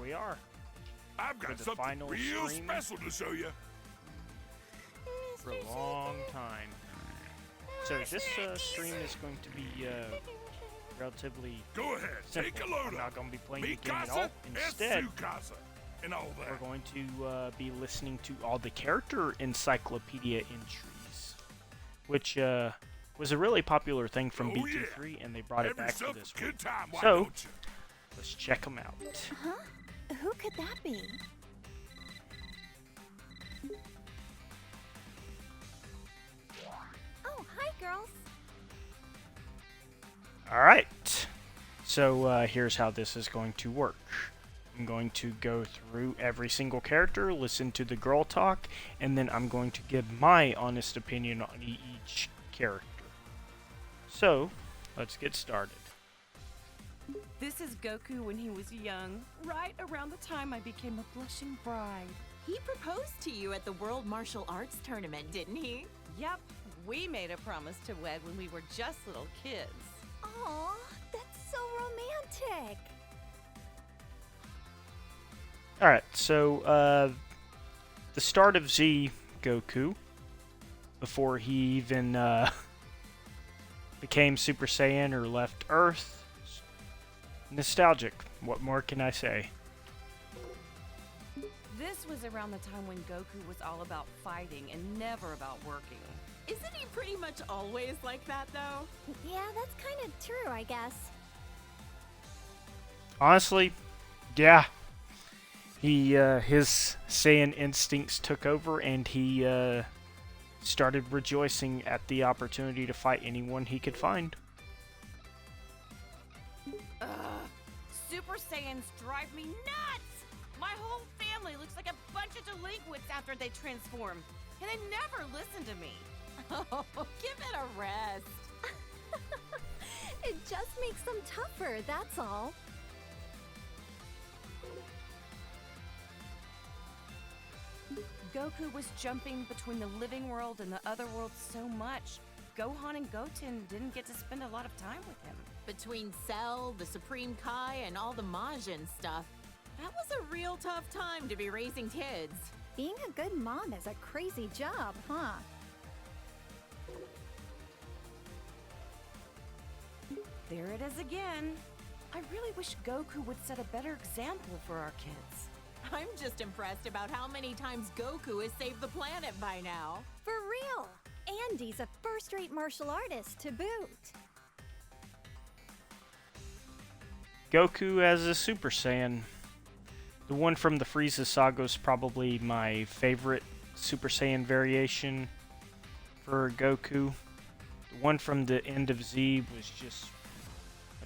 we are. I've got the something final real stream. special to show you. For a long time. So this stream is going to be relatively Go ahead, simple. take a load I'm up. not going to be playing Mi the game at casa all. es Instead, su casa, and all that. we're going to be listening to all the character encyclopedia entries, which was a really popular thing from Oh, yeah. BT3, and they brought it Have back to yourself this a one. good time, why So, don't you? let's check them out. Huh? Who could that be? Oh, hi, girls. Alright, so here's how this is going to work. I'm going to go through every single character, listen to the girl talk, and then I'm going to give my honest opinion on each character. So, let's get started. This is Goku when he was young, right around the time I became a blushing bride. He proposed to you at the World Martial Arts Tournament, didn't he? Yep, we made a promise to wed when we were just little kids. Aw, that's so romantic. Alright, so the start of Z Goku, before he even became Super Saiyan or left Earth, nostalgic. What more can I say? This was around the time when Goku was all about fighting and never about working. Isn't he pretty much always like that, though? Yeah, that's kind of true, I guess. Honestly, yeah. He his Saiyan instincts took over, and he started rejoicing at the opportunity to fight anyone he could find. Ugh, Super Saiyans drive me nuts! My whole family looks like a bunch of delinquents after they transform, and they never listen to me. Oh, give it a rest. It just makes them tougher, that's all. Goku was jumping between the living world and the other world so much, Gohan and Goten didn't get to spend a lot of time with him. Between Cell, the Supreme Kai, and all the Majin stuff, that was a real tough time to be raising kids. Being a good mom is a crazy job, huh? There it is again. I really wish Goku would set a better example for our kids. I'm just impressed about how many times Goku has saved the planet by now. For real. Andy's a first-rate martial artist to boot. Goku as a Super Saiyan. The one from the Frieza saga is probably my favorite Super Saiyan variation for Goku. The one from the end of Z was just...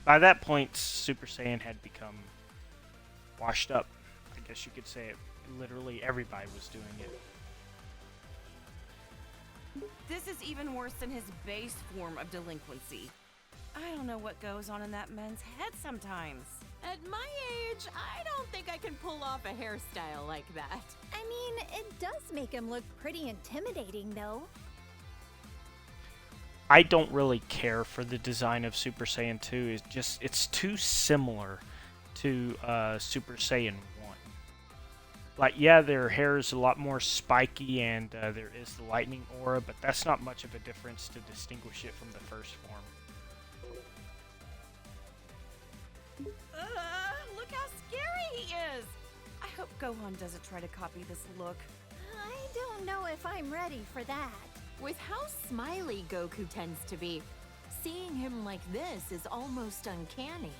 By that point, Super Saiyan had become washed up. I guess you could say it. Literally everybody was doing it. This is even worse than his base form of delinquency. I don't know what goes on in that man's head sometimes. At my age, I don't think I can pull off a hairstyle like that. I mean, it does make him look pretty intimidating, though. I don't really care for the design of Super Saiyan 2. It's too similar to Super Saiyan 1. Like, yeah, their hair is a lot more spiky and there is the lightning aura, but that's not much of a difference to distinguish it from the first form. Look how scary he is! I hope Gohan doesn't try to copy this look. I don't know if I'm ready for that. With how smiley Goku tends to be, seeing him like this is almost uncanny.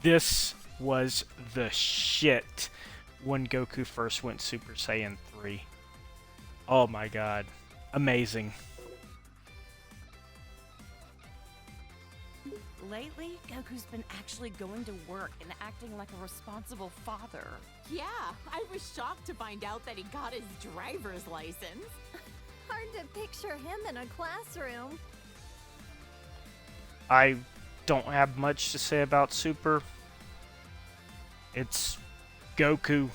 This was the shit when Goku first went Super Saiyan 3. Oh my god. Amazing. Lately, Goku's been actually going to work and acting like a responsible father. Yeah, I was shocked to find out that he got his driver's license. Hard to picture him in a classroom. I don't have much to say about Super. It's Goku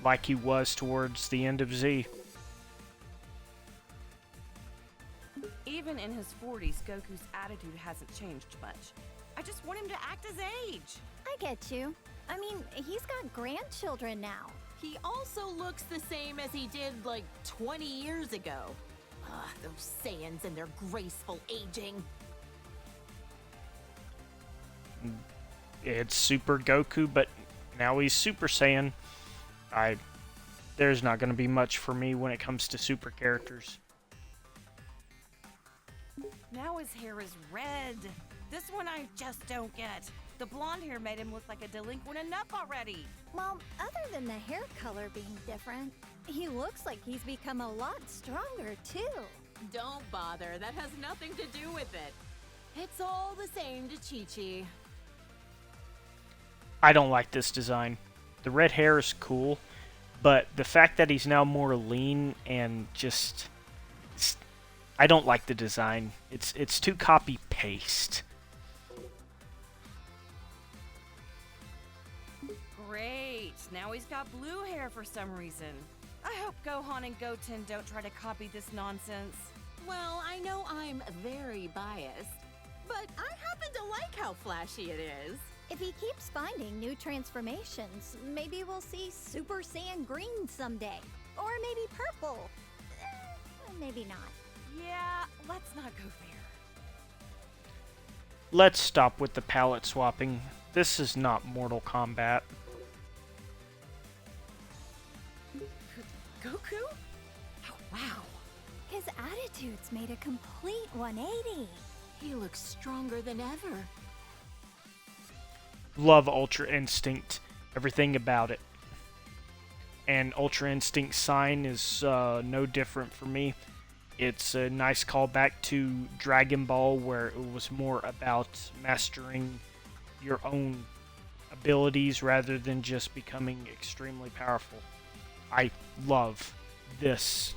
like he was towards the end of Z. Even in his 40s, Goku's attitude hasn't changed much. I just want him to act his age. I get you. I mean, he's got grandchildren now. He also looks the same as he did like 20 years ago. Ugh, those Saiyans and their graceful aging. It's Super Goku, but now he's Super Saiyan. There's not going to be much for me when it comes to super characters. Now his hair is red. This one I just don't get. The blonde hair made him look like a delinquent enough already. Well, other than the hair color being different, he looks like he's become a lot stronger, too. Don't bother, that has nothing to do with it. It's all the same to Chi-Chi. I don't like this design. The red hair is cool, but the fact that he's now more lean and just... I don't like the design. It's too copy-paste. Great. Now he's got blue hair for some reason. I hope Gohan and Goten don't try to copy this nonsense. Well, I know I'm very biased, but I happen to like how flashy it is. If he keeps finding new transformations, maybe we'll see Super Saiyan Green someday. Or maybe purple. Maybe not. Yeah, let's not go there. Let's stop with the palette swapping. This is not Mortal Kombat. Goku? Oh, wow. His attitude's made a complete 180. He looks stronger than ever. Love Ultra Instinct. Everything about it. And Ultra Instinct Sign is no different for me. It's a nice callback to Dragon Ball, where it was more about mastering your own abilities rather than just becoming extremely powerful. I love this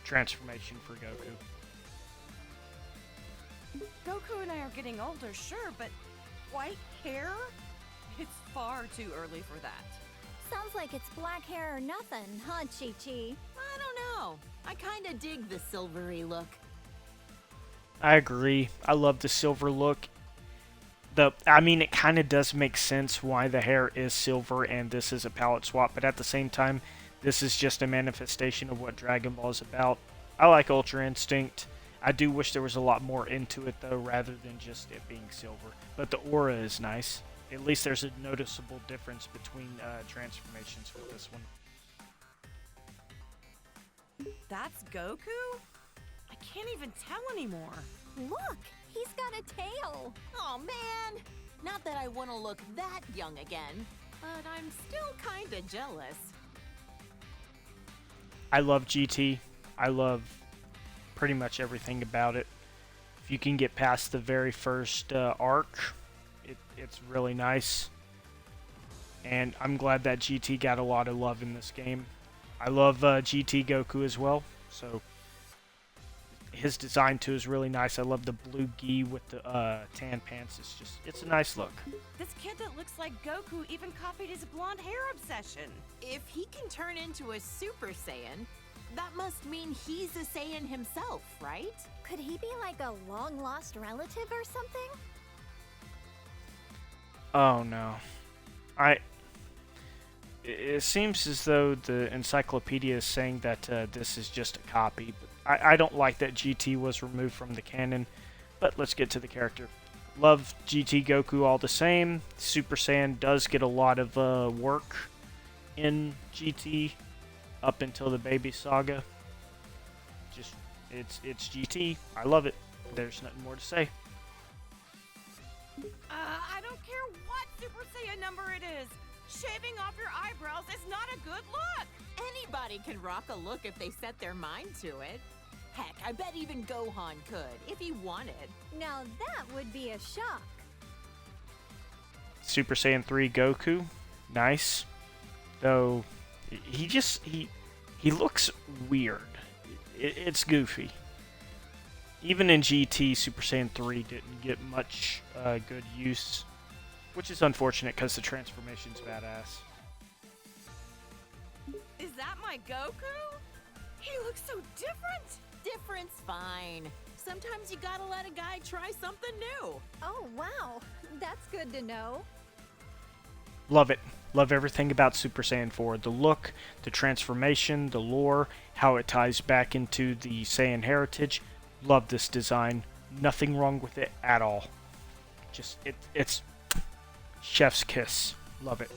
transformation for Goku. Goku and I are getting older, sure, but white hair? It's far too early for that. Sounds like it's black hair or nothing, huh, Chi-Chi? I don't know. I kinda dig the silvery look. I agree. I love the silver look. I mean, it kind of does make sense why the hair is silver and this is a palette swap, but at the same time, this is just a manifestation of what Dragon Ball is about. I like Ultra Instinct. I do wish there was a lot more into it, though, rather than just it being silver. But the aura is nice. At least there's a noticeable difference between transformations with this one. That's Goku? I can't even tell anymore. Look, he's got a tail. Oh man! Not that I want to look that young again, but I'm still kinda jealous. I love GT. I love pretty much everything about it. If you can get past the very first arc, it's really nice. And I'm glad that GT got a lot of love in this game. I love GT Goku as well, so his design too is really nice. I love the blue gi with the tan pants. It's a nice look. This kid that looks like Goku even copied his blonde hair obsession. If he can turn into a Super Saiyan, that must mean he's a Saiyan himself, right? Could he be like a long-lost relative or something? Oh no. It seems as though the encyclopedia is saying that this is just a copy. But I don't like that GT was removed from the canon, but let's get to the character. Love GT Goku all the same. Super Saiyan does get a lot of work in GT up until the Baby Saga. Just it's GT. I love it. There's nothing more to say. I don't care what Super Saiyan number it is. Shaving off your eyebrows is not a good look. Anybody can rock a look if they set their mind to it. Heck, I bet even Gohan could, if he wanted. Now that would be a shock. Super Saiyan 3 Goku. Nice. Though he looks weird. It's goofy. Even in GT, Super Saiyan 3 didn't get much good use, which is unfortunate because the transformation's badass. Is that my Goku? He looks so different. Different's fine. Sometimes you gotta let a guy try something new. Oh, wow. That's good to know. Love it. Love everything about Super Saiyan 4. The look, the transformation, the lore, how it ties back into the Saiyan heritage. Love this design. Nothing wrong with it at all. Just, it's chef's kiss. Love it.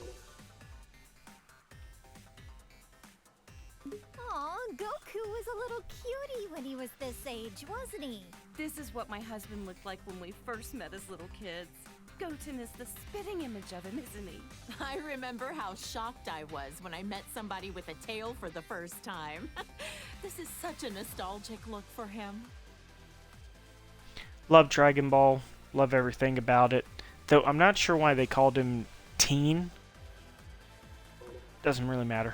Aw, Goku was a little cutie when he was this age, wasn't he? This is what my husband looked like when we first met as little kids. Goten is the spitting image of him, isn't he? I remember how shocked I was when I met somebody with a tail for the first time. This is such a nostalgic look for him. Love Dragon Ball. Love everything about it. Though I'm not sure why they called him Teen. Doesn't really matter.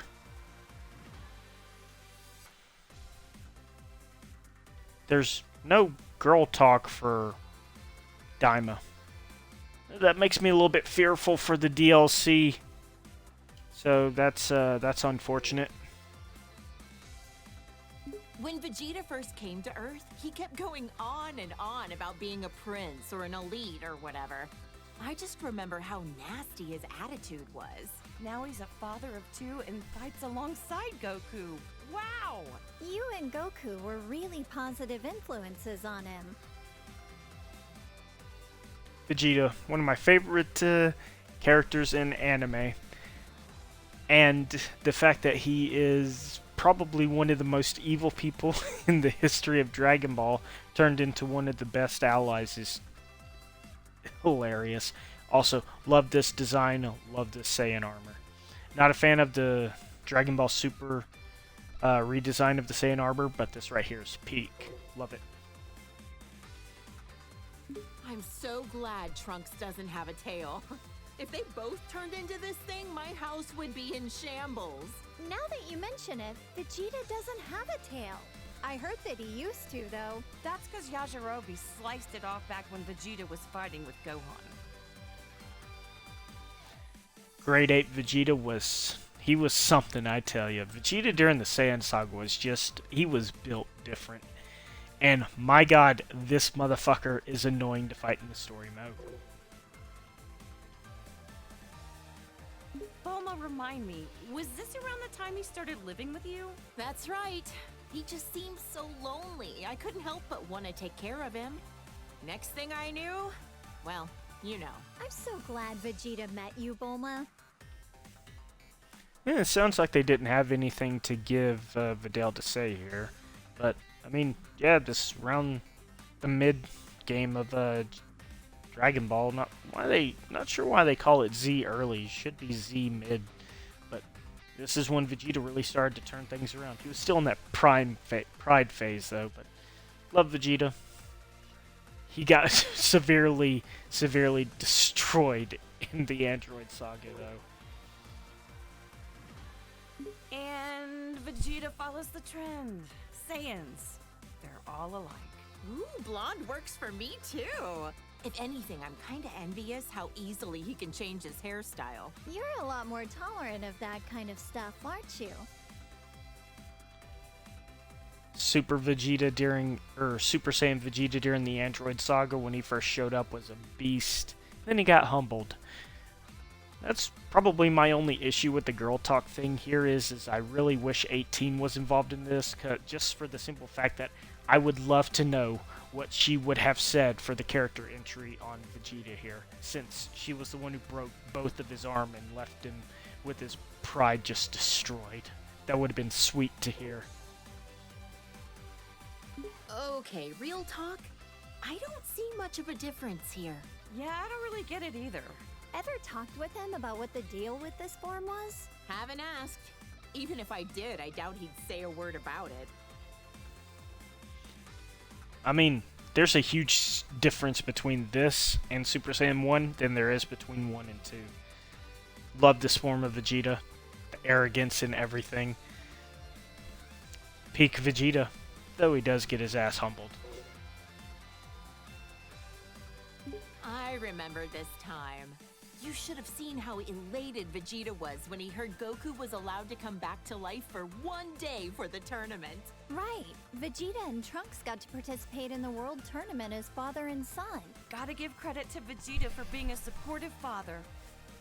There's no girl talk for Daima. That makes me a little bit fearful for the DLC. So that's unfortunate. When Vegeta first came to Earth, he kept going on and on about being a prince or an elite or whatever. I just remember how nasty his attitude was. Now he's a father of two and fights alongside Goku. Wow! You and Goku were really positive influences on him. Vegeta, one of my favorite characters in anime. And the fact that he is probably one of the most evil people in the history of Dragon Ball turned into one of the best allies is hilarious. Also, love this design, love this Saiyan armor. Not a fan of the Dragon Ball Super redesign of the Saiyan armor, but this right here is peak. Love it. I'm so glad Trunks doesn't have a tail. If they both turned into this thing, my house would be in shambles. Now that you mention it, Vegeta doesn't have a tail. I heard that he used to, though. That's because Yajirobe sliced it off back when Vegeta was fighting with Gohan. Grade 8 Vegeta was something, I tell you. Vegeta during the Saiyan Saga was he was built different. And my god, this motherfucker is annoying to fight in the story mode. Bulma, remind me, was this around the time he started living with you? That's right. He just seemed so lonely. I couldn't help but want to take care of him. Next thing I knew, well, you know. I'm so glad Vegeta met you, Bulma. Yeah, it sounds like they didn't have anything to give Videl to say here. But, I mean, yeah, this around the mid-game of Dragon Ball. Not sure why they call it Z early. Should be Z mid. But this is when Vegeta really started to turn things around. He was still in that pride phase, though. But love Vegeta. He got severely destroyed in the Android Saga, though. And Vegeta follows the trend. Saiyans, they're all alike. Ooh, blonde works for me too. If anything, I'm kinda envious how easily he can change his hairstyle. You're a lot more tolerant of that kind of stuff, aren't you? Super Saiyan Vegeta during the Android Saga when he first showed up was a beast. Then he got humbled. That's probably my only issue with the girl talk thing here is I really wish 18 was involved in this, just for the simple fact that I would love to know what she would have said for the character entry on Vegeta here, since she was the one who broke both of his arm and left him with his pride just destroyed. That would have been sweet to hear. Okay, real talk? I don't see much of a difference here. Yeah, I don't really get it either. Ever talked with him about what the deal with this form was? Haven't asked. Even if I did, I doubt he'd say a word about it. I mean, there's a huge difference between this and Super Saiyan 1 than there is between 1 and 2. Love this form of Vegeta. The arrogance and everything. Peak Vegeta, though he does get his ass humbled. I remember this time. You should have seen how elated Vegeta was when he heard Goku was allowed to come back to life for one day for the tournament. Right. Vegeta and Trunks got to participate in the World Tournament as father and son. Gotta give credit to Vegeta for being a supportive father.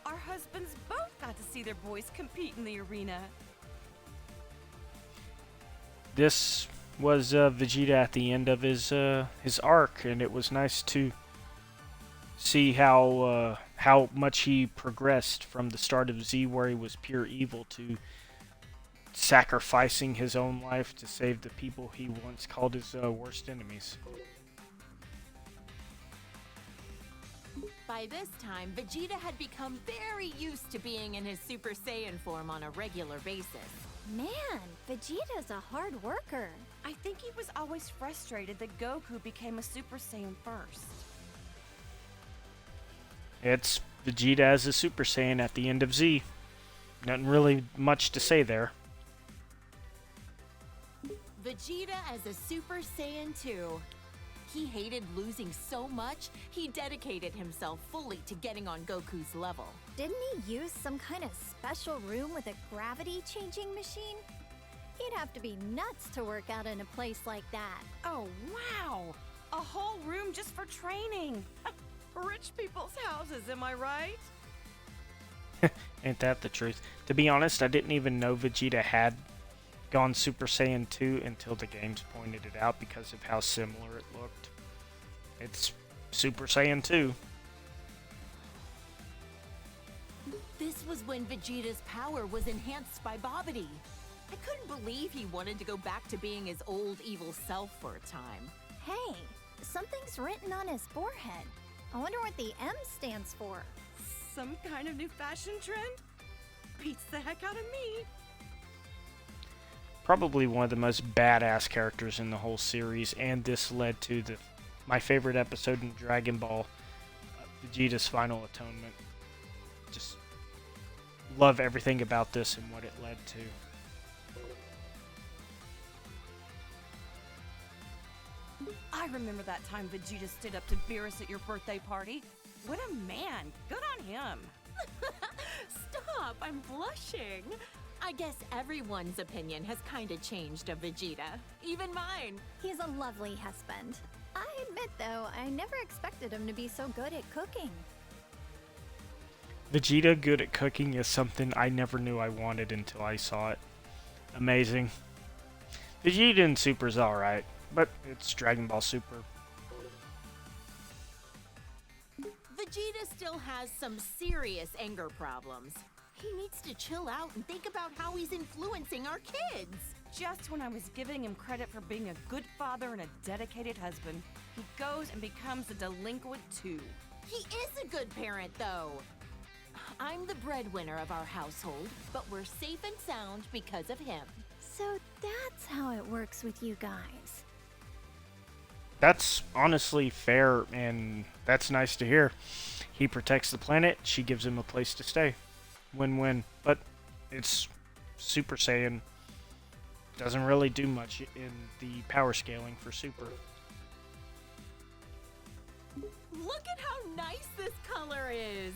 Our husbands both see their boys compete in the arena. This was Vegeta at the end of his arc, and it was nice to see how much he progressed from the start of Z, where he was pure evil, to sacrificing his own life to save the people he once called his worst enemies. By this time, Vegeta had become very used to being in his Super Saiyan form on a regular basis. Man, Vegeta's a hard worker. I think he was always frustrated that Goku became a Super Saiyan first. It's Vegeta as a Super Saiyan at the end of Z. Nothing really much to say there. Vegeta as a Super Saiyan 2. He hated losing so much, he dedicated himself fully to getting on Goku's level. Didn't he use some kind of special room with a gravity-changing machine? He'd have to be nuts to work out in a place like that. Oh, wow! A whole room just for training! Rich people's houses, am I right? Ain't that the truth? To be honest, I didn't even know Vegeta had gone Super Saiyan 2 until the games pointed it out because of how similar it looked. It's Super Saiyan 2. This was when Vegeta's power was enhanced by Babidi. I couldn't believe he wanted to go back to being his old evil self for a time. Hey, something's written on his forehead. I wonder what the M stands for. Some kind of new fashion trend? Beats the heck out of me. Probably one of the most badass characters in the whole series, and this led to my favorite episode in Dragon Ball, Vegeta's Final Atonement. Just love everything about this and what it led to. I remember that time Vegeta stood up to Beerus at your birthday party. What a man! Good on him! Stop, I'm blushing. I guess everyone's opinion has kinda changed of Vegeta. Even mine. He's a lovely husband. I admit, though, I never expected him to be so good at cooking. Vegeta good at cooking is something I never knew I wanted until I saw it. Amazing. Vegeta in Super's alright, but it's Dragon Ball Super. Vegeta still has some serious anger problems. He needs to chill out and think about how he's influencing our kids. Just when I was giving him credit for being a good father and a dedicated husband, he goes and becomes a delinquent too. He is a good parent, though. I'm the breadwinner of our household, but we're safe and sound because of him. So that's how it works with you guys. That's honestly fair, and that's nice to hear. He protects the planet, she gives him a place to stay. Win-win. But it's Super Saiyan. Doesn't really do much in the power scaling for Super. Look at how nice this color is.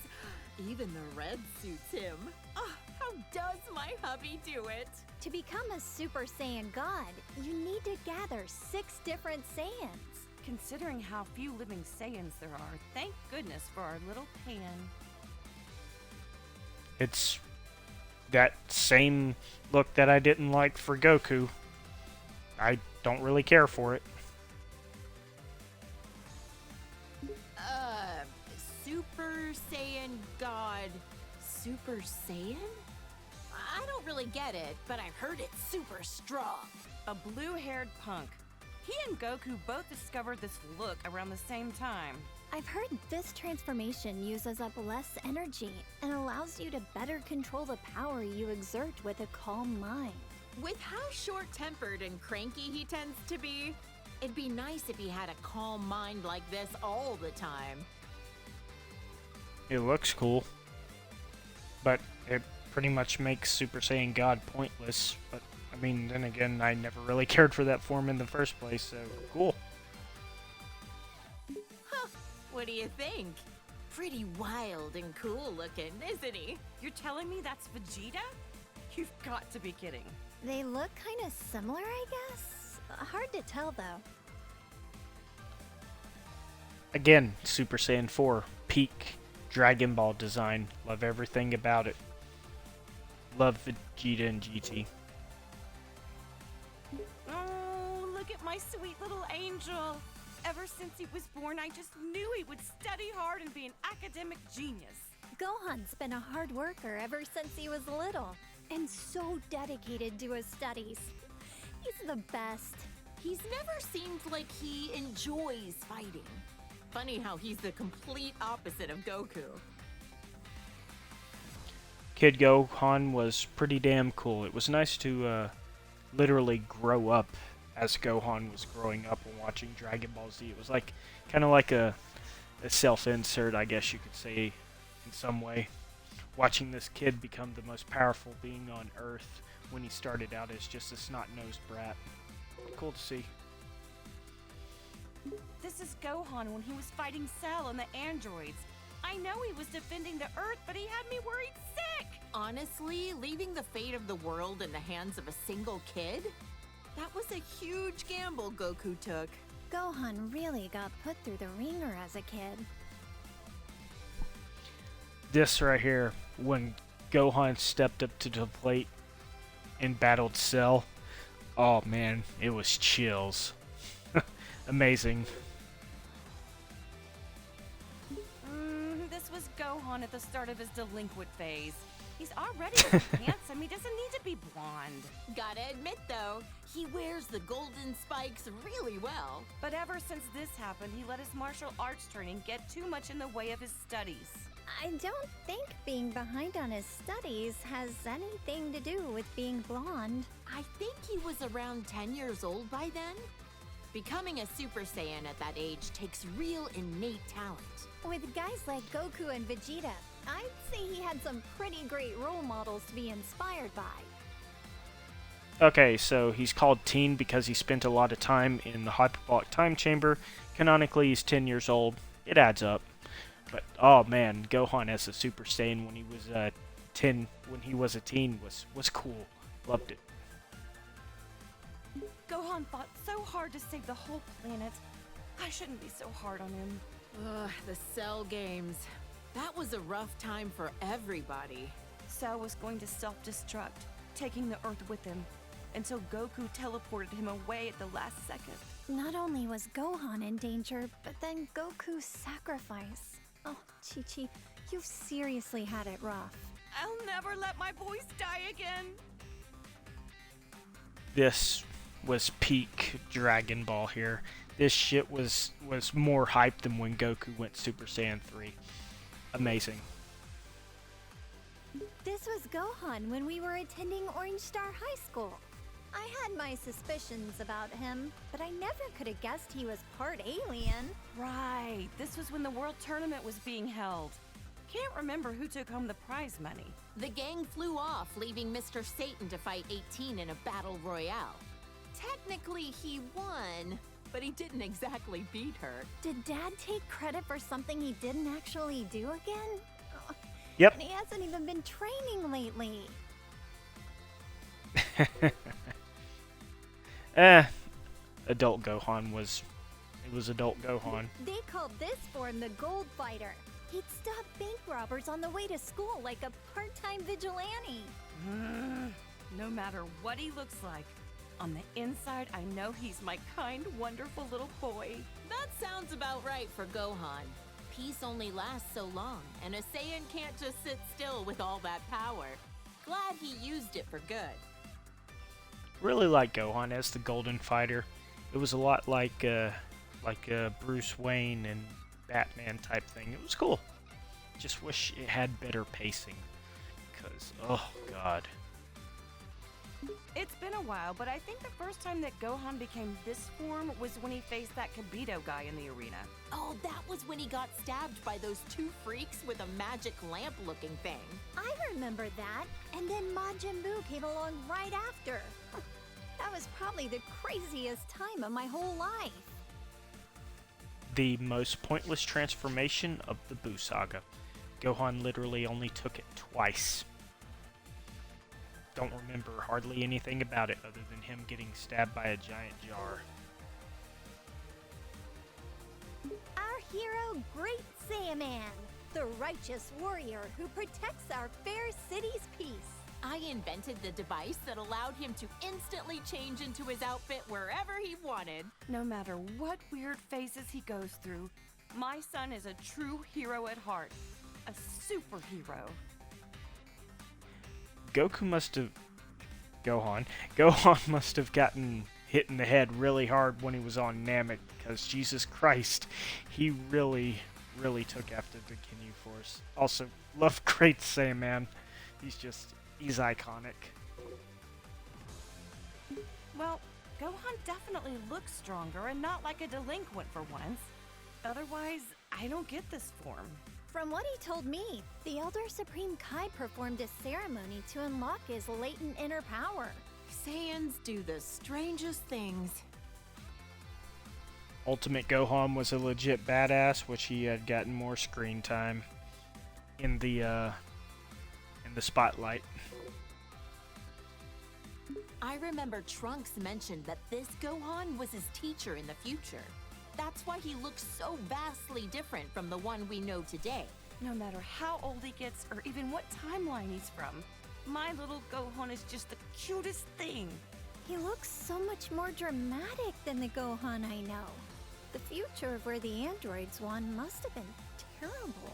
Even the red suits him. Oh, how does my hubby do it? To become a Super Saiyan God, you need to gather 6 different Saiyans. Considering how few living Saiyans there are, thank goodness for our little Pan. It's that same look that I didn't like for Goku. I don't really care for it. Super Saiyan God. Super Saiyan? I don't really get it, but I heard it's super strong. A blue-haired punk. He and Goku both discovered this look around the same time. I've heard this transformation uses up less energy and allows you to better control the power you exert with a calm mind. With how short-tempered and cranky he tends to be, it'd be nice if he had a calm mind like this all the time. It looks cool. But it pretty much makes Super Saiyan God pointless. But, I mean, then again, I never really cared for that form in the first place, so cool. Huh, what do you think? Pretty wild and cool looking, isn't he? You're telling me that's Vegeta? You've got to be kidding. They look kind of similar, I guess. Hard to tell, though. Again, Super Saiyan 4, peak Dragon Ball design. Love everything about it. Love Vegeta and GT. Oh, look at my sweet little angel. Ever since he was born, I just knew he would study hard and be an academic genius. Gohan's been a hard worker ever since he was little, and so dedicated to his studies. He's the best. He's never seemed like he enjoys fighting. Funny how he's the complete opposite of Goku. Kid Gohan was pretty damn cool. It was nice to literally grow up as Gohan was growing up and watching Dragon Ball Z. It was like kind of like a self-insert, I guess you could say, in some way. Watching this kid become the most powerful being on Earth when he started out as just a snot-nosed brat. Cool to see. This is Gohan when he was fighting Cell and the androids. I know he was defending the Earth, but he had me worried sick. Honestly, leaving the fate of the world in the hands of a single kid? That was a huge gamble Goku took. Gohan really got put through the ringer as a kid. This right here, when Gohan stepped up to the plate and battled Cell, oh man, it was chills. Amazing. This was Gohan at the start of his delinquent phase. He's already so handsome, he doesn't need to be blonde. Gotta admit though, he wears the golden spikes really well. But ever since this happened, he let his martial arts training get too much in the way of his studies. I don't think being behind on his studies has anything to do with being blonde. I think he was around 10 years old by then. Becoming a Super Saiyan at that age takes real innate talent. With guys like Goku and Vegeta, I'd say he had some pretty great role models to be inspired by. Okay, so he's called teen because he spent a lot of time in the hyperbolic time chamber. Canonically, he's 10 years old. It adds up. But oh man, Gohan as a Super Saiyan when he was a teen was cool. Loved it. Gohan fought so hard to save the whole planet. I shouldn't be so hard on him. Ugh, the Cell games. That was a rough time for everybody. Cell was going to self-destruct, taking the Earth with him, until Goku teleported him away at the last second. Not only was Gohan in danger, but then Goku's sacrifice. Oh, Chi-Chi, you've seriously had it rough. I'll never let my boys die again. This was peak Dragon Ball here. This shit was more hype than when Goku went Super Saiyan 3. Amazing. This was Gohan when we were attending Orange Star High School. I had my suspicions about him, but I never could have guessed he was part alien. Right, this was when the World Tournament was being held. Can't remember who took home the prize money. The gang flew off, leaving Mr. Satan to fight 18 in a battle royale. Technically, he won, but he didn't exactly beat her. Did Dad take credit for something he didn't actually do again? Yep. And he hasn't even been training lately. Adult Gohan was adult Gohan. They called this form the Gold Fighter. He'd stop bank robbers on the way to school like a part-time vigilante. No matter what he looks like, on the inside, I know he's my kind, wonderful little boy. That sounds about right for Gohan. Peace only lasts so long, and a Saiyan can't just sit still with all that power. Glad he used it for good. Really like Gohan as the Golden Fighter. It was a lot like Bruce Wayne and Batman type thing. It was cool. Just wish it had better pacing. Because, oh god. It's been a while, but I think the first time that Gohan became this form was when he faced that Kibito guy in the arena. Oh, that was when he got stabbed by those two freaks with a magic lamp-looking thing. I remember that, and then Majin Buu came along right after. That was probably the craziest time of my whole life. The most pointless transformation of the Buu saga. Gohan literally only took it twice. Don't remember hardly anything about it other than him getting stabbed by a giant jar. Our hero, Great Saiyaman, the righteous warrior who protects our fair city's peace. I invented the device that allowed him to instantly change into his outfit wherever he wanted. No matter what weird phases he goes through, my son is a true hero at heart. A superhero. Gohan must have gotten hit in the head really hard when he was on Namek, because Jesus Christ, he really took after the Ginyu Force. Also, love Great Saiyaman. He's iconic. Well, Gohan definitely looks stronger and not like a delinquent for once. Otherwise, I don't get this form. From what he told me, the Elder Supreme Kai performed a ceremony to unlock his latent inner power. Saiyans do the strangest things. Ultimate Gohan was a legit badass, which he had gotten more screen time in the spotlight. I remember Trunks mentioned that this Gohan was his teacher in the future. That's why he looks so vastly different from the one we know today. No matter how old he gets or even what timeline he's from, my little Gohan is just the cutest thing. He looks so much more dramatic than the Gohan I know. The future of where the androids won must have been terrible.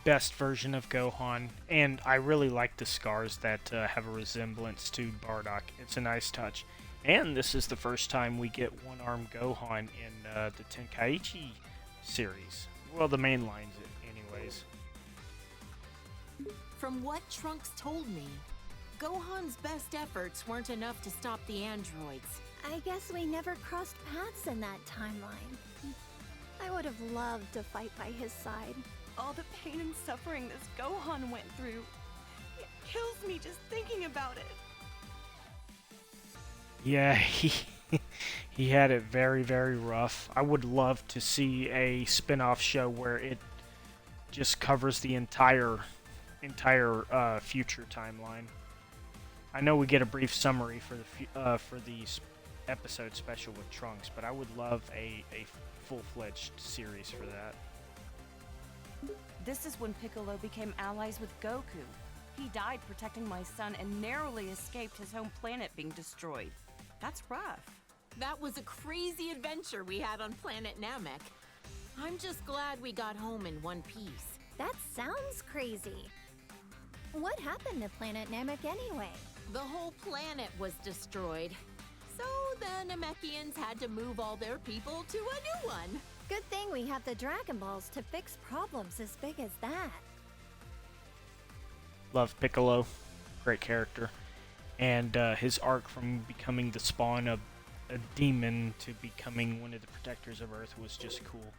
Best version of Gohan, and I really like the scars that have a resemblance to Bardock. It's a nice touch. And this is the first time we get one-armed Gohan in the Tenkaichi series. Well, the main lines, anyways. From what Trunks told me, Gohan's best efforts weren't enough to stop the androids. I guess we never crossed paths in that timeline. I would have loved to fight by his side. All the pain and suffering this Gohan went through, it kills me just thinking about it. Yeah, he had it very rough. I would love to see a spin-off show where it just covers the entire future timeline. I know we get a brief summary for the episode special with Trunks, but I would love a full-fledged series for that. This is when Piccolo became allies with Goku. He died protecting my son and narrowly escaped his home planet being destroyed. That's rough. That was a crazy adventure we had on planet Namek. I'm just glad we got home in one piece. That sounds crazy. What happened to Planet Namek anyway? The whole planet was destroyed. So the Namekians had to move all their people to a new one. Good thing we have the Dragon Balls to fix problems as big as that. Love Piccolo, great character, and his arc from becoming the spawn of a demon to becoming one of the protectors of Earth was just cool.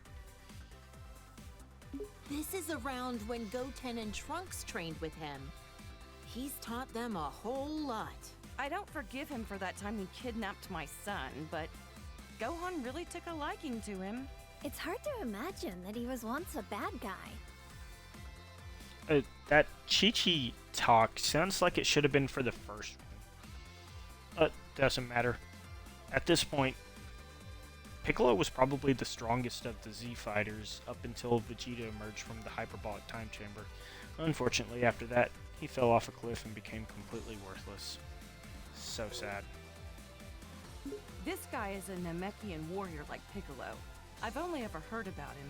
This is around when Goten and Trunks trained with him. He's taught them a whole lot. I don't forgive him for that time he kidnapped my son, but Gohan really took a liking to him. It's hard to imagine that he was once a bad guy. That Chi-Chi talk sounds like it should have been for the first one. Doesn't matter. At this point, Piccolo was probably the strongest of the Z fighters up until Vegeta emerged from the hyperbolic time chamber. Unfortunately, after that, he fell off a cliff and became completely worthless. So sad. This guy is a Namekian warrior like Piccolo. I've only ever heard about him.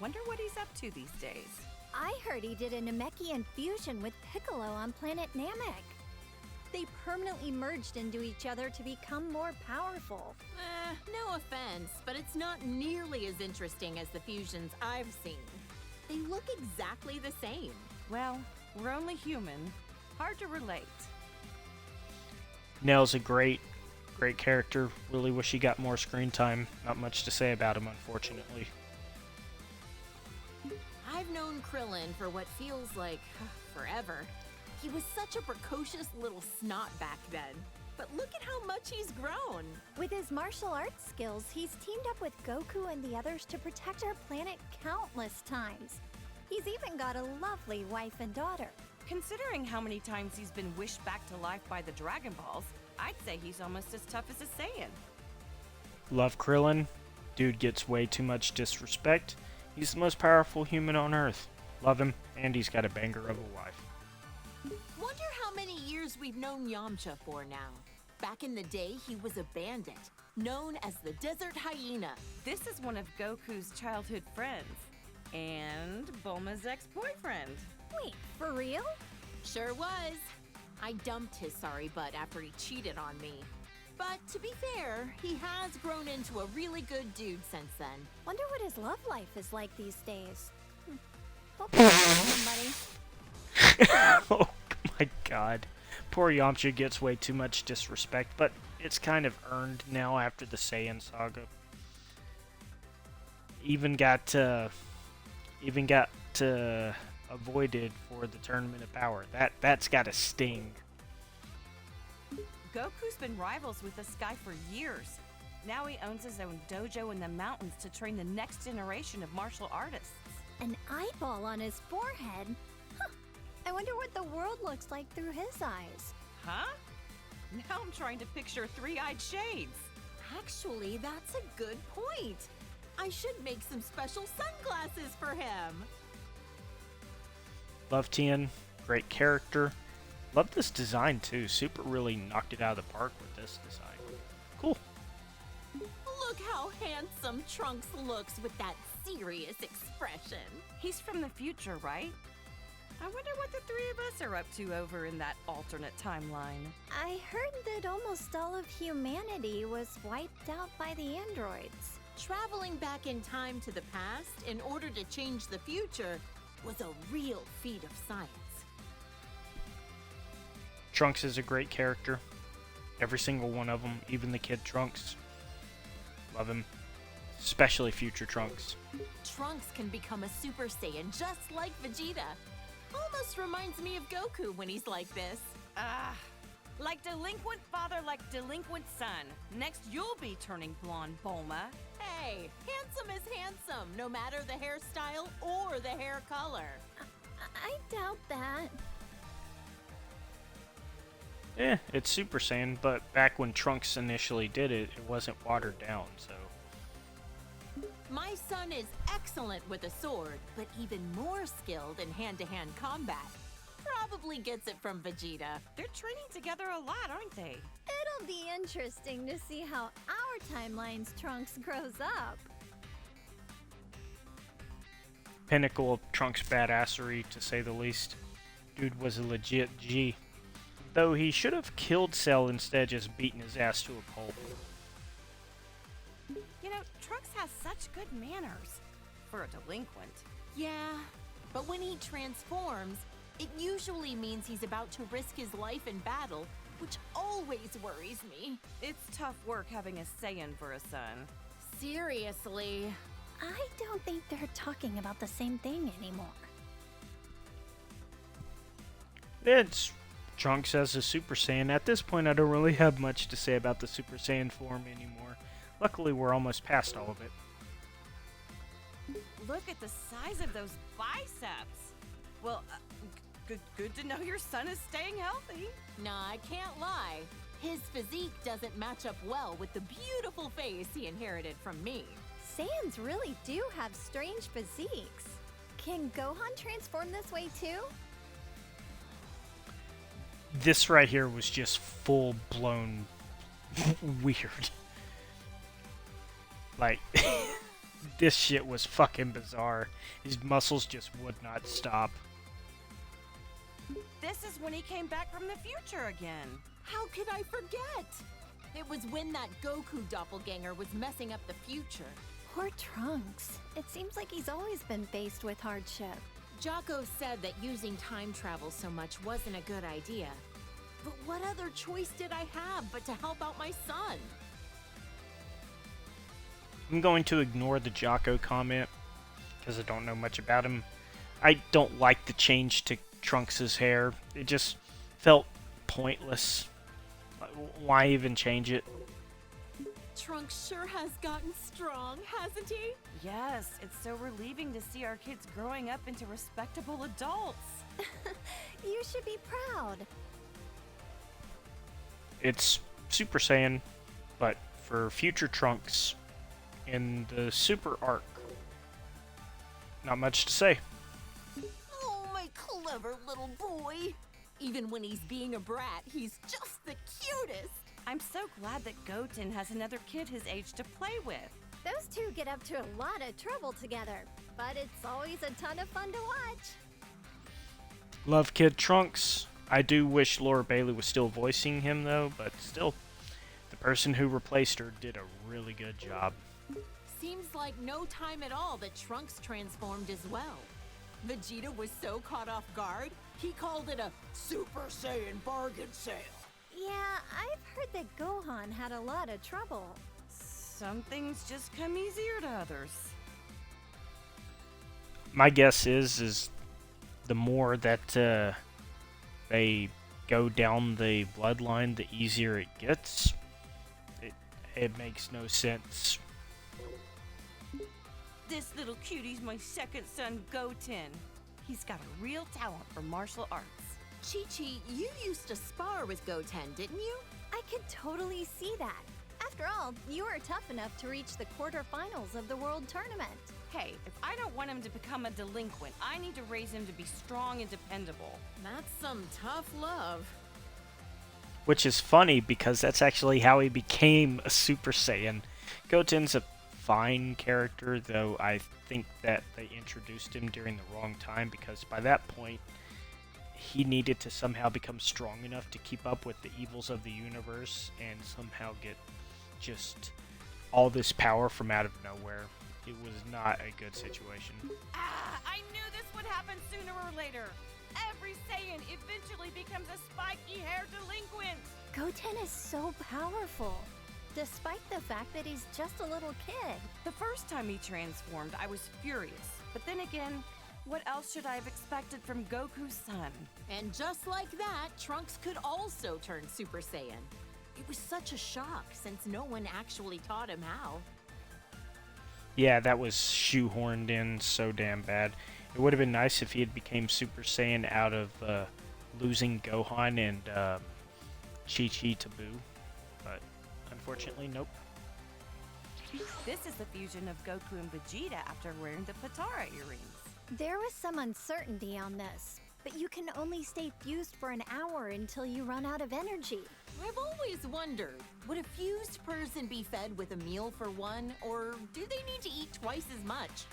Wonder what he's up to these days. I heard he did a Namekian fusion with Piccolo on planet Namek. They permanently merged into each other to become more powerful. No offense, but it's not nearly as interesting as the fusions I've seen. They look exactly the same. Well, we're only human. Hard to relate. Nell's a great character. Really wish he got more screen time. Not much to say about him, unfortunately. I've known Krillin for what feels like forever. He was such a precocious little snot back then. But look at how much he's grown. With his martial arts skills, he's teamed up with Goku and the others to protect our planet countless times. He's even got a lovely wife and daughter. Considering how many times he's been wished back to life by the Dragon Balls, I'd say he's almost as tough as a Saiyan. Love Krillin. Dude gets way too much disrespect. He's the most powerful human on Earth. Love him, and he's got a banger of a wife. how many years we've known Yamcha for now. Back in the day, he was a bandit, known as the Desert Hyena. This is one of Goku's childhood friends. And Bulma's ex-boyfriend. Wait, for real? Sure was. I dumped his sorry butt after he cheated on me. But to be fair, he has grown into a really good dude since then. Wonder what his love life is like these days. Hope he finds somebody. Oh my god. Poor Yamcha gets way too much disrespect, but it's kind of earned now after the Saiyan saga. Even got avoided for the Tournament of Power. That's got to sting. Goku's been rivals with this guy for years. Now he owns his own dojo in the mountains to train the next generation of martial artists. An eyeball on his forehead? Huh. I wonder what the world looks like through his eyes. Huh? Now I'm trying to picture three-eyed shades. Actually, that's a good point. I should make some special sunglasses for him. Love Tien, great character. Love this design too. Super really knocked it out of the park with this design. Cool. Look how handsome Trunks looks with that serious expression. He's from the future, right? I wonder what the three of us are up to over in that alternate timeline. I heard that almost all of humanity was wiped out by the androids. Traveling back in time to the past in order to change the future was a real feat of science. Trunks is a great character. Every single one of them, even the kid Trunks. Love him. Especially future Trunks. Trunks can become a Super Saiyan just like Vegeta. Almost reminds me of Goku when he's like this. Like delinquent father, like delinquent son. Next, you'll be turning blonde, Bulma. Hey, handsome is handsome, no matter the hairstyle or the hair color. I doubt that. It's Super Saiyan, but back when Trunks initially did it, it wasn't watered down, so... My son is excellent with a sword, but even more skilled in hand-to-hand combat. Probably gets it from Vegeta. They're training together a lot, aren't they? It'll be interesting to see how our timeline's Trunks grows up. Pinnacle of Trunks' badassery, to say the least. Dude was a legit G. Though he should have killed Cell instead of just beating his ass to a pulp. You know, Trunks has such good manners. For a delinquent. Yeah, but when he transforms, it usually means he's about to risk his life in battle, which always worries me. It's tough work having a Saiyan for a son. Seriously. I don't think they're talking about the same thing anymore. It's Trunks as a Super Saiyan. At this point, I don't really have much to say about the Super Saiyan form anymore. Luckily, we're almost past all of it. Look at the size of those biceps. Well, good to know your son is staying healthy. Nah, I can't lie. His physique doesn't match up well with the beautiful face he inherited from me. Saiyans really do have strange physiques. Can Gohan transform this way too? This right here was just full-blown weird. Like, this shit was fucking bizarre. His muscles just would not stop. This is when he came back from the future again. How could I forget? It was when that Goku doppelganger was messing up the future. Poor Trunks. It seems like he's always been faced with hardship. Jocko said that using time travel so much wasn't a good idea. But what other choice did I have but to help out my son? I'm going to ignore the Jocko comment, because I don't know much about him. I don't like the change to Trunks' hair. It just felt pointless. Why even change it? Trunks sure has gotten strong, hasn't he? Yes, it's so relieving to see our kids growing up into respectable adults. You should be proud. It's Super Saiyan, but for future Trunks in the Super arc. Not much to say. Oh, my clever little boy. Even when he's being a brat, he's just the cutest. I'm so glad that Goten has another kid his age to play with. Those two get up to a lot of trouble together, but it's always a ton of fun to watch. Love Kid Trunks. I do wish Laura Bailey was still voicing him, though, but still, the person who replaced her did a really good job. Seems like no time at all that Trunks transformed as well. Vegeta was so caught off guard, he called it a Super Saiyan bargain sale. Yeah, I've heard that Gohan had a lot of trouble. Some things just come easier to others. My guess is the more that they go down the bloodline, the easier it gets. It makes no sense. This little cutie's my second son, Goten. He's got a real talent for martial arts. Chi-Chi, you used to spar with Goten, didn't you? I could totally see that. After all, you were tough enough to reach the quarterfinals of the World Tournament. Hey, if I don't want him to become a delinquent, I need to raise him to be strong and dependable. That's some tough love. Which is funny because that's actually how he became a Super Saiyan. Goten's a fine character, though I think that they introduced him during the wrong time because by that point, he needed to somehow become strong enough to keep up with the evils of the universe and somehow get just all this power from out of nowhere. It was not a good situation. Ah, I knew this would happen sooner or later. Every Saiyan eventually becomes a spiky-haired delinquent. Goten is so powerful, despite the fact that he's just a little kid. The first time he transformed, I was furious. But then again, what else should I have expected from Goku's son? And just like that, Trunks could also turn Super Saiyan. It was such a shock since no one actually taught him how. Yeah, that was shoehorned in so damn bad. It would have been nice if he had became Super Saiyan out of losing Gohan and Chi-Chi to Buu, but unfortunately, nope. This is the fusion of Goku and Vegeta after wearing the Patara earrings. There was some uncertainty on this, but you can only stay fused for an hour until you run out of energy. I've always wondered, would a fused person be fed with a meal for one, or do they need to eat twice as much?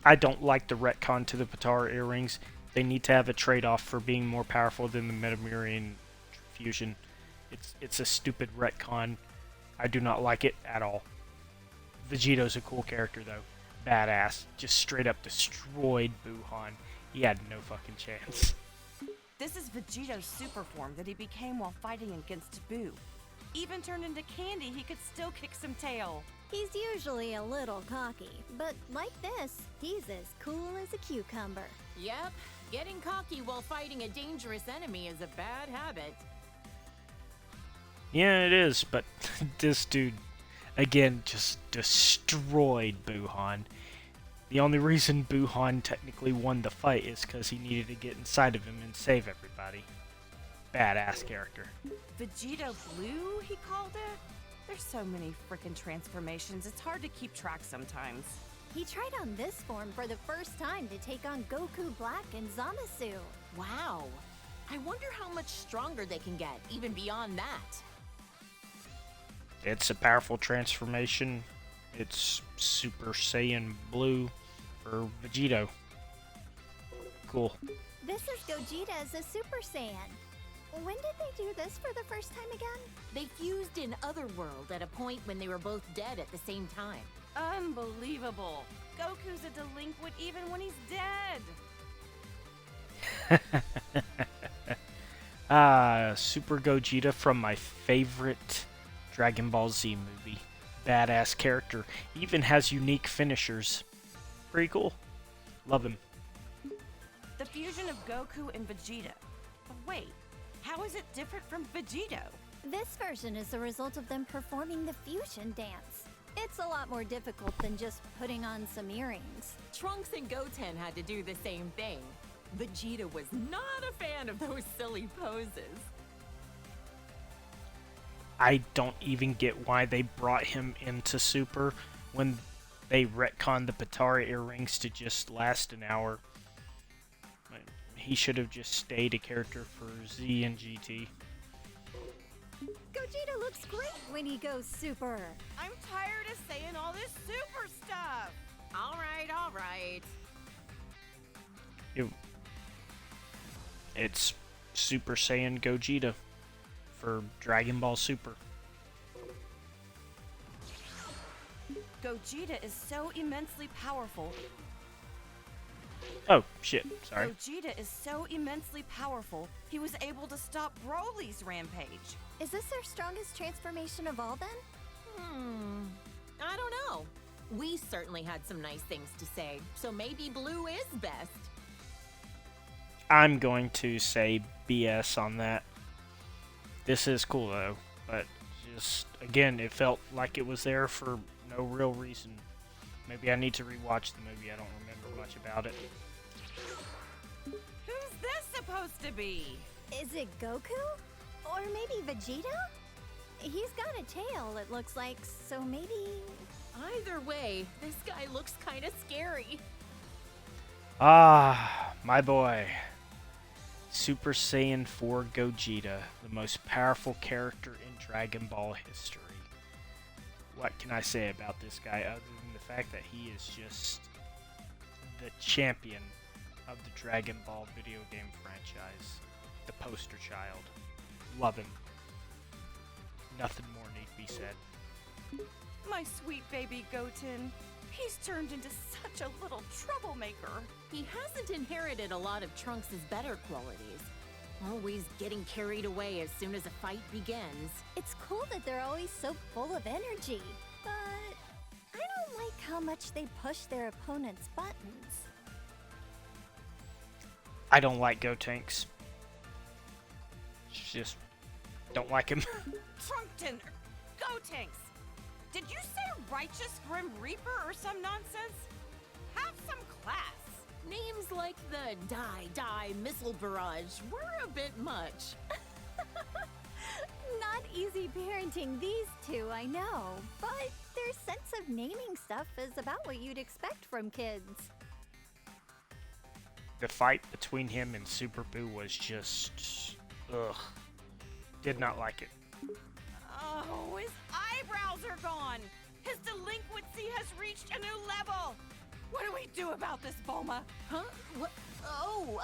I don't like the retcon to the Patara earrings. They need to have a trade-off for being more powerful than the Metamurian fusion. It's a stupid retcon. I do not like it at all. Vegeto's a cool character though. Badass. Just straight up destroyed Buhan. He had no fucking chance. This is Vegeto's super form that he became while fighting against Buu. Even turned into candy, he could still kick some tail. He's usually a little cocky, but like this, he's as cool as a cucumber. Yep, getting cocky while fighting a dangerous enemy is a bad habit. Yeah, it is, but this dude, again, just destroyed Buhan. The only reason Buhan technically won the fight is because he needed to get inside of him and save everybody. Badass character. Vegeta Blue, he called it? There's so many frickin' transformations, it's hard to keep track sometimes. He tried on this form for the first time to take on Goku Black and Zamasu. Wow. I wonder how much stronger they can get, even beyond that. It's a powerful transformation. It's Super Saiyan Blue for Vegito. Cool. This is Gogeta as a Super Saiyan. When did they do this for the first time again? They fused in Otherworld at a point when they were both dead at the same time. Unbelievable. Goku's a delinquent even when he's dead. Super Gogeta from my favorite Dragon Ball Z movie. Badass character. He even has unique finishers. Pretty cool. Love him. The fusion of Goku and Vegeta. But wait, how is it different from Vegito? This version is the result of them performing the fusion dance. It's a lot more difficult than just putting on some earrings. Trunks and Goten had to do the same thing. Vegeta was not a fan of those silly poses. I don't even get why they brought him into Super when they retconned the Patara earrings to just last an hour. he should have just stayed a character for Z and GT. Gogeta looks great when he goes super. I'm tired of saying all this super stuff. All right, all right. It's Super Saiyan Gogeta for Dragon Ball Super. Gogeta is so immensely powerful. Oh, shit. Sorry. Gogeta is so immensely powerful, he was able to stop Broly's rampage. Is this their strongest transformation of all then? I don't know. We certainly had some nice things to say, so maybe Blue is best. I'm going to say BS on that. This is cool though, but just, again, it felt like it was there for no real reason. Maybe I need to rewatch the movie. I don't remember much about it. Who's this supposed to be? Is it Goku? Or maybe Vegeta? He's got a tail, it looks like, so maybe... Either way, this guy looks kind of scary. Ah, my boy. Super Saiyan 4 Gogeta, the most powerful character in Dragon Ball history. What can I say about this guy other than the fact that he is just the champion of the Dragon Ball video game franchise. The poster child. Love him. Nothing more need be said. My sweet baby Goten. He's turned into such a little troublemaker. He hasn't inherited a lot of Trunks' better qualities. Always getting carried away as soon as a fight begins. It's cool that they're always so full of energy, but I don't like how much they push their opponent's buttons. I don't like Gotenks. Just don't like him. Trunkton, Gotenks. Did you say Righteous Grim Reaper or some nonsense? Have some class. Names like the Die Missile Barrage were a bit much. Not easy parenting these two, I know, but their sense of naming stuff is about what you'd expect from kids. The fight between him and Super Boo was just... ugh. Did not like it. Oh, his eyebrows are gone. His delinquency has reached a new level. What do we do about this, Bulma? Huh? What? Oh,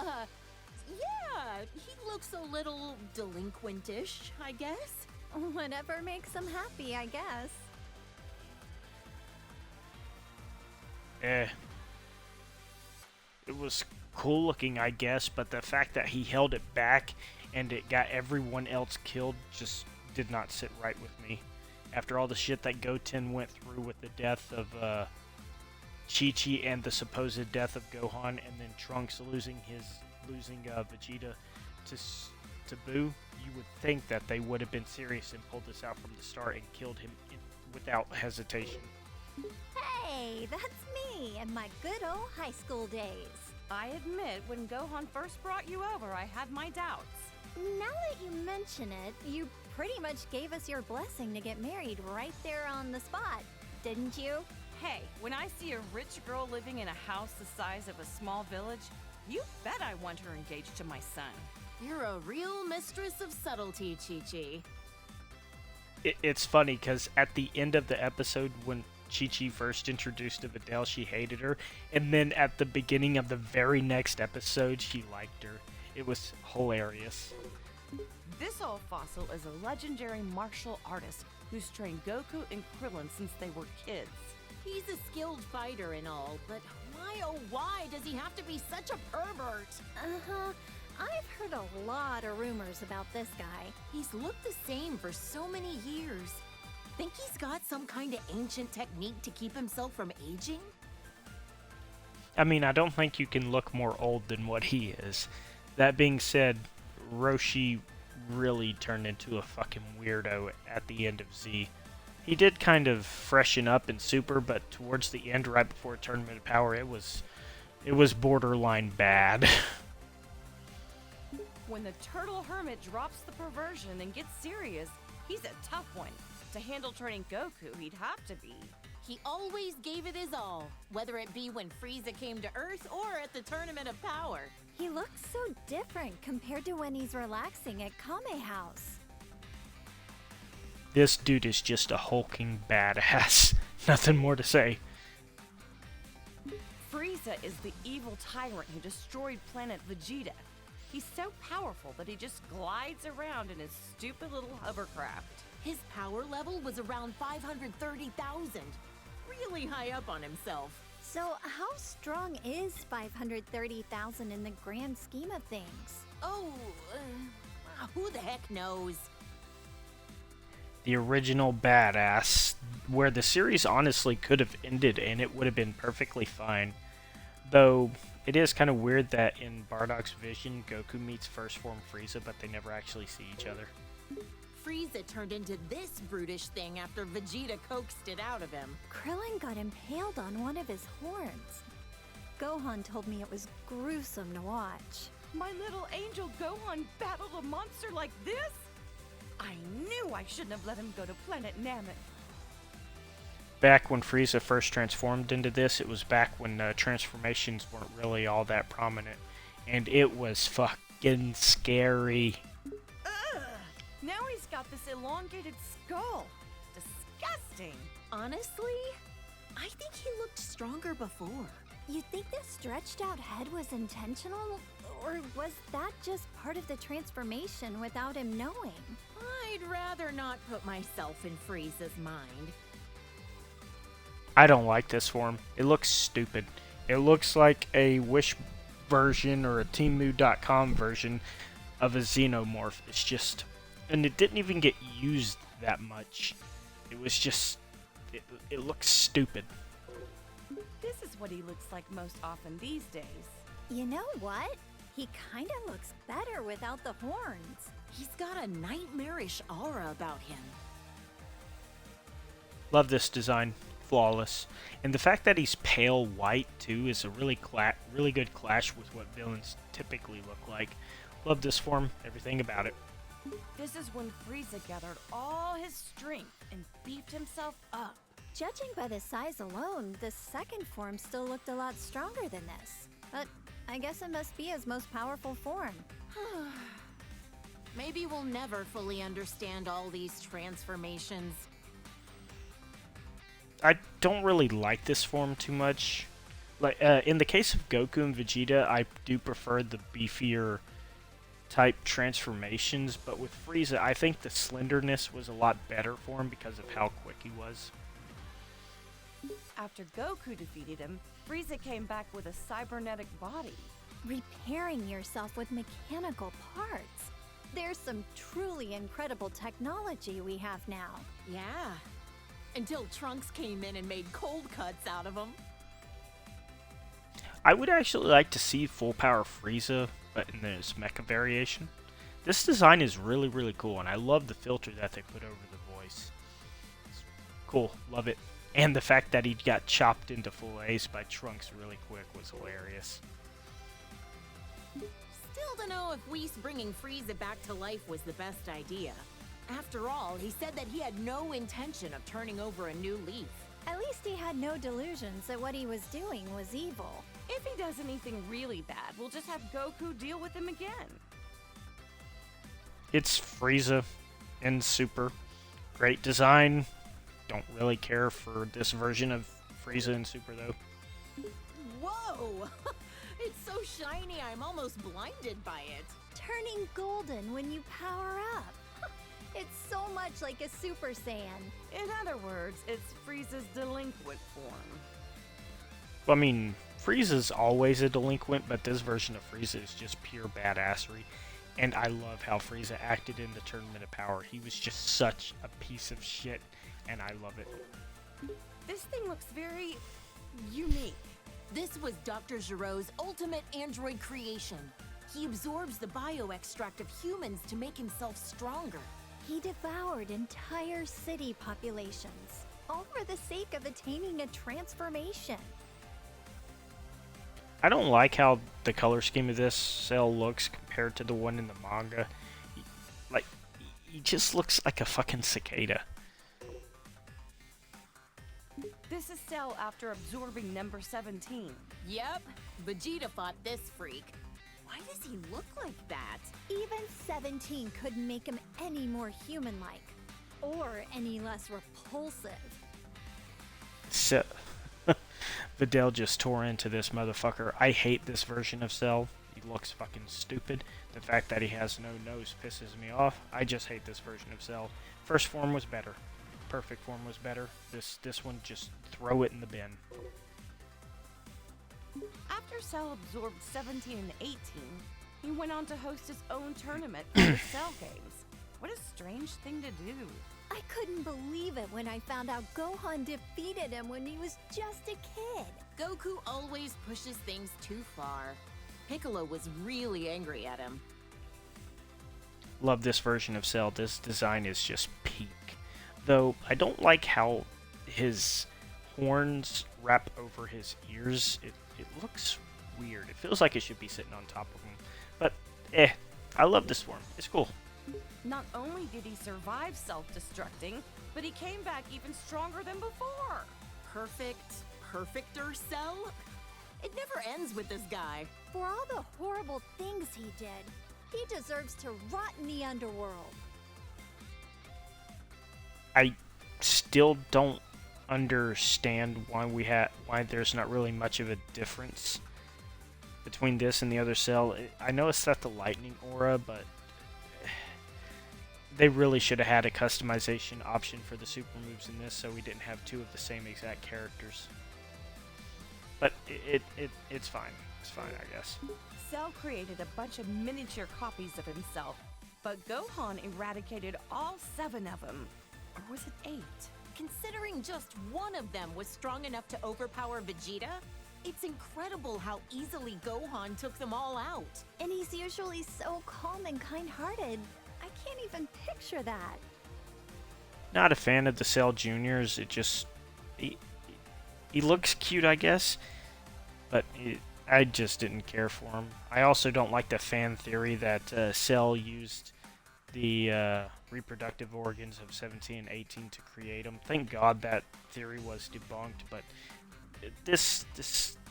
yeah, he looks a little delinquentish, I guess. Whatever makes them happy, I guess. It was cool looking, I guess, but the fact that he held it back and it got everyone else killed just did not sit right with me. After all the shit that Goten went through with the death of Chi-Chi and the supposed death of Gohan, and then Trunks losing Vegeta to Boo, you would think that they would have been serious and pulled this out from the start and killed him without hesitation. Hey, that's me and my good old high school days. I admit, when Gohan first brought you over, I had my doubts. Now that you mention it, you pretty much gave us your blessing to get married right there on the spot, didn't you? Hey, when I see a rich girl living in a house the size of a small village, you bet I want her engaged to my son. You're a real mistress of subtlety, Chi-Chi. It's funny because at the end of the episode when Chi-Chi first introduced to Videl, she hated her, and then at the beginning of the very next episode, she liked her. It was hilarious. This old fossil is a legendary martial artist who's trained Goku and Krillin since they were kids. He's a skilled fighter and all, but why oh why does he have to be such a pervert? Uh-huh. I've heard a lot of rumors about this guy. He's looked the same for so many years. Think he's got some kind of ancient technique to keep himself from aging? I mean, I don't think you can look more old than what he is. That being said, Roshi really turned into a fucking weirdo at the end of Z. He did kind of freshen up in Super, but towards the end, right before Tournament of Power, it was borderline bad. When the Turtle Hermit drops the perversion and gets serious, he's a tough one. To handle training Goku, he'd have to be. He always gave it his all, whether it be when Frieza came to Earth or at the Tournament of Power. He looks so different compared to when he's relaxing at Kame House. This dude is just a hulking badass. Nothing more to say. Frieza is the evil tyrant who destroyed planet Vegeta. He's so powerful that he just glides around in his stupid little hovercraft. His power level was around 530,000. Really high up on himself. So how strong is 530,000 in the grand scheme of things? Oh, who the heck knows? The original badass, where the series honestly could have ended and it would have been perfectly fine. Though, it is kind of weird that in Bardock's vision, Goku meets First Form Frieza, but they never actually see each other. Frieza turned into this brutish thing after Vegeta coaxed it out of him. Krillin got impaled on one of his horns. Gohan told me it was gruesome to watch. My little angel Gohan battled a monster like this? I knew I shouldn't have let him go to Planet Namek. Back when Frieza first transformed into this, it was back when transformations weren't really all that prominent. And it was fucking scary. Ugh! Now he's got this elongated skull. Disgusting. Honestly, I think he looked stronger before. You think the stretched out head was intentional? Or was that just part of the transformation without him knowing? I'd rather not put myself in Frieza's mind. I don't like this form. It looks stupid. It looks like a Wish version or a Temu.com version of a Xenomorph. It's just... And it didn't even get used that much. It was just... It looks stupid. This is what he looks like most often these days. You know what? He kinda looks better without the horns. He's got a nightmarish aura about him. Love this design. Flawless. And the fact that he's pale white, too, is a really good clash with what villains typically look like. Love this form. Everything about it. This is when Frieza gathered all his strength and beefed himself up. Judging by the size alone, the second form still looked a lot stronger than this. But I guess it must be his most powerful form. Maybe we'll never fully understand all these transformations. I don't really like this form too much. Like in the case of Goku and Vegeta, I do prefer the beefier type transformations, but with Frieza, I think the slenderness was a lot better for him because of how quick he was. After Goku defeated him, Frieza came back with a cybernetic body. Repairing yourself with mechanical parts. There's some truly incredible technology we have now. Yeah. Until Trunks came in and made cold cuts out of him. I would actually like to see full power Frieza, but in this mecha variation. This design is really, really cool, and I love the filter that they put over the voice. It's cool, love it. And the fact that he got chopped into full ace by Trunks really quick was hilarious. Still don't know if Whis bringing Frieza back to life was the best idea. After all, he said that he had no intention of turning over a new leaf. At least he had no delusions that what he was doing was evil. If he does anything really bad, we'll just have Goku deal with him again. It's Frieza in Super. Great design. Don't really care for this version of Frieza in Super, though. Whoa! It's so shiny, I'm almost blinded by it. Turning golden when you power up. It's so much like a Super Saiyan. In other words, it's Frieza's delinquent form. Well, I mean, Frieza's always a delinquent, but this version of Frieza is just pure badassery. And I love how Frieza acted in the Tournament of Power. He was just such a piece of shit, and I love it. This thing looks very unique. This was Dr. Giro's ultimate android creation. He absorbs the bioextract of humans to make himself stronger. He devoured entire city populations, all for the sake of attaining a transformation. I don't like how the color scheme of this cell looks compared to the one in the manga. He just looks like a fucking cicada. This is Cell after absorbing number 17. Yep, Vegeta fought this freak. Why does he look like that? Even 17 couldn't make him any more human-like. Or any less repulsive. So, Videl just tore into this motherfucker. I hate this version of Cell. He looks fucking stupid. The fact that he has no nose pisses me off. I just hate this version of Cell. First form was better. Perfect form was better. This one, just throw it in the bin. After Cell absorbed 17 and 18, he went on to host his own tournament for the Cell Games. What a strange thing to do. I couldn't believe it when I found out Gohan defeated him when he was just a kid. Goku always pushes things too far. Piccolo was really angry at him. Love this version of Cell. This design is just peak. Though, I don't like how his horns wrap over his ears. It looks weird. It feels like it should be sitting on top of him. But, I love this form. It's cool. Not only did he survive self-destructing, but he came back even stronger than before. Perfecter Cell? It never ends with this guy. For all the horrible things he did, he deserves to rot in the underworld. I still don't understand why there's not really much of a difference between this and the other Cell. I know it's not the lightning aura, but they really should have had a customization option for the super moves in this, so we didn't have two of the same exact characters. But it's fine. It's fine, I guess. Cell created a bunch of miniature copies of himself, but Gohan eradicated all 7 of them. Or was it 8? Considering just one of them was strong enough to overpower Vegeta, it's incredible how easily Gohan took them all out. And he's usually so calm and kind-hearted. I can't even picture that. Not a fan of the Cell Juniors. It just... He looks cute, I guess, but I just didn't care for him. I also don't like the fan theory that Cell used the reproductive organs of 17 and 18 to create them. Thank God that theory was debunked, but this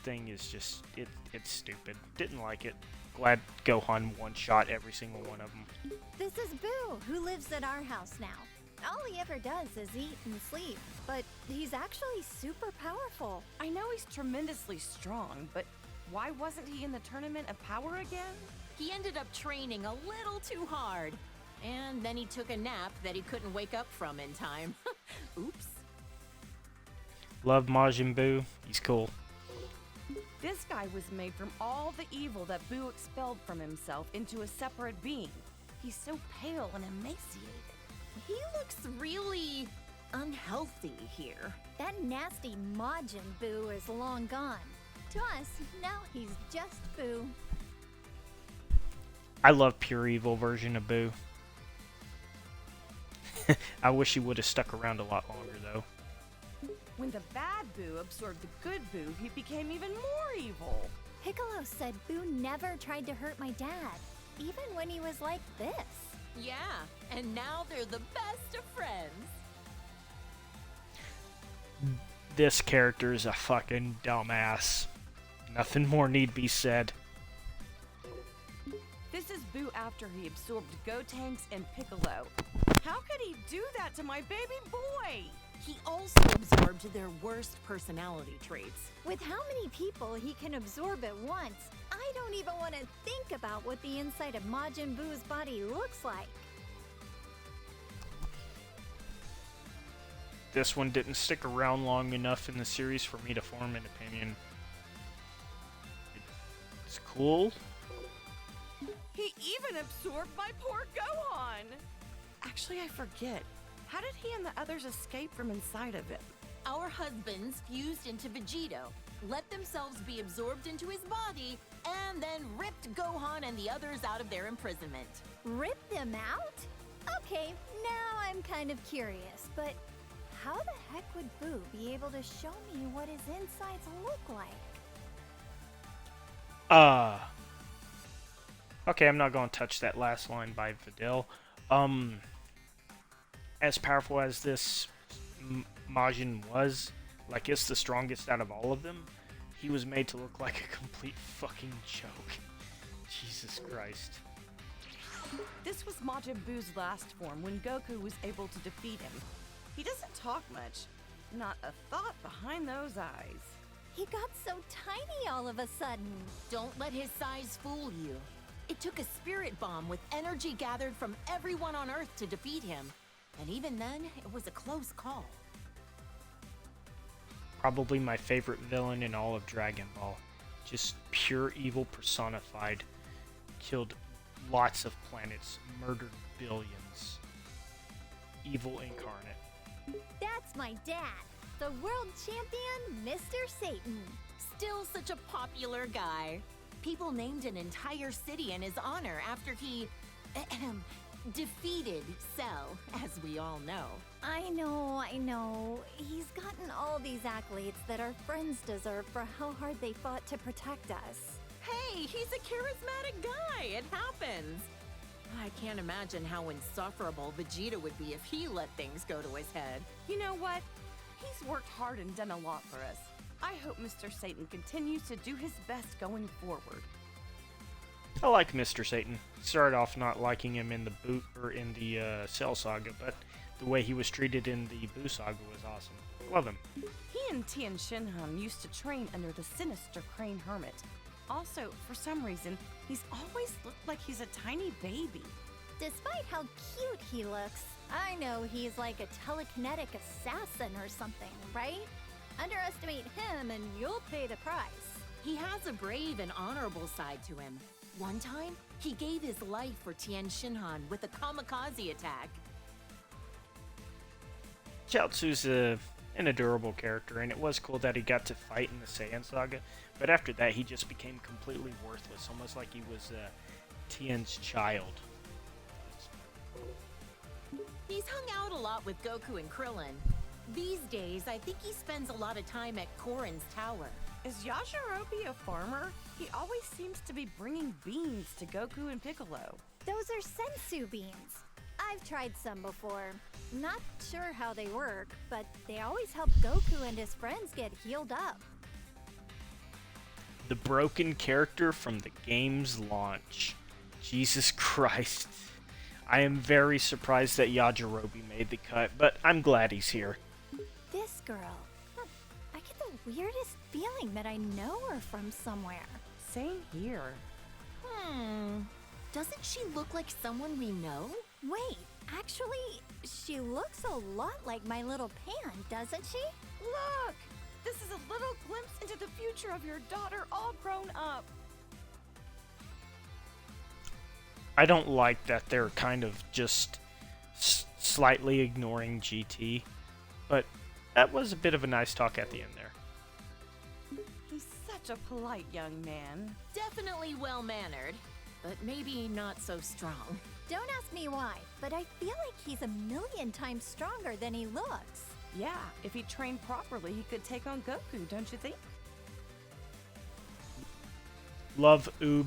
thing is just... It's stupid. Didn't like it. Glad Gohan one-shot every single one of them. This is Boo, who lives at our house now. All he ever does is eat and sleep, but he's actually super powerful. I know he's tremendously strong, but why wasn't he in the Tournament of Power again? He ended up training a little too hard. And then he took a nap that he couldn't wake up from in time. Oops. Love Majin Buu. He's cool. This guy was made from all the evil that Boo expelled from himself into a separate being. He's so pale and emaciated. He looks really unhealthy here. That nasty Majin Buu is long gone. To us, now he's just Boo. I love pure evil version of Boo. I wish he would have stuck around a lot longer, though. When the bad Boo absorbed the good Boo, he became even more evil. Piccolo said Boo never tried to hurt my dad, even when he was like this. Yeah, and now they're the best of friends. This character is a fucking dumbass. Nothing more need be said. This is Boo after he absorbed Gotenks and Piccolo. How could he do that to my baby boy? He also absorbed their worst personality traits. With how many people he can absorb at once, I don't even want to think about what the inside of Majin Buu's body looks like. This one didn't stick around long enough in the series for me to form an opinion. It's cool. He even absorbed my poor Gohan! Actually, I forget. How did he and the others escape from inside of him? Our husbands fused into Vegito, let themselves be absorbed into his body, and then ripped Gohan and the others out of their imprisonment. Rip them out? Okay, now I'm kind of curious, but how the heck would Boo be able to show me what his insides look like? Okay, I'm not going to touch that last line by Videl. As powerful as this Majin was, like it's the strongest out of all of them, he was made to look like a complete fucking joke. Jesus Christ. This was Majin Buu's last form when Goku was able to defeat him. He doesn't talk much. Not a thought behind those eyes. He got so tiny all of a sudden. Don't let his size fool you. It took a spirit bomb with energy gathered from everyone on Earth to defeat him. And even then, it was a close call. Probably my favorite villain in all of Dragon Ball. Just pure evil personified. Killed lots of planets, murdered billions. Evil incarnate. That's my dad, the world champion, Mr. Satan. Still such a popular guy. People named an entire city in his honor after he defeated Cell, as we all know. I know. He's gotten all these accolades that our friends deserve for how hard they fought to protect us. Hey, he's a charismatic guy. It happens. I can't imagine how insufferable Vegeta would be if he let things go to his head. You know what? He's worked hard and done a lot for us. I hope Mr. Satan continues to do his best going forward. I like Mr. Satan. Started off not liking him in the Cell Saga, but the way he was treated in the Buu Saga was awesome. Love him. He and Tien Shinhan used to train under the sinister Crane Hermit. Also, for some reason, he's always looked like he's a tiny baby. Despite how cute he looks, I know he's like a telekinetic assassin or something, right? Underestimate him and you'll pay the price. He has a brave and honorable side to him. One time, he gave his life for Tien Shinhan with a kamikaze attack. Chaozu's an adorable character, and it was cool that he got to fight in the Saiyan Saga, but after that he just became completely worthless, almost like he was Tien's child. He's hung out a lot with Goku and Krillin. These days, I think he spends a lot of time at Korin's tower. Is Yajirobe a farmer? He always seems to be bringing beans to Goku and Piccolo. Those are sensu beans. I've tried some before. Not sure how they work, but they always help Goku and his friends get healed up. The broken character from the game's launch. Jesus Christ. I am very surprised that Yajirobe made the cut, but I'm glad he's here. This girl. I get the weirdest feeling that I know her from somewhere. Same here. Doesn't she look like someone we know? Wait, actually, she looks a lot like my little Pan, doesn't she? Look! This is a little glimpse into the future of your daughter all grown up. I don't like that they're kind of just slightly ignoring GT, but that was a bit of a nice talk at the end there. He's such a polite young man. Definitely well-mannered, but maybe not so strong. Don't ask me why, but I feel like he's a million times stronger than he looks. Yeah, if he trained properly, he could take on Goku, don't you think? Love Oob.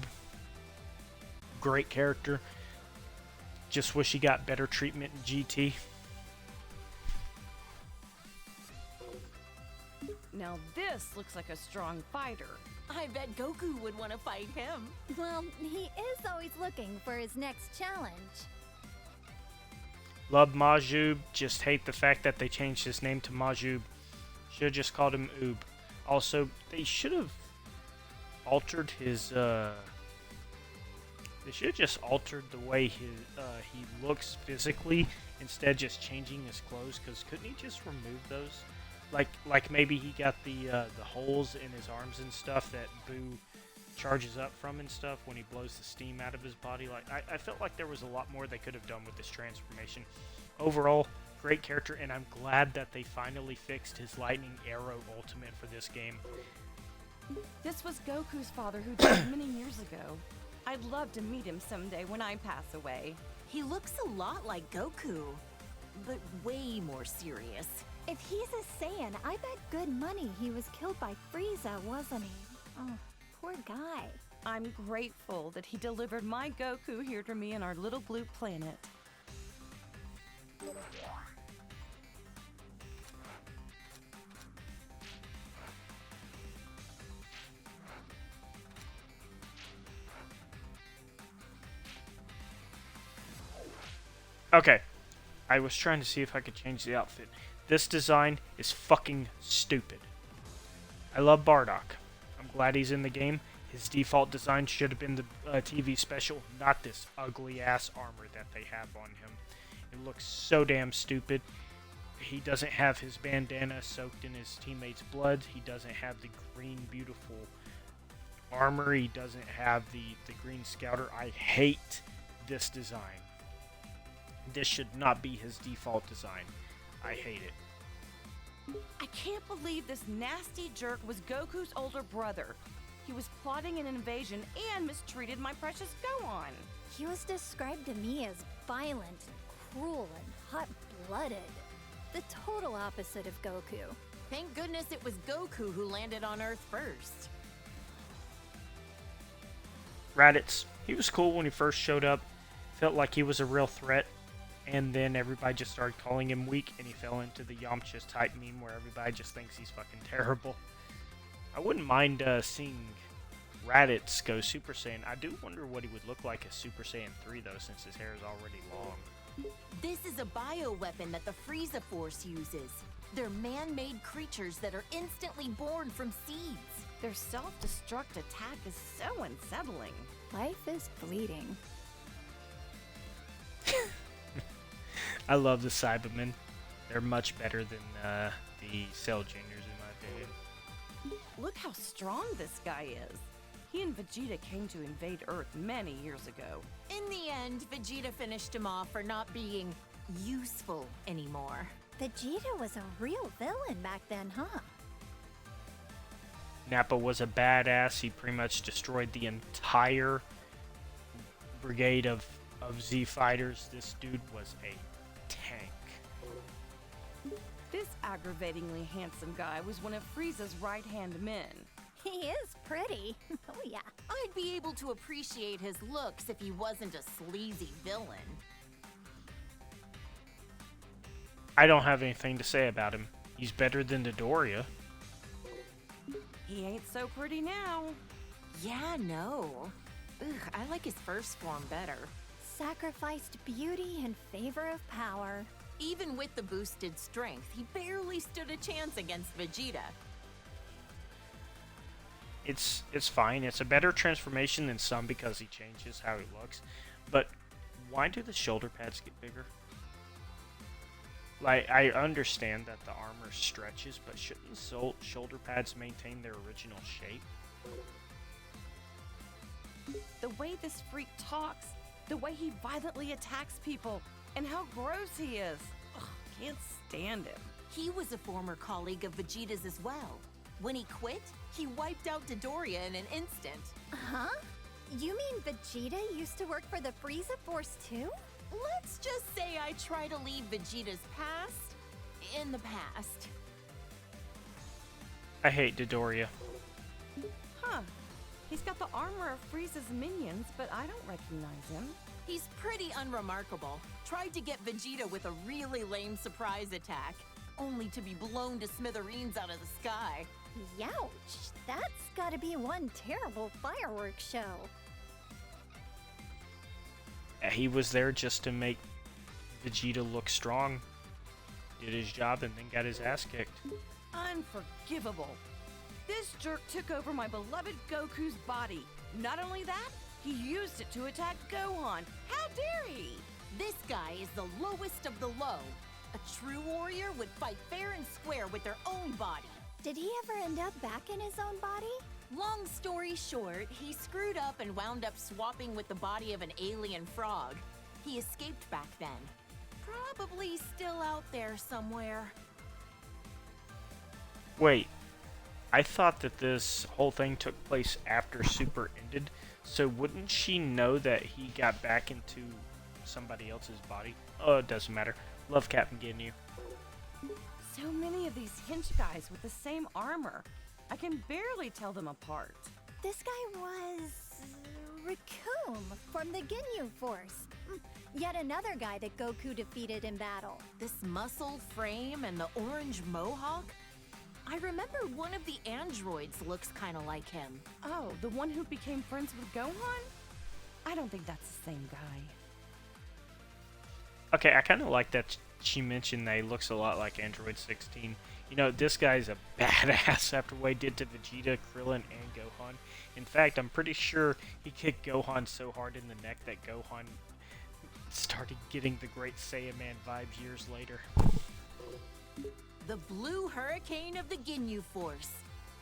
Great character. Just wish he got better treatment in GT. Now this looks like a strong fighter. I bet Goku would want to fight him. Well, he is always looking for his next challenge. Love Majub, just hate the fact that they changed his name to Majub. Should've just called him Oob. Also, they should've altered his, They should've just altered the way he looks physically instead of just changing his clothes, because couldn't he just remove those? Like maybe he got the holes in his arms and stuff that Buu charges up from and stuff when he blows the steam out of his body. Like I felt like there was a lot more they could have done with this transformation. Overall, great character, and I'm glad that they finally fixed his Lightning Arrow ultimate for this game. This was Goku's father who died many years ago. I'd love to meet him someday when I pass away. He looks a lot like Goku, but way more serious. If he's a Saiyan, I bet good money he was killed by Frieza, wasn't he? Oh, poor guy. I'm grateful that he delivered my Goku here to me on our little blue planet. Okay, I was trying to see if I could change the outfit. This design is fucking stupid. I love Bardock. I'm glad he's in the game. His default design should have been the TV special, not this ugly-ass armor that they have on him. It looks so damn stupid. He doesn't have his bandana soaked in his teammates' blood. He doesn't have the green, beautiful armor. He doesn't have the green scouter. I hate this design. This should not be his default design. I hate it. I can't believe this nasty jerk was Goku's older brother. He was plotting an invasion and mistreated my precious Gohan. He was described to me as violent, cruel, and hot-blooded. The total opposite of Goku. Thank goodness it was Goku who landed on Earth first. Raditz. He was cool when he first showed up. Felt like he was a real threat. And then everybody just started calling him weak, and he fell into the Yamcha's type meme where everybody just thinks he's fucking terrible. I wouldn't mind seeing Raditz go Super Saiyan. I do wonder what he would look like as Super Saiyan 3, though, since his hair is already long. This is a bioweapon that the Frieza Force uses. They're man-made creatures that are instantly born from seeds. Their self-destruct attack is so unsettling. Life is fleeting. I love the Cybermen. They're much better than the Cell Juniors, in my opinion. Look how strong this guy is. He and Vegeta came to invade Earth many years ago. In the end, Vegeta finished him off for not being useful anymore. Vegeta was a real villain back then, huh? Nappa was a badass. He pretty much destroyed the entire brigade of Z fighters. This dude was a tank. This aggravatingly handsome guy was one of Frieza's right-hand men. He is pretty. Oh, yeah. I'd be able to appreciate his looks if he wasn't a sleazy villain. I don't have anything to say about him. He's better than Dodoria. He ain't so pretty now. Yeah, no. Ugh, I like his first form better. Sacrificed beauty in favor of power. Even with the boosted strength, he barely stood a chance against Vegeta. It's fine. It's a better transformation than some because he changes how he looks. But why do the shoulder pads get bigger? Like, I understand that the armor stretches, but shouldn't the shoulder pads maintain their original shape? The way this freak talks, the way he violently attacks people, and how gross he is. Ugh, can't stand him. He was a former colleague of Vegeta's as well. When he quit, he wiped out Dodoria in an instant. Huh? You mean Vegeta used to work for the Frieza Force too? Let's just say I try to leave Vegeta's past in the past. I hate Dodoria. Huh. He's got the armor of Frieza's minions, but I don't recognize him. He's pretty unremarkable. Tried to get Vegeta with a really lame surprise attack, only to be blown to smithereens out of the sky. Youch! That's gotta be one terrible fireworks show. He was there just to make Vegeta look strong. Did his job and then got his ass kicked. Unforgivable. This jerk took over my beloved Goku's body. Not only that, he used it to attack Gohan. How dare he? This guy is the lowest of the low. A true warrior would fight fair and square with their own body. Did he ever end up back in his own body? Long story short, he screwed up and wound up swapping with the body of an alien frog. He escaped back then. Probably still out there somewhere. Wait, I thought that this whole thing took place after Super ended, so wouldn't she know that he got back into somebody else's body? Oh, it doesn't matter. Love Captain Ginyu. So many of these hench guys with the same armor. I can barely tell them apart. This guy was... Raccoon from the Ginyu Force. Yet another guy that Goku defeated in battle. This muscle frame and the orange mohawk? I remember one of the androids looks kind of like him. Oh, the one who became friends with Gohan? I don't think that's the same guy. Okay, I kind of like that she mentioned that he looks a lot like Android 16. You know, this guy's a badass after what he did to Vegeta, Krillin, and Gohan. In fact, I'm pretty sure he kicked Gohan so hard in the neck that Gohan started getting the Great Saiyan Man vibes years later. The Blue Hurricane of the Ginyu Force.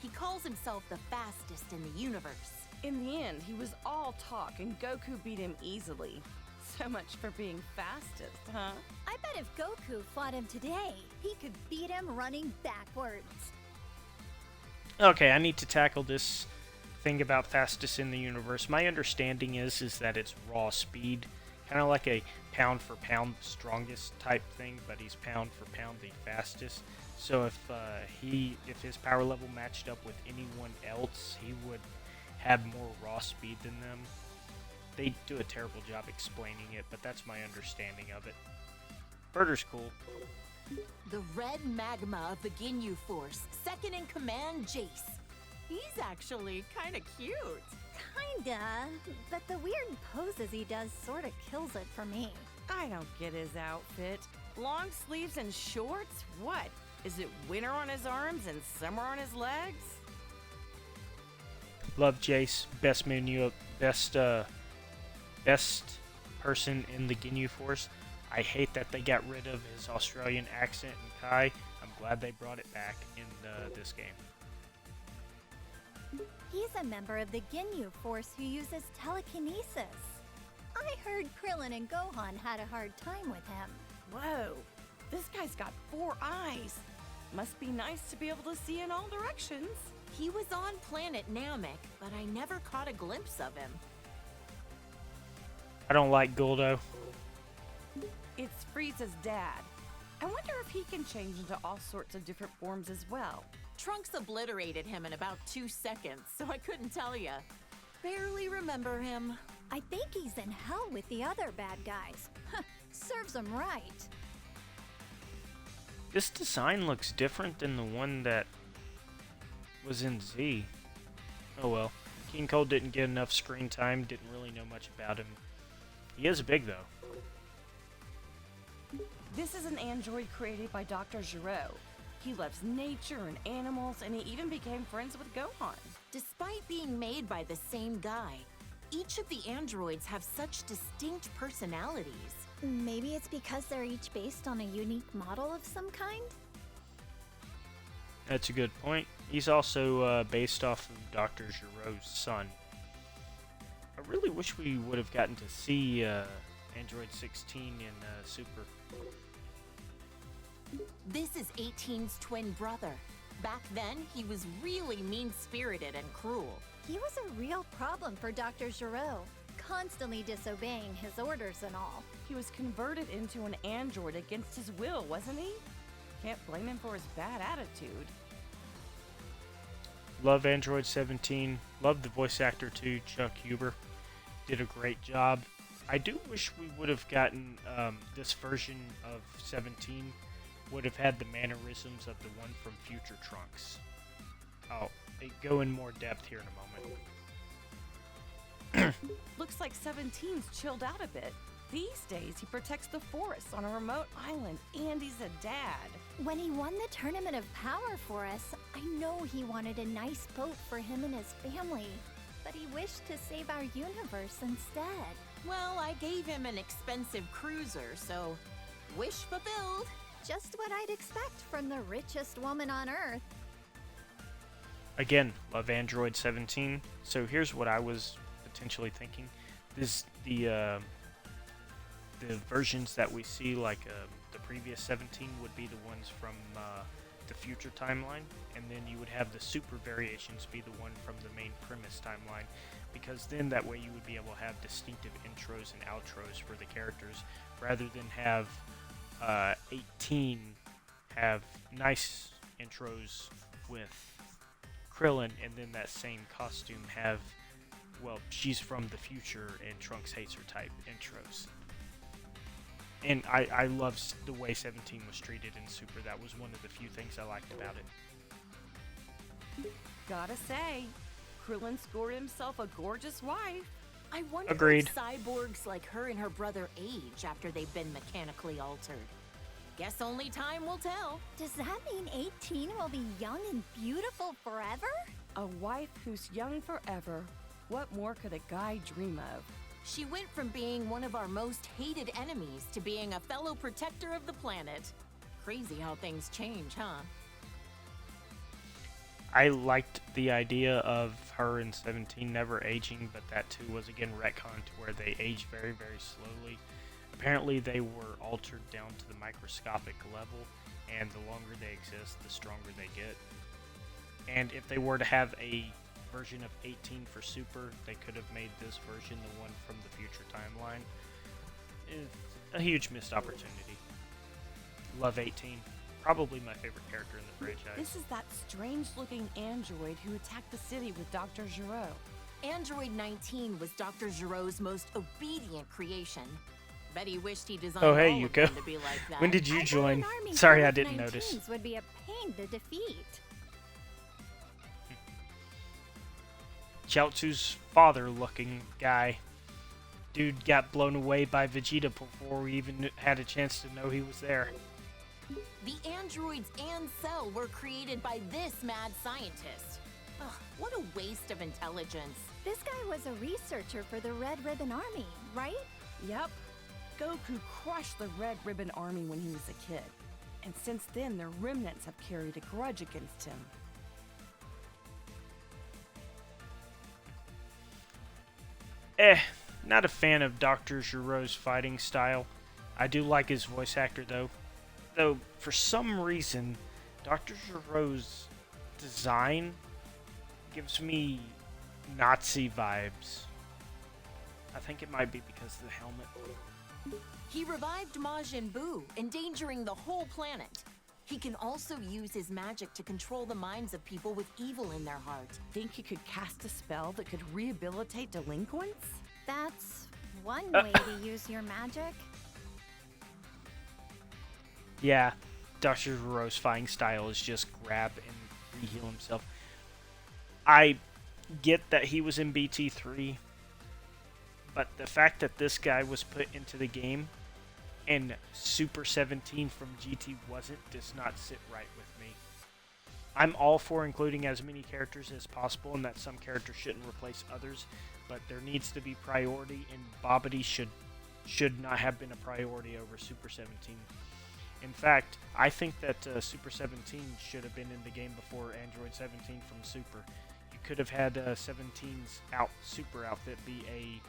He calls himself the fastest in the universe. In the end, he was all talk and Goku beat him easily. So much for being fastest, huh? I bet if Goku fought him today, he could beat him running backwards. Okay, I need to tackle this thing about fastest in the universe. My understanding is that it's raw speed, kind of like a pound for pound strongest type thing, but he's pound for pound the fastest. So if his power level matched up with anyone else, he would have more raw speed than them. They do a terrible job explaining it, but that's my understanding of it. Burter's cool. The red magma of the Ginyu Force, second in command, Jace. He's actually kind of cute. Kinda, but the weird poses he does sorta kills it for me. I don't get his outfit. Long sleeves and shorts? What? Is it winter on his arms and summer on his legs? Love Jace. Best menu, best person in the Ginyu Force. I hate that they got rid of his Australian accent in Kai. I'm glad they brought it back in this game. He's a member of the Ginyu Force who uses telekinesis. I heard Krillin and Gohan had a hard time with him. Whoa, this guy's got 4 eyes. Must be nice to be able to see in all directions. He was on planet Namek, but I never caught a glimpse of him. I don't like Guldo. It's Frieza's dad. I wonder if he can change into all sorts of different forms as well. Trunks obliterated him in about 2 seconds, so I couldn't tell ya. Barely remember him. I think he's in hell with the other bad guys. Serves him right. This design looks different than the one that was in Z. Oh well. King Cole didn't get enough screen time, didn't really know much about him. He is big though. This is an android created by Dr. Giro. He loves nature and animals, and he even became friends with Gohan. Despite being made by the same guy, each of the androids have such distinct personalities. Maybe it's because they're each based on a unique model of some kind? That's a good point. He's also based off of Dr. Giro's son. I really wish we would have gotten to see Android 16 in Super. This is 18's twin brother. Back then, he was really mean-spirited and cruel. He was a real problem for Dr. Giro, constantly disobeying his orders and all. He was converted into an android against his will, wasn't he? Can't blame him for his bad attitude. Love Android 17. Love the voice actor too, Chuck Huber. Did a great job. I do wish we would have gotten this version of 17 would have had the mannerisms of the one from Future Trunks. I'll go in more depth here in a moment. Looks like 17's chilled out a bit. These days, he protects the forests on a remote island, and he's a dad. When he won the Tournament of Power for us, I know he wanted a nice boat for him and his family. But he wished to save our universe instead. Well, I gave him an expensive cruiser, so wish fulfilled. Just what I'd expect from the richest woman on Earth. Again, love Android 17. So here's what I was potentially thinking: the versions that we see, like the previous 17, would be the ones from the future timeline, and then you would have the super variations be the one from the main premise timeline, because then that way you would be able to have distinctive intros and outros for the characters, rather than have 18 have nice intros with Krillin, and then that same costume have, well, she's from the future and Trunks hates her type intros. And I love the way 17 was treated in Super. That was one of the few things I liked about it. Gotta say, Krillin scored himself a gorgeous wife. I wonder Agreed. if cyborgs like her and her brother age after they've been mechanically altered. Guess only time will tell. Does that mean 18 will be young and beautiful forever? A wife who's young forever. What more could a guy dream of? She went from being one of our most hated enemies to being a fellow protector of the planet. Crazy how things change, huh? I liked the idea of her in 17 never aging, but that too was again retconned to where they age very, very slowly. Apparently they were altered down to the microscopic level, and the longer they exist, the stronger they get. And if they were to have a version of 18 for Super, they could have made this version the one from the future timeline. It's a huge missed opportunity. Love 18. Probably my favorite character in the franchise. This is that strange-looking android who attacked the city with Dr. Giro. Android 19 was Dr. Giro's most obedient creation. Bet he wished he designed Oh, hey, all of Yuko. them to be like that. When did you I thought join? an army Sorry, full I of didn't notice. 19s would be a pain to defeat. Chiaotzu's father-looking guy. Dude got blown away by Vegeta before we even had a chance to know he was there. The androids and Cell were created by this mad scientist. Ugh, what a waste of intelligence. This guy was a researcher for the Red Ribbon Army, right? Yep. Goku crushed the Red Ribbon Army when he was a kid. And since then, the remnants have carried a grudge against him. Not a fan of Dr. Giro's fighting style. I do like his voice actor though. Though, for some reason, Dr. Giro's design gives me Nazi vibes. I think it might be because of the helmet. He revived Majin Buu, endangering the whole planet. He can also use his magic to control the minds of people with evil in their heart. Think he could cast a spell that could rehabilitate delinquents? That's one way to use your magic. Yeah, Dr. Giro's fighting style is just grab and re-heal himself. I get that he was in BT3, but the fact that this guy was put into the game and Super 17 from GT wasn't does not sit right with me. I'm all for including as many characters as possible and that some characters shouldn't replace others, but there needs to be priority, and Bobbity should not have been a priority over Super 17. In fact, I think that Super 17 should have been in the game before Android 17 from Super. You could have had 17's Super outfit be a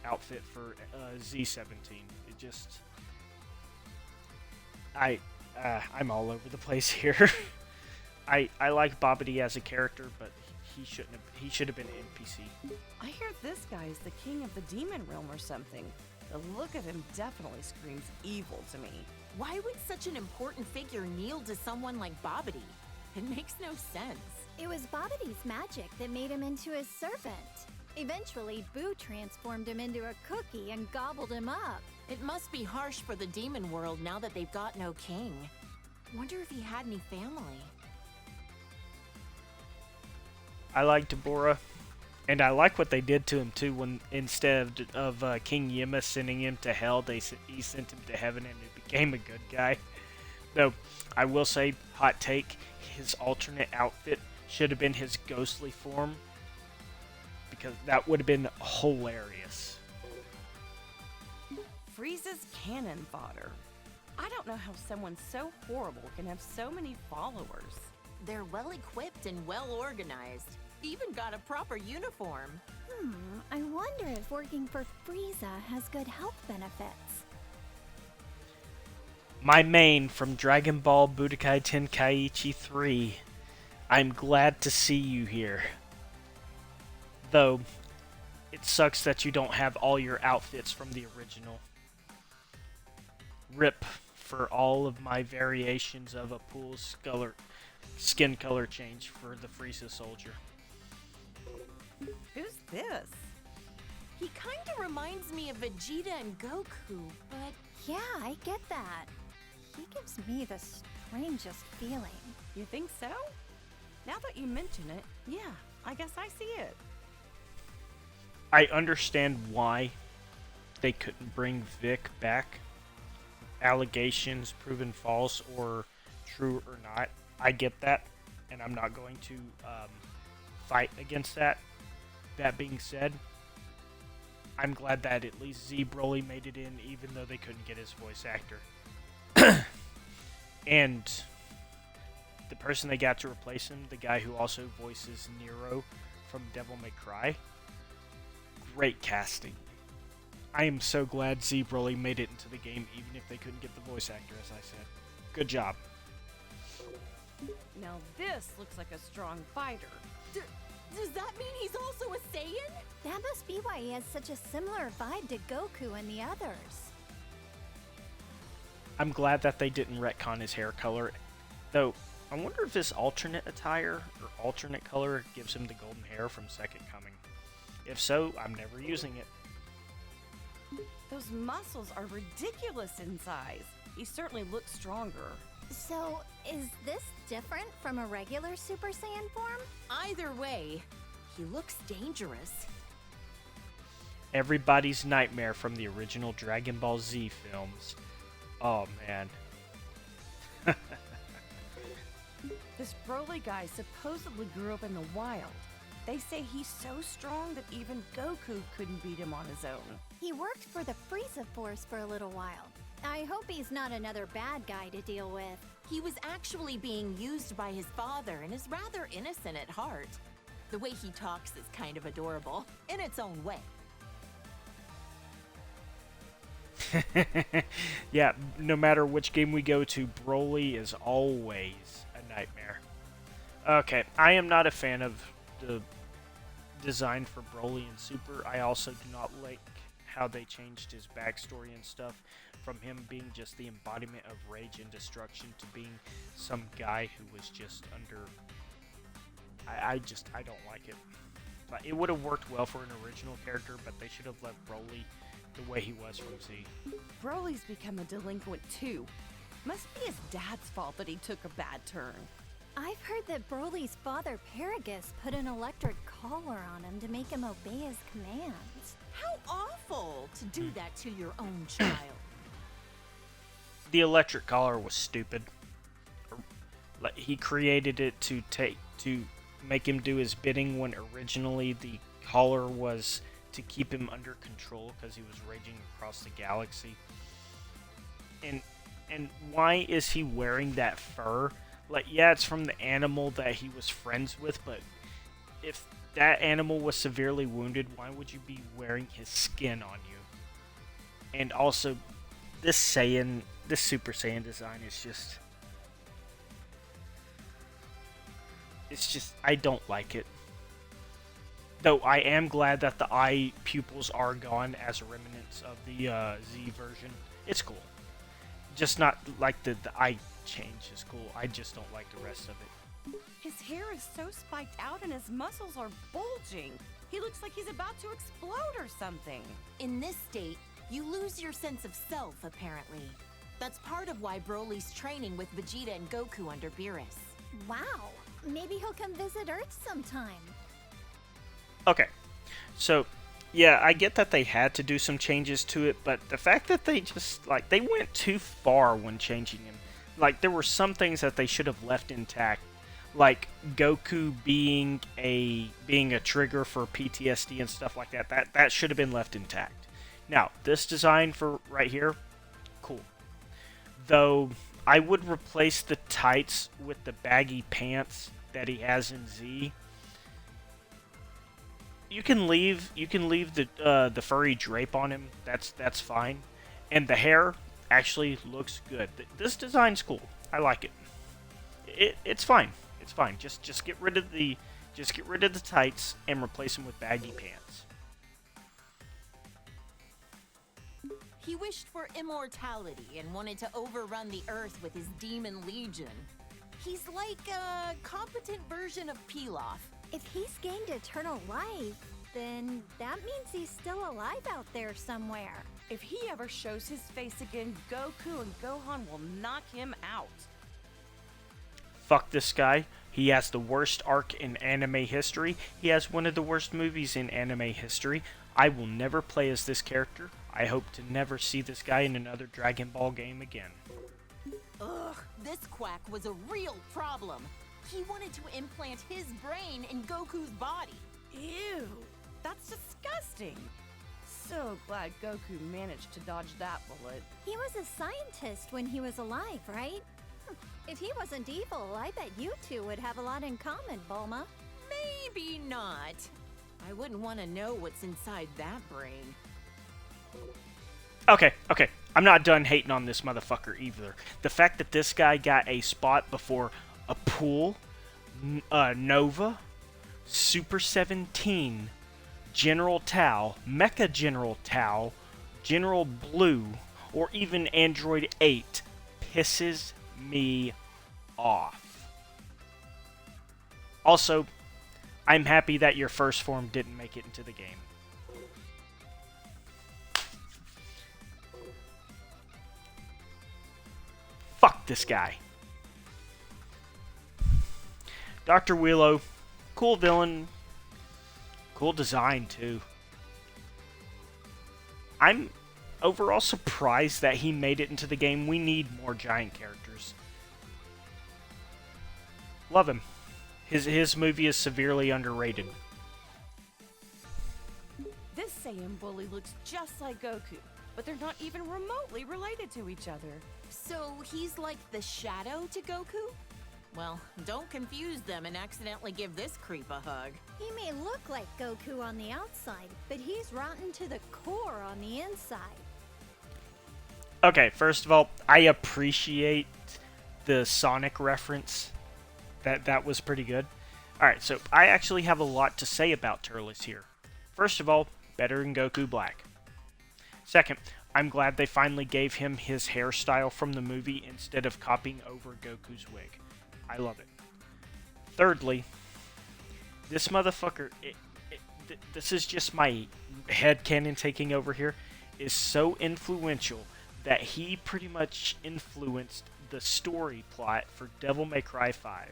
outfit for Z17. It just, I'm all over the place here. I like Bobbity as a character, but he should have been an NPC. I hear this guy is the king of the demon realm or something. The look of him definitely screams evil to me. Why would such an important figure kneel to someone like Bobbity? It makes no sense. It was Bobbity's magic that made him into a serpent. Eventually, Boo transformed him into a cookie and gobbled him up. It must be harsh for the demon world now that they've got no king. Wonder if he had any family. I like Deborah, and I like what they did to him too. When instead of King Yima sending him to hell, he sent him to heaven, and he became a good guy. Though I will say, hot take: his alternate outfit should have been his ghostly form, because that would have been hilarious. Frieza's cannon fodder. I don't know how someone so horrible can have so many followers. They're well equipped and well organized. Even got a proper uniform. I wonder if working for Frieza has good health benefits. My main from Dragon Ball Budokai Tenkaichi 3. I'm glad to see you here. Though, it sucks that you don't have all your outfits from the original. RIP for all of my variations of a pool's skin color change for the Frieza soldier. Who's this? He kinda reminds me of Vegeta and Goku, but Yeah, I get that. He gives me the strangest feeling. You think so? Now that you mention it, yeah, I guess I see it. I understand why they couldn't bring Vic back. Allegations proven false or true or not. I get that, and I'm not going to fight against that. That being said, I'm glad that at least Z Broly made it in, even though they couldn't get his voice actor. And the person they got to replace him, the guy who also voices Nero from Devil May Cry, great casting. I am so glad Z Broly made it into the game, even if they couldn't get the voice actor, as I said. Good job. Now this looks like a strong fighter. Does that mean he's also a Saiyan? That must be why he has such a similar vibe to Goku and the others. I'm glad that they didn't retcon his hair color, though I wonder if this alternate attire or alternate color gives him the golden hair from Second Coming. If so, I'm never using it. Those muscles are ridiculous in size. He certainly looks stronger. So, is this different from a regular Super Saiyan form? Either way, he looks dangerous. Everybody's nightmare from the original Dragon Ball Z films. Oh man. This Broly guy supposedly grew up in the wild. They say he's so strong that even Goku couldn't beat him on his own. He worked for the Frieza Force for a little while. I hope he's not another bad guy to deal with. He was actually being used by his father and is rather innocent at heart. The way he talks is kind of adorable, in its own way. Yeah, no matter which game we go to, Broly is always a nightmare. Okay, I am not a fan of the design for Broly in Super. I also do not like how they changed his backstory and stuff, from him being just the embodiment of rage and destruction to being some guy who was just under... I don't like it. But it would have worked well for an original character, but they should have left Broly the way he was from Z. Broly's become a delinquent too. Must be his dad's fault that he took a bad turn. I've heard that Broly's father, Paragus, put an electric collar on him to make him obey his commands. How awful to do that to your own child. The electric collar was stupid. He created it to make him do his bidding, when originally the collar was to keep him under control because he was raging across the galaxy. And why is he wearing that fur? Like, yeah, it's from the animal that he was friends with, but if that animal was severely wounded, why would you be wearing his skin on you? And also, this Super Saiyan design is just... It's just, I don't like it. Though I am glad that the eye pupils are gone as a remnants of the Z version. It's cool. Just not like the eye change is cool. I just don't like the rest of it. His hair is so spiked out and his muscles are bulging. He looks like he's about to explode or something. In this state, you lose your sense of self, apparently. That's part of why Broly's training with Vegeta and Goku under Beerus. Wow, maybe he'll come visit Earth sometime. Okay, so yeah, I get that they had to do some changes to it, but the fact that they just, like, they went too far when changing him. Like, there were some things that they should have left intact, like Goku being a trigger for PTSD and stuff like that. That should have been left intact. Now, this design for right here, cool. Though I would replace the tights with the baggy pants that he has in Z. You can leave the furry drape on him. That's fine, and the hair actually looks good. This design's cool. I like it. It's fine. It's fine. Just get rid of the tights and replace them with baggy pants. He wished for immortality and wanted to overrun the Earth with his demon legion. He's like a competent version of Pilaf. If he's gained eternal life, then that means he's still alive out there somewhere. If he ever shows his face again, Goku and Gohan will knock him out. Fuck this guy. He has the worst arc in anime history. He has one of the worst movies in anime history. I will never play as this character. I hope to never see this guy in another Dragon Ball game again. Ugh, this quack was a real problem. He wanted to implant his brain in Goku's body. Ew, that's disgusting. So glad Goku managed to dodge that bullet. He was a scientist when he was alive, right? If he wasn't evil, I bet you two would have a lot in common, Bulma. Maybe not. I wouldn't want to know what's inside that brain. Okay. I'm not done hating on this motherfucker either. The fact that this guy got a spot before a Pool, Nova, Super 17, General Tao, Mecha General Tao, General Blue, or even Android 8 pisses me off. Also, I'm happy that your first form didn't make it into the game. Fuck this guy. Dr. Willow, cool villain, cool design too. I'm overall surprised that he made it into the game. We need more giant characters. Love him. His movie is severely underrated. This Saiyan bully looks just like Goku, but they're not even remotely related to each other. So he's like the shadow to Goku? Well, don't confuse them and accidentally give this creep a hug. He may look like Goku on the outside, but he's rotten to the core on the inside. Okay, first of all, I appreciate the Sonic reference. That was pretty good. Alright, so I actually have a lot to say about Turles here. First of all, better than Goku Black. Second, I'm glad they finally gave him his hairstyle from the movie instead of copying over Goku's wig. I love it. Thirdly, this motherfucker, this is just my headcanon taking over here, is so influential that he pretty much influenced the story plot for Devil May Cry 5.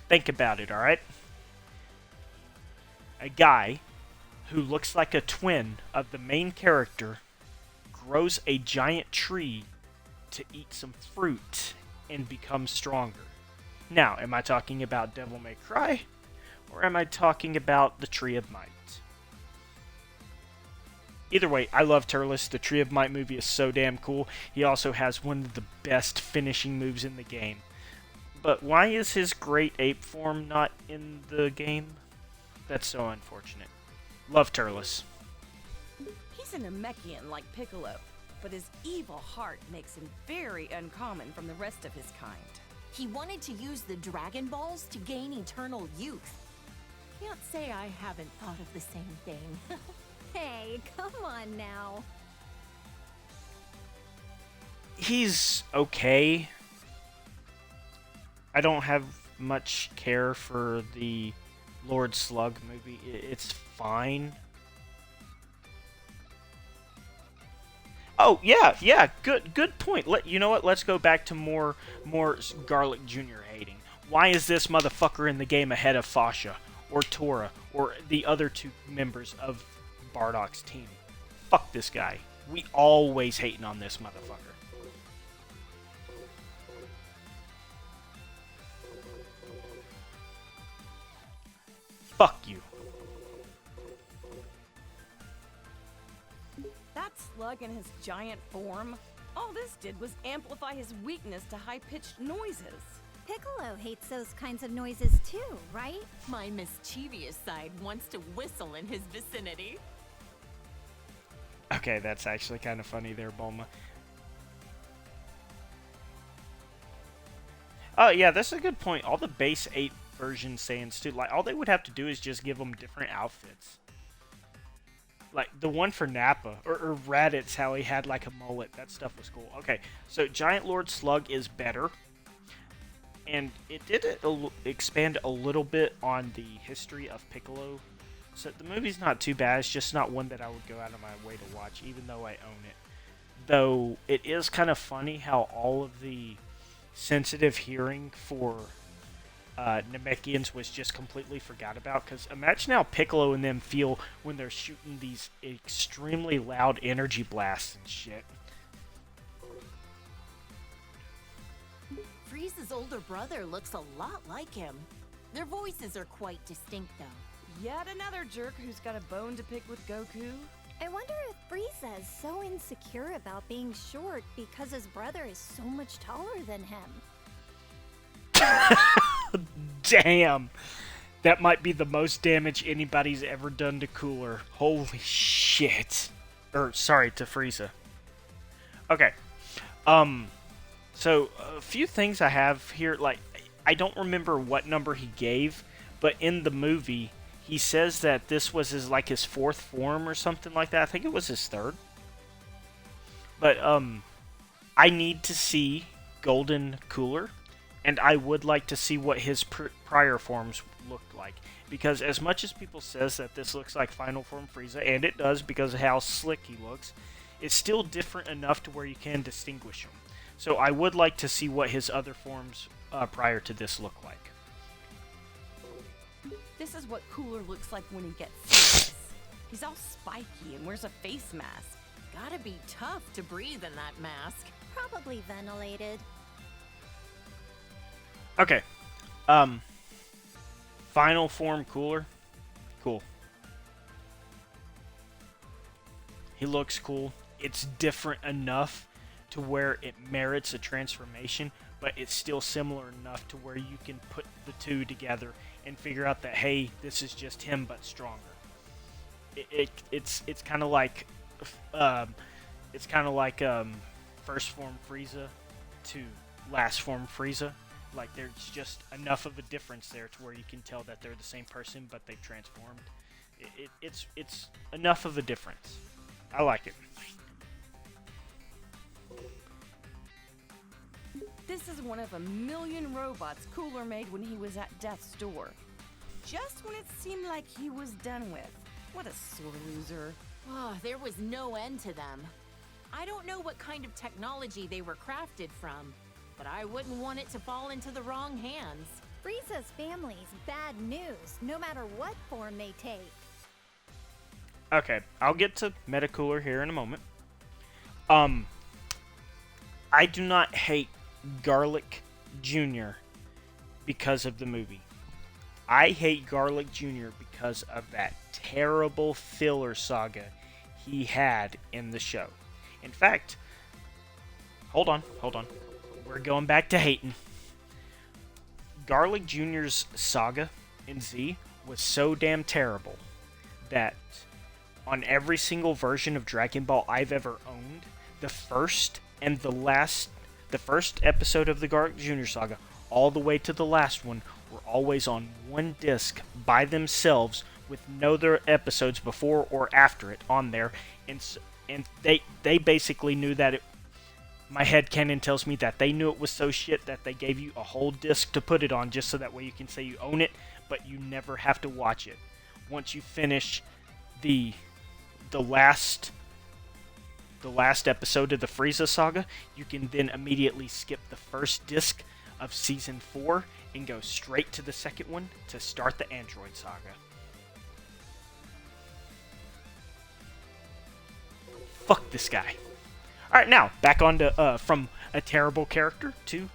Think about it, alright? A guy who looks like a twin of the main character grows a giant tree to eat some fruit and become stronger. Now, am I talking about Devil May Cry, or am I talking about the Tree of Might? Either way, I love Turles. The Tree of Might movie is so damn cool. He also has one of the best finishing moves in the game. But why is his great ape form not in the game? That's so unfortunate. Love Turles. He's an Namekian like Piccolo, but his evil heart makes him very uncommon from the rest of his kind. He wanted to use the Dragon Balls to gain eternal youth. Can't say I haven't thought of the same thing. Hey, come on now. He's okay. I don't have much care for the Lord Slug movie. It's fine. Oh, yeah, good point. You know what? Let's go back to more Garlic Jr. hating. Why is this motherfucker in the game ahead of Fasha, or Tora, or the other two members of Bardock's team? Fuck this guy. We always hating on this motherfucker. Fuck you. That slug in his giant form, all this did was amplify his weakness to high-pitched noises. Piccolo hates those kinds of noises too, right? My mischievous side wants to whistle in his vicinity. Okay, that's actually kind of funny there, Bulma. Oh, yeah, that's a good point. All the base 8 version Saiyans, too, like, all they would have to do is just give them different outfits. Like, the one for Nappa, or Raditz, how he had, like, a mullet. That stuff was cool. Okay, so Giant Lord Slug is better. And it did expand a little bit on the history of Piccolo. So the movie's not too bad. It's just not one that I would go out of my way to watch, even though I own it. Though it is kind of funny how all of the sensitive hearing for Namekians was just completely forgot about. Because imagine how Piccolo and them feel when they're shooting these extremely loud energy blasts and shit. Frieza's older brother looks a lot like him. Their voices are quite distinct, though. Yet another jerk who's got a bone to pick with Goku. I wonder if Frieza is so insecure about being short because his brother is so much taller than him. Damn! That might be the most damage anybody's ever done to Cooler. Holy shit. Sorry, to Frieza. Okay. So, a few things I have here, like, I don't remember what number he gave, but in the movie, he says that this was his fourth form or something like that. I think it was his third. But, I need to see Golden Cooler, and I would like to see what his prior forms looked like. Because as much as people says that this looks like Final Form Frieza, and it does because of how slick he looks, it's still different enough to where you can distinguish him. So I would like to see what his other forms prior to this look like. This is what Cooler looks like when he gets serious. He's all spiky and wears a face mask. Gotta be tough to breathe in that mask. Probably ventilated. Okay. Final form Cooler. Cool. He looks cool. It's different enough to where it merits a transformation, but it's still similar enough to where you can put the two together and figure out that, hey, this is just him but stronger. It's kind of like first form Frieza to last form Frieza. Like, there's just enough of a difference there to where you can tell that they're the same person, but they've transformed. It's enough of a difference. I like it. This is one of a million robots Cooler made when he was at Death's door. Just when it seemed like he was done with. What a sore loser. Oh, there was no end to them. I don't know what kind of technology they were crafted from, but I wouldn't want it to fall into the wrong hands. Frieza's family's bad news, no matter what form they take. Okay, I'll get to Metacooler here in a moment. I do not hate Garlic Jr. because of the movie. I hate Garlic Jr. because of that terrible filler saga he had in the show. In fact, hold on. We're going back to hating. Garlic Jr.'s saga in Z was so damn terrible that on every single version of Dragon Ball I've ever owned, the first episode of the Garlic Jr. saga, all the way to the last one, were always on one disc by themselves with no other episodes before or after it on there, and they basically knew that my headcanon tells me that they knew it was so shit that they gave you a whole disc to put it on just so that way you can say you own it, but you never have to watch it. Once you finish the last episode of the Frieza saga, you can then immediately skip the first disc of Season 4 and go straight to the second one to start the Android saga. Fuck this guy. Alright, now, back on to, from a terrible character to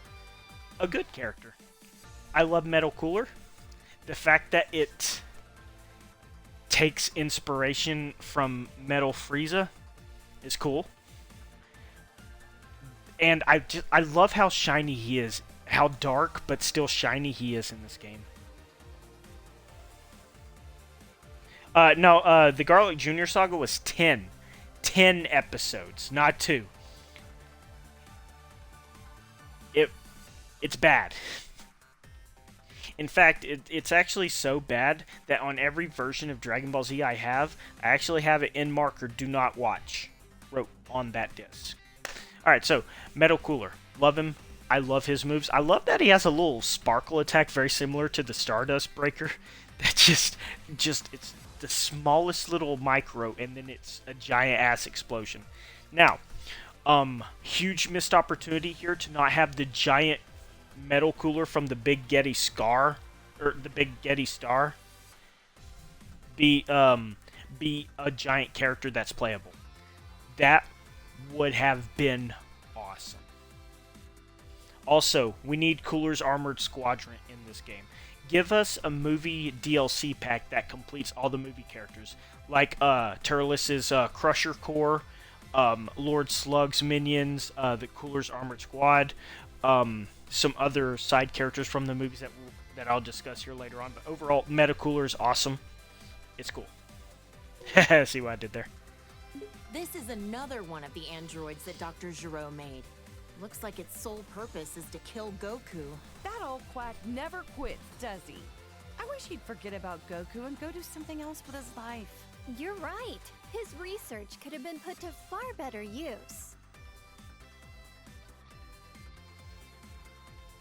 a good character. I love Metal Cooler. The fact that it takes inspiration from Metal Frieza is cool. And I love how shiny he is. How dark, but still shiny he is in this game. The Garlic Jr. saga was 10 episodes, not 2. It's bad. In fact, it's actually so bad that on every version of Dragon Ball Z I actually have it in marker, do not watch, wrote on that disc. Alright, so, Metal Cooler. Love him. I love his moves. I love that he has a little sparkle attack very similar to the Stardust Breaker. That just it's the smallest little micro, and then it's a giant-ass explosion. Now, huge missed opportunity here to not have the giant metal cooler from the Big Getty Scar, or the Big Getty Star, be a giant character that's playable. That would have been awesome. Also, we need Cooler's Armored Squadron in this game. Give us a movie DLC pack that completes all the movie characters, like Turles' Crusher Corps, Lord Slug's minions, the Cooler's Armored Squad, some other side characters from the movies that I'll discuss here later on. But overall, Metacooler is awesome. It's cool. See what I did there? This is another one of the androids that Dr. Giraud made. Looks like its sole purpose is to kill Goku. That old quack never quits, does he? I wish he'd forget about Goku and go do something else with his life. You're right. His research could have been put to far better use.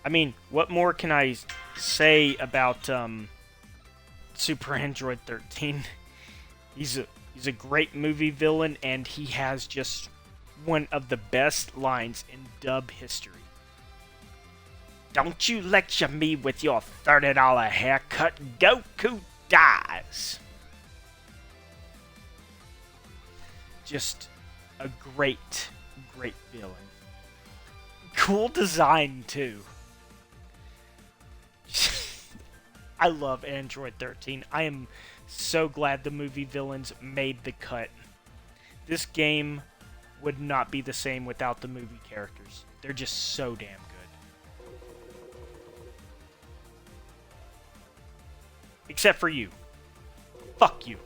I mean, what more can I say about Super Android 13? He's a great movie villain, and he has just one of the best lines in dub history. Don't you lecture me with your $30 haircut. Goku dies. Just a great, great villain. Cool design, too. I love Android 13. I am so glad the movie villains made the cut. This game would not be the same without the movie characters. They're just so damn good. Except for you. Fuck you.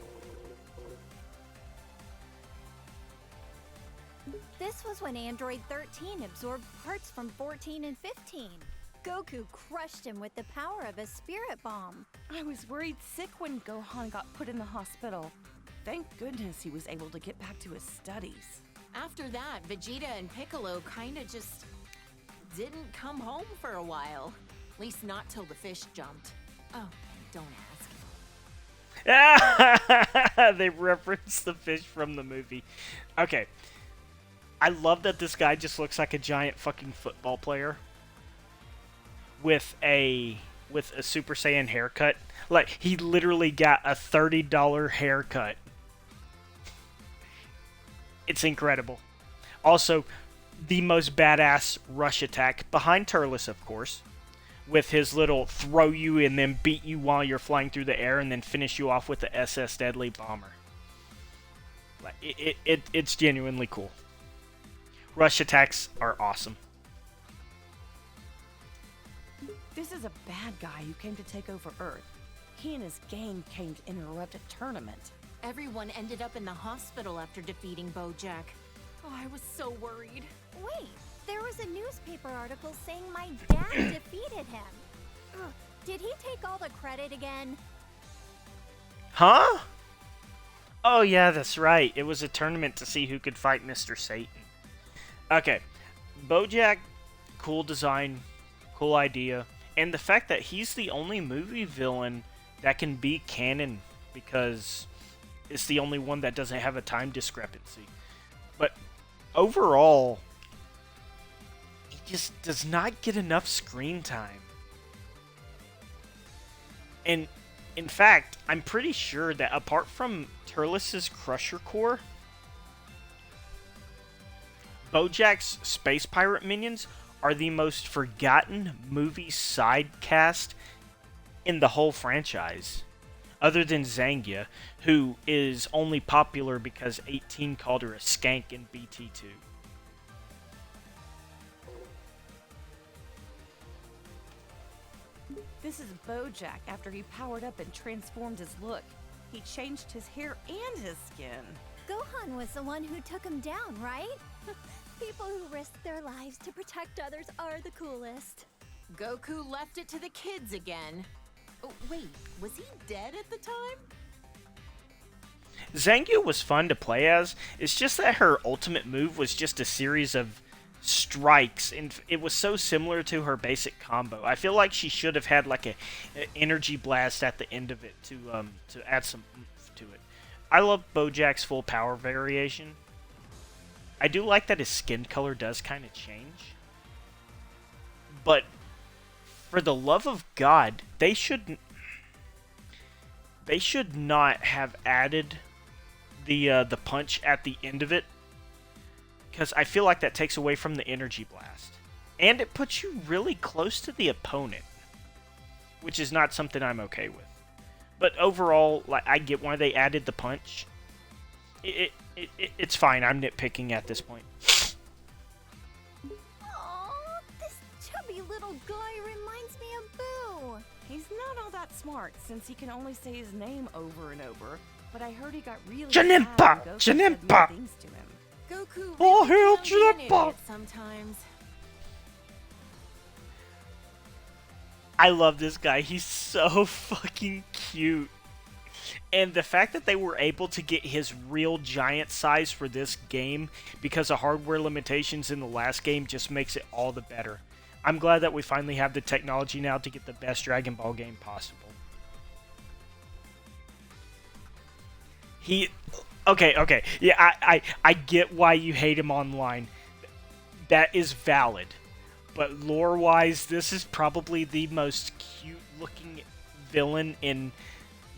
This was when Android 13 absorbed parts from 14 and 15. Goku crushed him with the power of a spirit bomb. I was worried sick when Gohan got put in the hospital. Thank goodness he was able to get back to his studies. After that, Vegeta and Piccolo kinda just didn't come home for a while. At least not till the fish jumped. Oh, don't ask. They reference the fish from the movie. Okay. I love that this guy just looks like a giant fucking football player with a Super Saiyan haircut. Like, he literally got a $30 haircut. It's incredible. Also, the most badass rush attack behind Turles, of course, with his little throw you and then beat you while you're flying through the air and then finish you off with the SS Deadly Bomber. Like, it's genuinely cool. Rush attacks are awesome. This is a bad guy who came to take over Earth. He and his gang came to interrupt a tournament. Everyone ended up in the hospital after defeating Bojack. Oh, I was so worried. Wait, there was a newspaper article saying my dad defeated him. Ugh, did he take all the credit again? Huh? Oh yeah, that's right. It was a tournament to see who could fight Mr. Satan. Okay, Bojack, cool design, cool idea, and the fact that he's the only movie villain that can be canon because it's the only one that doesn't have a time discrepancy. But overall, he just does not get enough screen time. And in fact, I'm pretty sure that apart from Turles' Crusher Corps, Bojack's Space Pirate minions are the most forgotten movie side cast in the whole franchise. Other than Zangia, who is only popular because 18 called her a skank in BT2. This is Bojack after he powered up and transformed his look. He changed his hair and his skin. Gohan was the one who took him down, right? People who risk their lives to protect others are the coolest. Goku left it to the kids again. Oh, wait, was he dead at the time? Zangia was fun to play as. It's just that her ultimate move was just a series of strikes, and it was so similar to her basic combo. I feel like she should have had like a energy blast at the end of it to add some oomph to it. I love Bojack's full power variation. I do like that his skin color does kind of change, but For the love of God, they should not have added the punch at the end of it, because I feel like that takes away from the energy blast, and it puts you really close to the opponent, which is not something I'm okay with. But overall, like, I get why they added the punch. It's fine. I'm nitpicking at this point. Aw, this chubby little guy reminds me of Boo. He's not all that smart since he can only say his name over and over. But I heard he got really Janemba! sad when Goku said mean Janemba! things to him. Goku Oh, really hell, can be an Jimpa! idiot sometimes. I love this guy. He's so fucking cute. And the fact that they were able to get his real giant size for this game because of hardware limitations in the last game just makes it all the better. I'm glad that we finally have the technology now to get the best Dragon Ball game possible. Okay. Yeah, I get why you hate him online. That is valid. But lore-wise, this is probably the most cute-looking villain in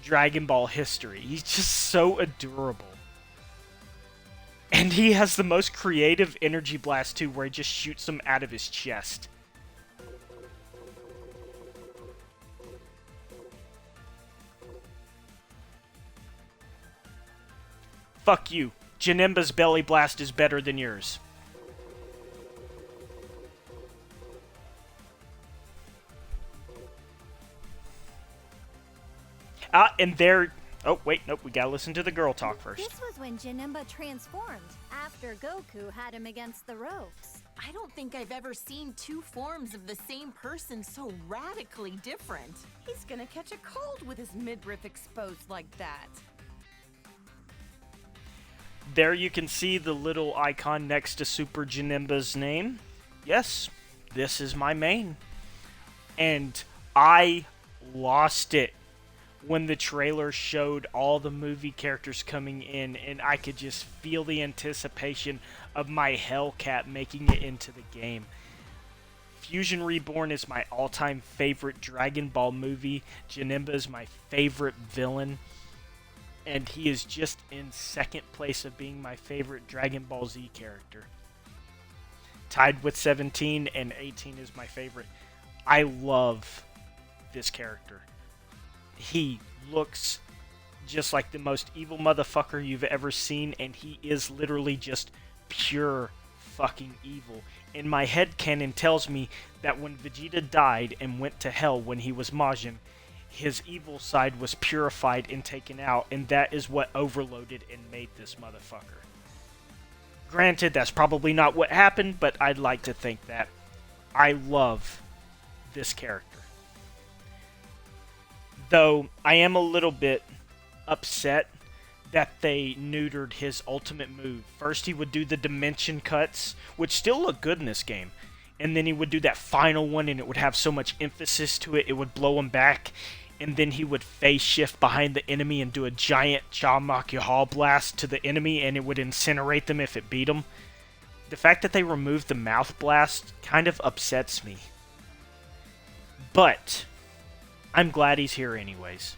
Dragon Ball history. He's just so adorable. And he has the most creative energy blast, too, where he just shoots them out of his chest. Fuck you. Janemba's belly blast is better than yours. And there... Oh, wait, nope, we gotta listen to the girl talk first. This was when Janemba transformed, after Goku had him against the ropes. I don't think I've ever seen two forms of the same person so radically different. He's gonna catch a cold with his midriff exposed like that. There you can see the little icon next to Super Janemba's name. Yes, this is my main. And I lost it when the trailer showed all the movie characters coming in, and I could just feel the anticipation of my Hellcat making it into the game. Fusion Reborn is my all-time favorite Dragon Ball movie. Janemba is my favorite villain, and he is just in second place of being my favorite Dragon Ball Z character. Tied with 17, and 18 is my favorite. I love this character. He looks just like the most evil motherfucker you've ever seen, and he is literally just pure fucking evil. And my headcanon tells me that when Vegeta died and went to hell when he was Majin, his evil side was purified and taken out, and that is what overloaded and made this motherfucker. Granted, that's probably not what happened, but I'd like to think that. I love this character. Though, I am a little bit upset that they neutered his ultimate move. First, he would do the dimension cuts, which still look good in this game. And then he would do that final one, and it would have so much emphasis to it, it would blow him back. And then he would phase shift behind the enemy and do a giant Cha-Makyahal blast to the enemy, and it would incinerate them if it beat them. The fact that they removed the mouth blast kind of upsets me. But I'm glad he's here anyways.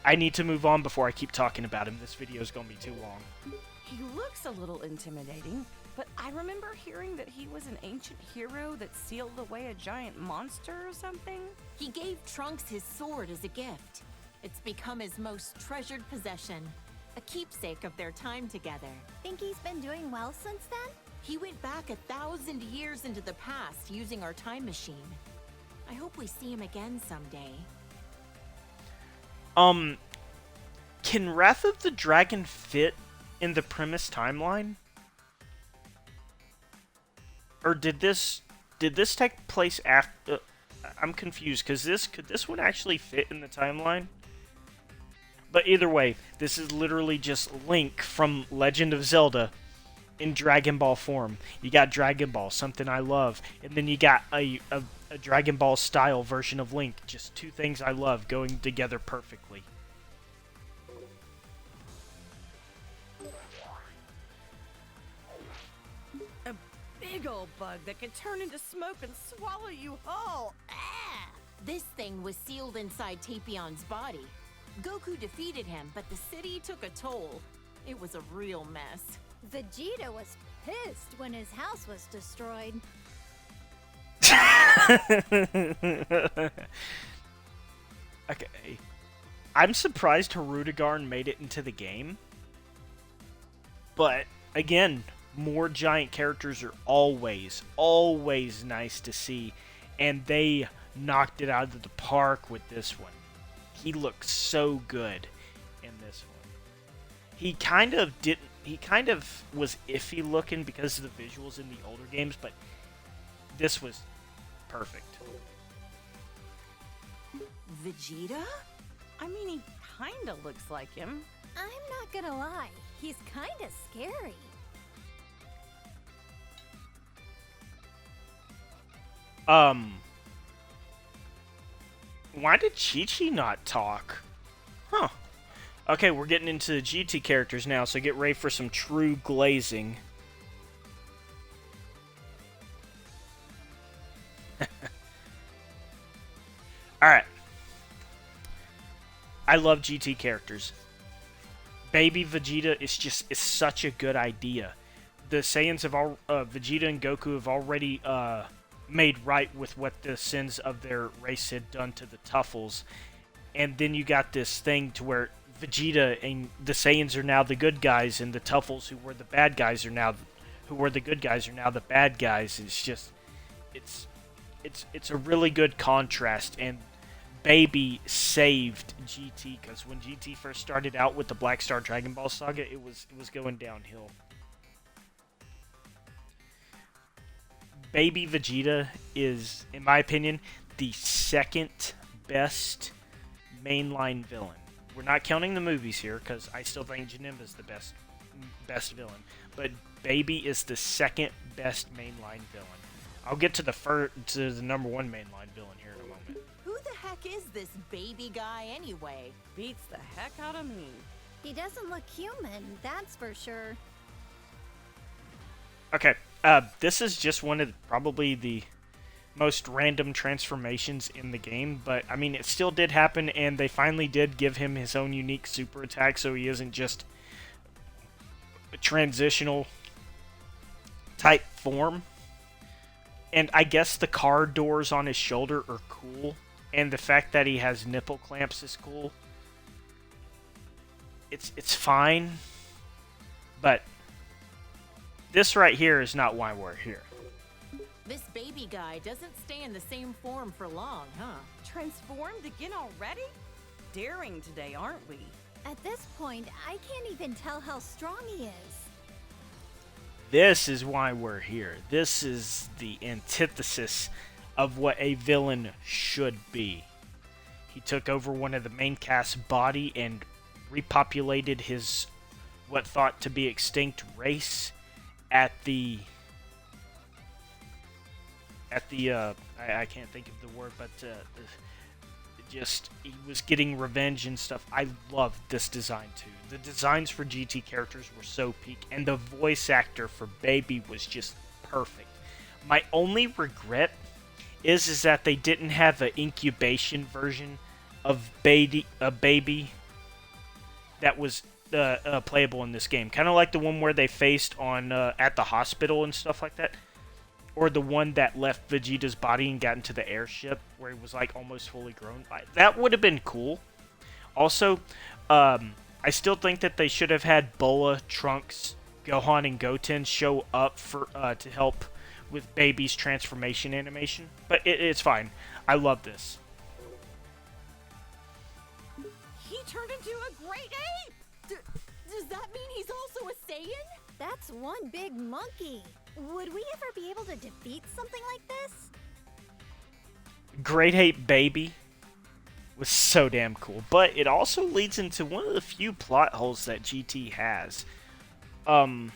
I need to move on before I keep talking about him. This video is going to be too long. He looks a little intimidating, but I remember hearing that he was an ancient hero that sealed away a giant monster or something. He gave Trunks his sword as a gift. It's become his most treasured possession, a keepsake of their time together. Think he's been doing well since then? He went back 1,000 years into the past using our time machine. I hope we see him again someday. Can Wrath of the Dragon fit in the premise timeline? Or did this take place after? I'm confused, because could this one actually fit in the timeline? But either way, this is literally just Link from Legend of Zelda in Dragon Ball form. You got Dragon Ball, something I love, and then you got a Dragon Ball style version of Link. Just two things I love going together perfectly. A big old bug that can turn into smoke and swallow you whole. Ah! This thing was sealed inside Tapion's body. Goku defeated him, but the city took a toll. It was a real mess. Vegeta was pissed when his house was destroyed. Okay. I'm surprised Hirudegarn made it into the game. But, again, more giant characters are always nice to see. And they knocked it out of the park with this one. He looks so good in this one. He kind of was iffy looking because of the visuals in the older games, but this was perfect. Vegeta? I mean, he kinda looks like him. I'm not gonna lie, he's kinda scary. Why did Chi-Chi not talk? Huh. Okay, we're getting into the GT characters now, so get ready for some true glazing. Alright. I love GT characters. Baby Vegeta is such a good idea. The Saiyans have Vegeta and Goku have already made right with what the sins of their race had done to the Tuffles, and then you got this thing to where Vegeta and the Saiyans are now the good guys, and the Tuffles who were the bad guys are now the bad guys. It's just it's a really good contrast, and Baby saved GT, because when GT first started out with the Black Star Dragon Ball saga, it was going downhill. Baby Vegeta is, in my opinion, the second best mainline villain. We're not counting the movies here, because I still think Janemba is the best villain. But Baby is the second best mainline villain. I'll get to the number one mainline villain here in a moment. Who the heck is this baby guy anyway? Beats the heck out of me. He doesn't look human, that's for sure. Okay, this is just one of probably the most random transformations in the game, but I mean, it still did happen, and they finally did give him his own unique super attack, so he isn't just a transitional type form. And I guess the car doors on his shoulder are cool, and the fact that he has nipple clamps is cool. It's fine, but this right here is not why we're here. This baby guy doesn't stay in the same form for long, huh? Transformed again already? Daring today, aren't we? At this point, I can't even tell how strong he is. This is why we're here. This is the antithesis of what a villain should be. He took over one of the main cast's body and repopulated his what thought to be extinct race at the I can't think of the word, but he was getting revenge and stuff. I love this design too. The designs for GT characters were so peak, and the voice actor for Baby was just perfect. My only regret is that they didn't have an incubation version of Baby that was playable in this game. Kind of like the one where they faced on at the hospital and stuff like that. Or the one that left Vegeta's body and got into the airship, where he was like almost fully grown. That would have been cool. Also, I still think that they should have had Bola, Trunks, Gohan, and Goten show up for to help with Baby's transformation animation. But it's fine. I love this. He turned into a great ape! Does that mean he's also a Saiyan? That's one big monkey. Would we ever be able to defeat something like this? Great Ape Baby was so damn cool, but it also leads into one of the few plot holes that GT has. GT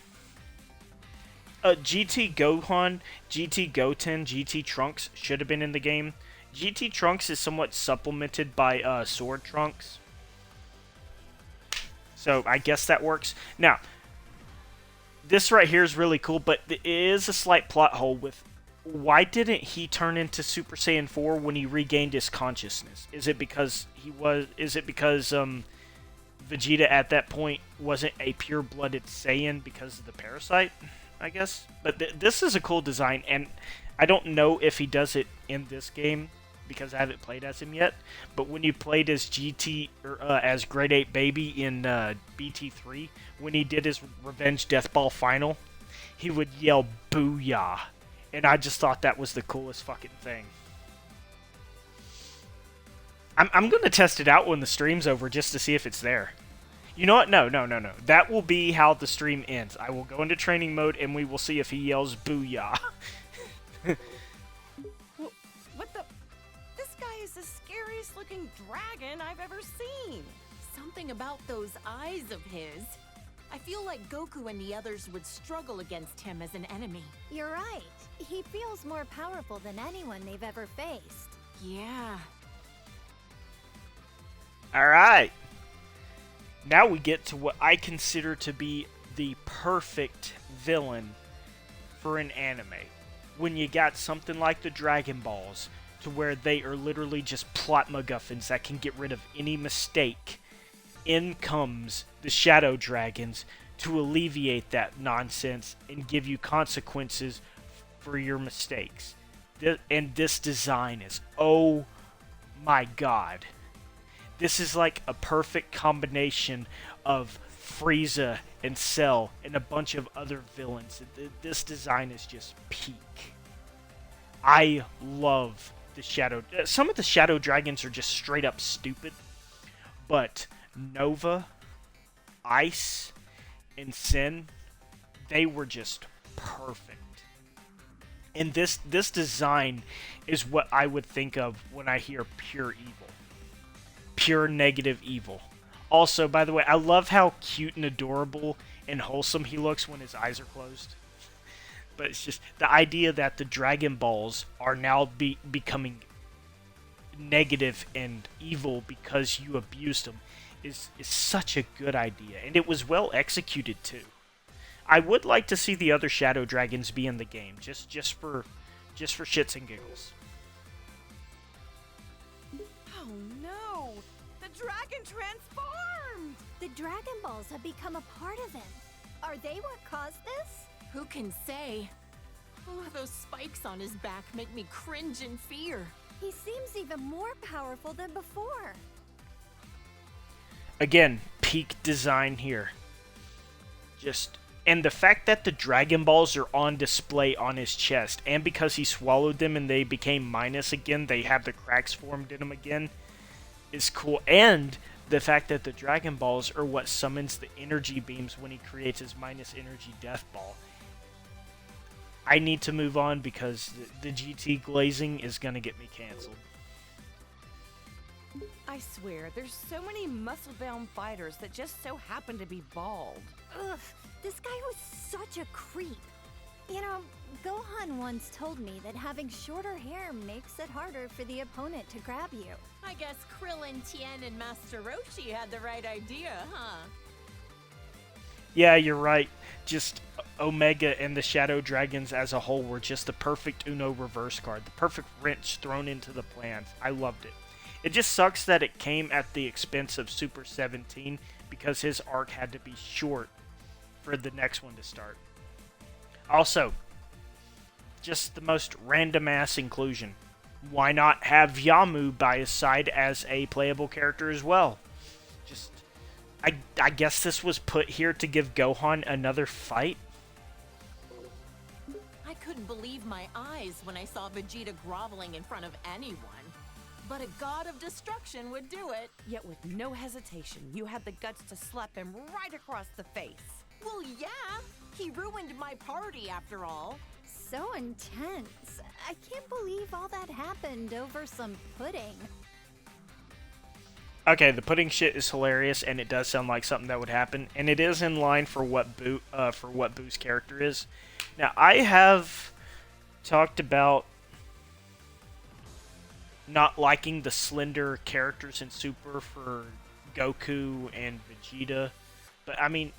Gohan, GT Goten, GT Trunks should have been in the game. GT Trunks is somewhat supplemented by Sword Trunks, so I guess that works. Now, this right here is really cool, but it is a slight plot hole with why didn't he turn into Super Saiyan 4 when he regained his consciousness? Is it because Vegeta at that point wasn't a pure-blooded Saiyan because of the parasite, I guess? But this is a cool design, and I don't know if he does it in this game because I haven't played as him yet. But when you played as GT or as Grade 8 Baby in BT3, when he did his Revenge Death Ball final, he would yell "Booyah!" And I just thought that was the coolest fucking thing. I'm going to test it out when the stream's over just to see if it's there. You know what? No. That will be how the stream ends. I will go into training mode and we will see if he yells "Booyah!" What the? This guy is the scariest looking dragon I've ever seen. Something about those eyes of his. I feel like Goku and the others would struggle against him as an enemy. You're right. He feels more powerful than anyone they've ever faced. Yeah. Alright. Now we get to what I consider to be the perfect villain for an anime. When you got something like the Dragon Balls, to where they are literally just plot MacGuffins that can get rid of any mistake. In comes the Shadow Dragons to alleviate that nonsense and give you consequences for your mistakes. And this design is, oh my god. This is like a perfect combination of Frieza and Cell and a bunch of other villains. This design is just peak. I love the Shadow... Some of the Shadow Dragons are just straight up stupid, but Nova, Ice, and Sin, they were just perfect. And this design is what I would think of when I hear pure evil. Pure negative evil. Also, by the way, I love how cute and adorable and wholesome he looks when his eyes are closed. But it's just the idea that the Dragon Balls are now becoming negative and evil because you abused them is such a good idea. And it was well executed too. I would like to see the other Shadow Dragons be in the game, just for shits and giggles. Oh no! The dragon transformed! The Dragon Balls have become a part of him. Are they what caused this? Who can say? Oh, those spikes on his back make me cringe in fear. He seems even more powerful than before. Again, peak design here. And the fact that the Dragon Balls are on display on his chest, and because he swallowed them and they became minus again, they have the cracks formed in them again, is cool. And the fact that the Dragon Balls are what summons the energy beams when he creates his minus energy death ball. I need to move on because the GT glazing is going to get me canceled. I swear, there's so many muscle-bound fighters that just so happen to be bald. Ugh, this guy was such a creep. You know, Gohan once told me that having shorter hair makes it harder for the opponent to grab you. I guess Krillin, Tien, and Master Roshi had the right idea, huh? Yeah, you're right. Just Omega and the Shadow Dragons as a whole were just the perfect Uno reverse card. The perfect wrench thrown into the plans. I loved it. It just sucks that it came at the expense of Super 17 because his arc had to be short for the next one to start. Also, just the most random-ass inclusion. Why not have Yamu by his side as a playable character as well? Just, I guess this was put here to give Gohan another fight? I couldn't believe my eyes when I saw Vegeta groveling in front of anyone. But a god of destruction would do it. Yet with no hesitation, you had the guts to slap him right across the face. Well, yeah. He ruined my party, after all. So intense. I can't believe all that happened over some pudding. Okay, the pudding shit is hilarious, and it does sound like something that would happen, and it is in line for what Boo's character is. Now, I have talked about not liking the slender characters in Super for Goku and Vegeta, but I mean,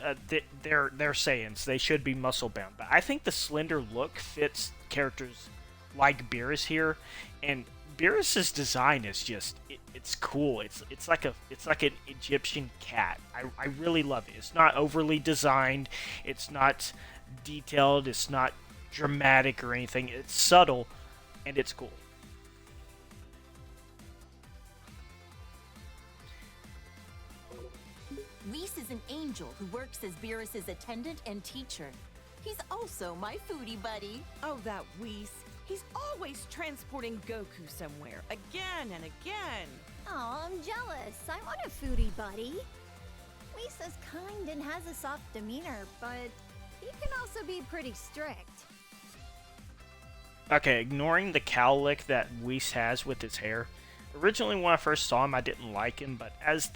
they're Saiyans. They should be muscle bound. But I think the slender look fits characters like Beerus here, and Beerus's design is just it's cool. It's like an Egyptian cat. I really love it. It's not overly designed. It's not detailed. It's not dramatic or anything. It's subtle, and it's cool. Whis is an angel who works as Beerus's attendant and teacher. He's also my foodie buddy. Oh, that Whis. He's always transporting Goku somewhere, again and again. Oh, I'm jealous. I want a foodie buddy. Lisa's kind and has a soft demeanor, but he can also be pretty strict. Okay, ignoring the cowlick that Whis has with his hair. Originally, when I first saw him, I didn't like him, but as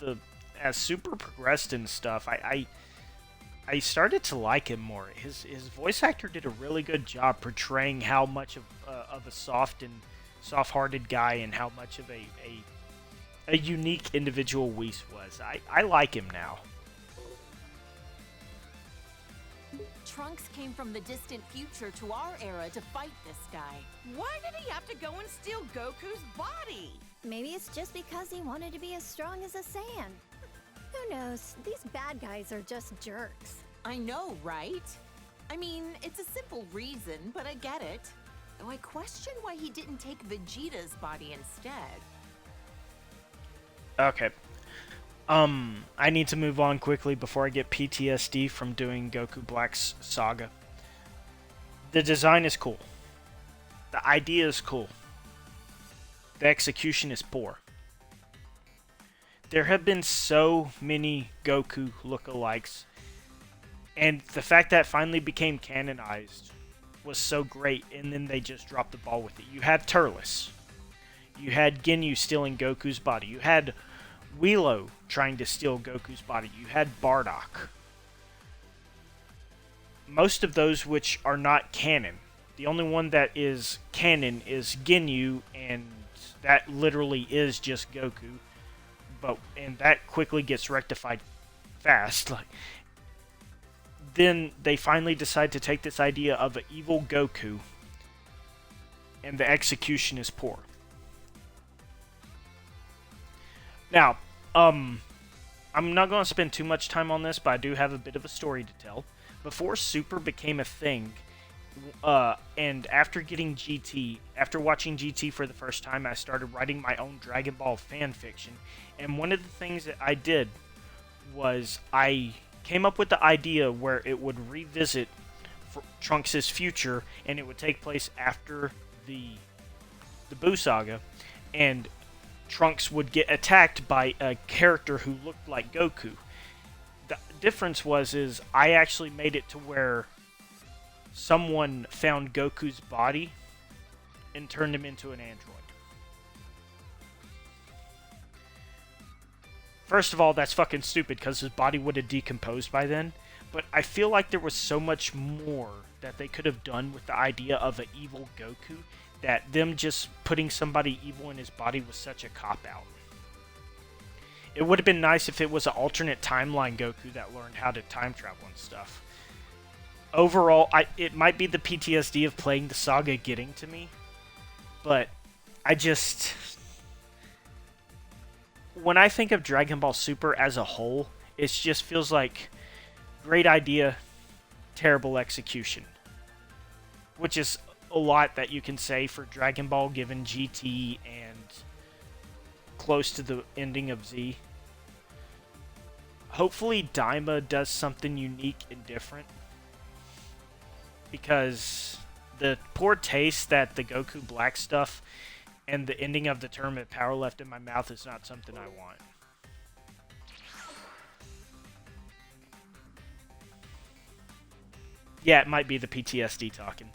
Super progressed and stuff, I started to like him more. His voice actor did a really good job portraying how much of a soft-hearted guy and how much of a unique individual Whis was. I like him now. Trunks came from the distant future to our era to fight this guy. Why did he have to go and steal Goku's body? Maybe it's just because he wanted to be as strong as a Saiyan. Who knows? These bad guys are just jerks. I know, right? I mean, it's a simple reason, but I get it. Though I question why he didn't take Vegeta's body instead. Okay. I need to move on quickly before I get PTSD from doing Goku Black's saga. The design is cool. The idea is cool. The execution is poor. There have been so many Goku lookalikes, and the fact that it finally became canonized was so great, and then they just dropped the ball with it. You had Turles. You had Ginyu stealing Goku's body. You had Willow trying to steal Goku's body. You had Bardock. Most of those which are not canon. The only one that is canon is Ginyu, and that literally is just Goku. And that quickly gets rectified fast. Then they finally decide to take this idea of an evil Goku, and the execution is poor. Now, I'm not going to spend too much time on this, but I do have a bit of a story to tell. Before Super became a thing, and after watching GT for the first time, I started writing my own Dragon Ball fan fiction. And one of the things that I did was I came up with the idea where it would revisit Trunks' future, and it would take place after the Buu saga, and Trunks would get attacked by a character who looked like Goku. The difference is I actually made it to where someone found Goku's body and turned him into an android. First of all, that's fucking stupid because his body would have decomposed by then. But I feel like there was so much more that they could have done with the idea of an evil Goku that them just putting somebody evil in his body was such a cop-out. It would have been nice if it was an alternate timeline Goku that learned how to time travel and stuff. Overall, it might be the PTSD of playing the saga getting to me, but when I think of Dragon Ball Super as a whole, it just feels like great idea, terrible execution. Which is a lot that you can say for Dragon Ball given GT and close to the ending of Z. Hopefully Daima does something unique and different, because the poor taste that the Goku Black stuff and the ending of the tournament power left in my mouth is not something I want. Yeah, it might be the PTSD talking.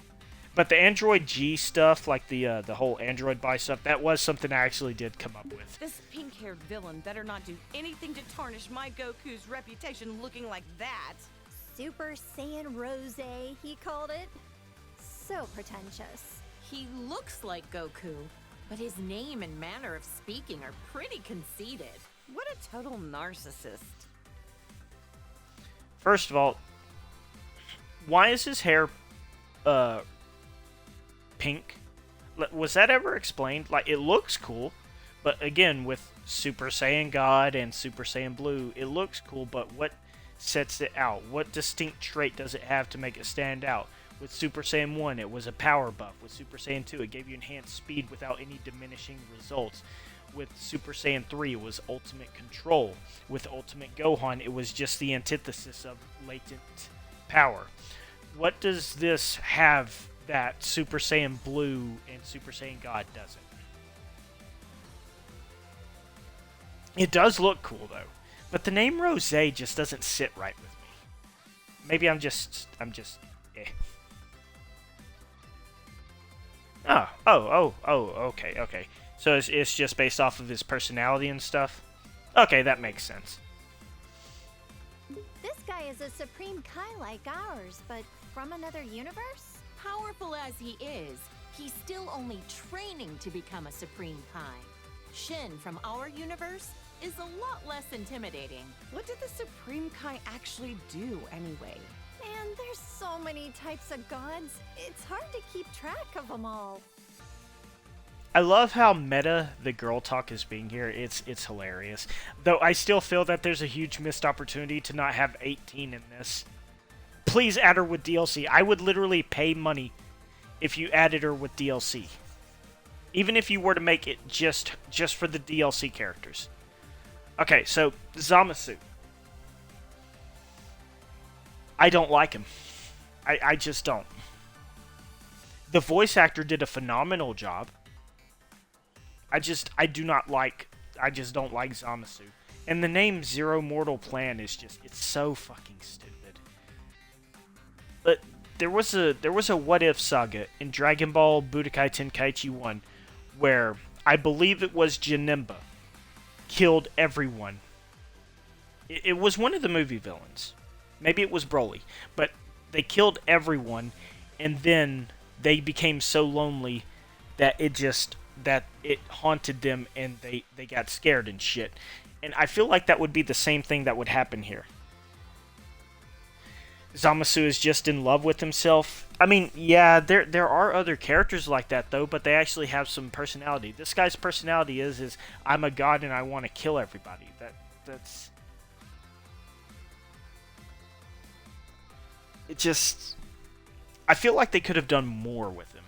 But the Android G stuff, like the whole Android buy stuff, that was something I actually did come up with. This pink-haired villain better not do anything to tarnish my Goku's reputation looking like that. Super Saiyan Rose, he called it. So pretentious. He looks like Goku, but his name and manner of speaking are pretty conceited. What a total narcissist. First of all, why is his hair pink? Was that ever explained? Like, it looks cool, but again, with Super Saiyan God and Super Saiyan Blue, it looks cool, but what sets it out? What distinct trait does it have to make it stand out? With Super Saiyan 1, it was a power buff. With Super Saiyan 2, it gave you enhanced speed without any diminishing results. With Super Saiyan 3, it was ultimate control. With Ultimate Gohan, it was just the antithesis of latent power. What does this have that Super Saiyan Blue and Super Saiyan God doesn't? It does look cool, though. But the name Rosé just doesn't sit right with me. Maybe I'm just eh. Okay. So it's just based off of his personality and stuff? Okay, that makes sense. This guy is a Supreme Kai like ours, but from another universe? Powerful as he is, he's still only training to become a Supreme Kai. Shin from our universe is a lot less intimidating. What did the Supreme Kai actually do anyway? Man, there's so many types of gods. It's hard to keep track of them all. I love how meta the girl talk is being here. It's hilarious. Though I still feel that there's a huge missed opportunity to not have 18 in this. Please add her with DLC. I would literally pay money if you added her with DLC. Even if you were to make it just for the DLC characters. Okay, so Zamasu. I don't like him. I just don't. The voice actor did a phenomenal job. I just don't like Zamasu. And the name Zero Mortal Plan is it's so fucking stupid. But there was a what if saga in Dragon Ball Budokai Tenkaichi 1 where I believe it was Janemba killed everyone. It was one of the movie villains. Maybe it was Broly, but they killed everyone, and then they became so lonely that it haunted them, and they got scared and shit. And I feel like that would be the same thing that would happen here. Zamasu is just in love with himself. I mean, yeah, there are other characters like that though, but they actually have some personality. This guy's personality is I'm a god and I want to kill everybody. That's it. Just I feel like they could have done more with him.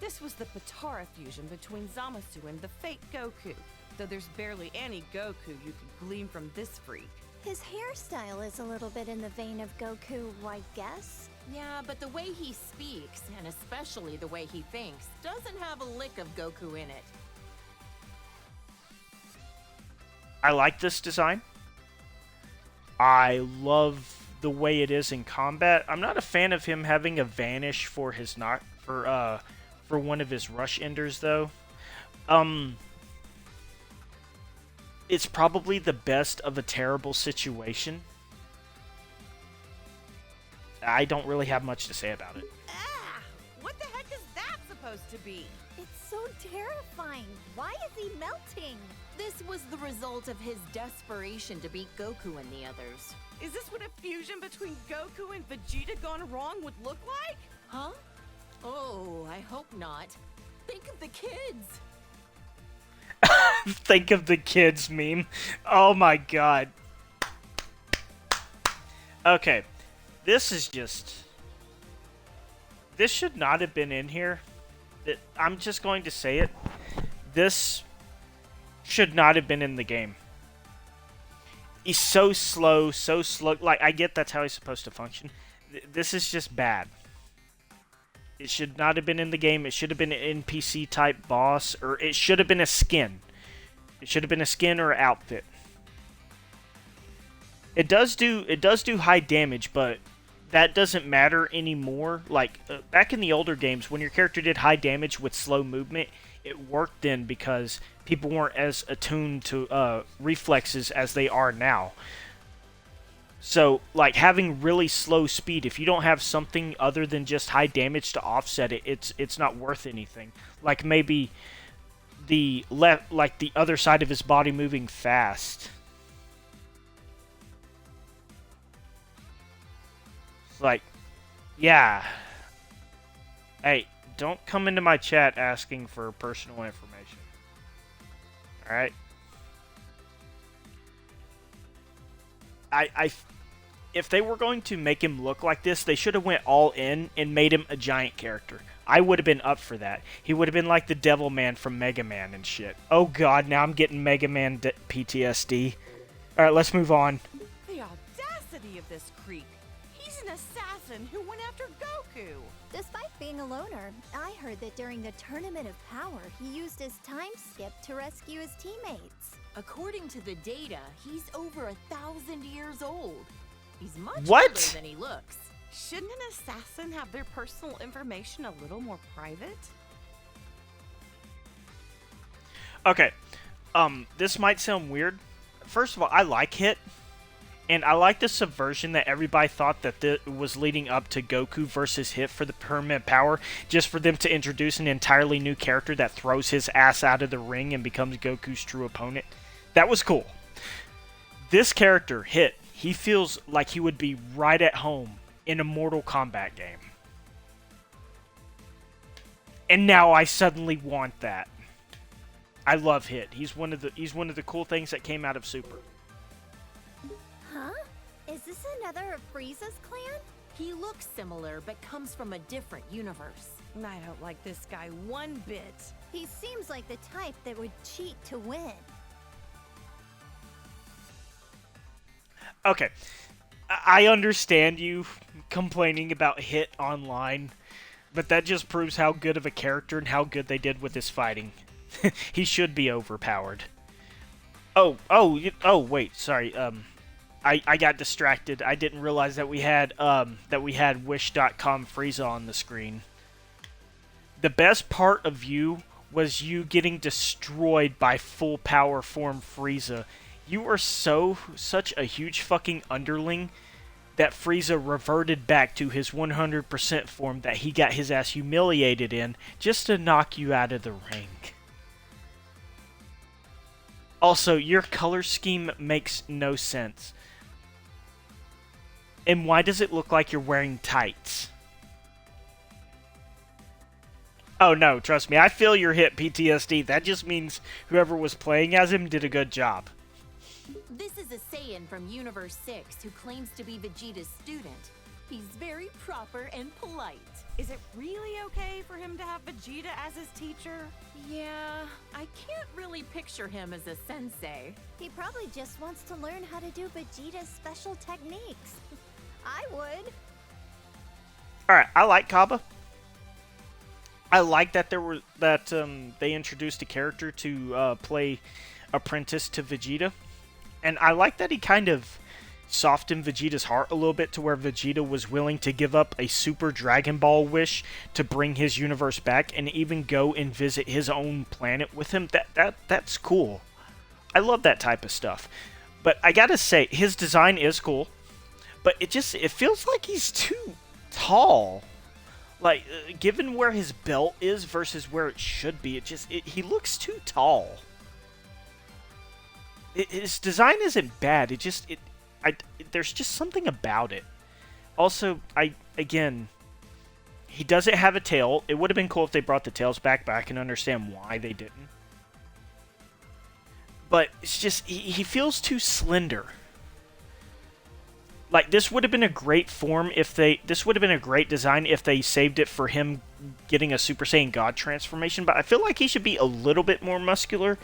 This was the Potara fusion between Zamasu and the fake Goku. Though there's barely any Goku you could glean from this freak. His hairstyle is a little bit in the vein of Goku, I guess. Yeah, but the way he speaks, and especially the way he thinks, doesn't have a lick of Goku in it. I like this design. I love the way it is in combat. I'm not a fan of him having a vanish for his for one of his rush enders though. It's probably the best of a terrible situation. I don't really have much to say about it. Ah! What the heck is that supposed to be? It's so terrifying. Why is he melting? This was the result of his desperation to beat Goku and the others. Is this what a fusion between Goku and Vegeta gone wrong would look like? Huh? Oh, I hope not. Think of the kids! Think of the kids meme. Oh my god. Okay. This should not have been in here. I'm just going to say it. This should not have been in the game. He's so slow. Like, I get that's how he's supposed to function. This is just bad. It should not have been in the game. It should have been an NPC type boss, or it should have been a skin. It should have been a skin or an outfit. It does do high damage, but that doesn't matter anymore. Like back in the older games, when your character did high damage with slow movement, it worked then because people weren't as attuned to reflexes as they are now. So, like, having really slow speed, if you don't have something other than just high damage to offset it, it's not worth anything. Like, maybe the other side of his body moving fast. Like, Yeah. Hey, don't come into my chat asking for personal information. Alright? If they were going to make him look like this, they should have went all in and made him a giant character. I would have been up for that. He would have been like the Devil Man from Mega Man and shit. Oh god, now I'm getting Mega Man PTSD. Alright, let's move on. The audacity of this creep. He's an assassin who went after Goku. Despite being a loner, I heard that during the Tournament of Power, he used his time skip to rescue his teammates. According to the data, he's over 1,000 years old. He's much What? older than he looks. Shouldn't an assassin have their personal information a little more private? Okay, this might sound weird. First of all, I like Hit, and I like the subversion that everybody thought that was leading up to Goku versus Hit for the Permanent Power, just for them to introduce an entirely new character that throws his ass out of the ring and becomes Goku's true opponent. That was cool. This character, Hit, he feels like he would be right at home in a Mortal Kombat game. And now I suddenly want that. I love Hit. He's one of the cool things that came out of Super. Huh? Is this another of Frieza's clan? He looks similar, but comes from a different universe. I don't like this guy one bit. He seems like the type that would cheat to win. Okay, I understand you complaining about Hit online, but that just proves how good of a character and how good they did with his fighting. He should be overpowered. Wait, sorry. I got distracted. I didn't realize that we had Wish.com Frieza on the screen. The best part of you was you getting destroyed by full power form Frieza. You are such a huge fucking underling that Frieza reverted back to his 100% form that he got his ass humiliated in just to knock you out of the ring. Also, your color scheme makes no sense. And why does it look like you're wearing tights? Oh no, trust me, I feel your Hit PTSD. That just means whoever was playing as him did a good job. This is a Saiyan from Universe 6 who claims to be Vegeta's student. He's very proper and polite. Is it really okay for him to have Vegeta as his teacher? Yeah, I can't really picture him as a sensei. He probably just wants to learn how to do Vegeta's special techniques. I would. Alright, I like Kaba. I like that they introduced a character to play apprentice to Vegeta. And I like that he kind of softened Vegeta's heart a little bit to where Vegeta was willing to give up a Super Dragon Ball wish to bring his universe back and even go and visit his own planet with him. That's cool. I love that type of stuff. But I gotta say, his design is cool, but it feels like he's too tall. Like, given where his belt is versus where it should be, he looks too tall. His design isn't bad. There's just something about it. Also, he doesn't have a tail. It would have been cool if they brought the tails back, but I can understand why they didn't. But it's just, he feels too slender. Like, this would have been a great this would have been a great design if they saved it for him getting a Super Saiyan God transformation, but I feel like he should be a little bit more muscular.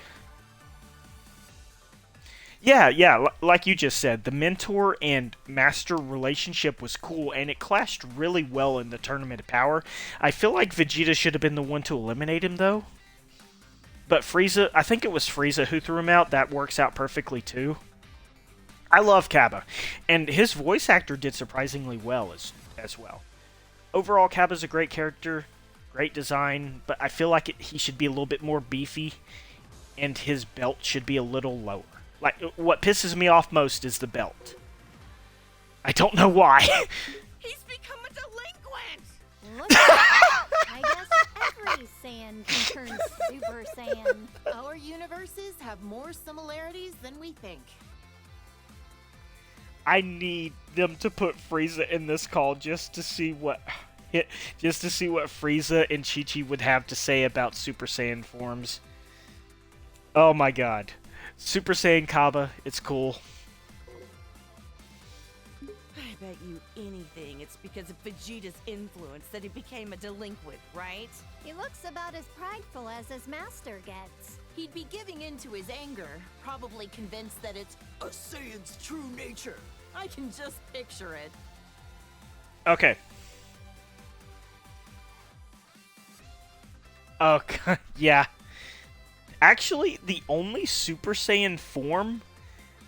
Yeah, like you just said, the mentor and master relationship was cool, and it clashed really well in the Tournament of Power. I feel like Vegeta should have been the one to eliminate him, though. But Frieza, I think it was Frieza who threw him out. That works out perfectly, too. I love Kaba, and his voice actor did surprisingly well as well. Overall, Kaba's a great character, great design, but I feel like he should be a little bit more beefy, and his belt should be a little lower. Like, what pisses me off most is the belt. I don't know why. He's become a delinquent! Look at that. I guess every Saiyan can turn Super Saiyan. Our universes have more similarities than we think. I need them to put Frieza in this call just to see what Frieza and Chi-Chi would have to say about Super Saiyan forms. Oh my god. Super Saiyan Kaba, it's cool. I bet you anything it's because of Vegeta's influence that he became a delinquent, right? He looks about as prideful as his master gets. He'd be giving in to his anger, probably convinced that it's a Saiyan's true nature. I can just picture it. Okay. Okay, yeah. Actually, the only Super Saiyan form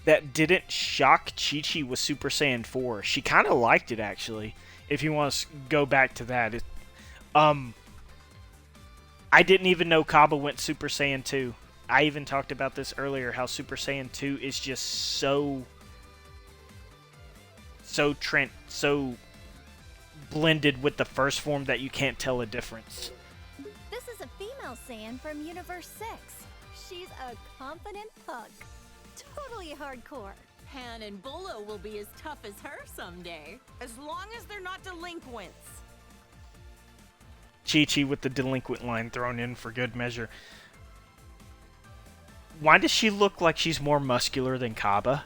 that didn't shock Chi-Chi was Super Saiyan 4. She kind of liked it, actually, if you want to go back to that. I didn't even know Kaba went Super Saiyan 2. I even talked about this earlier, how Super Saiyan 2 is just so blended with the first form that you can't tell a difference. This is a female Saiyan from Universe 6. She's a confident punk. Totally hardcore. Han and Bolo will be as tough as her someday. As long as they're not delinquents. Chi-Chi with the delinquent line thrown in for good measure. Why does she look like she's more muscular than Kaba?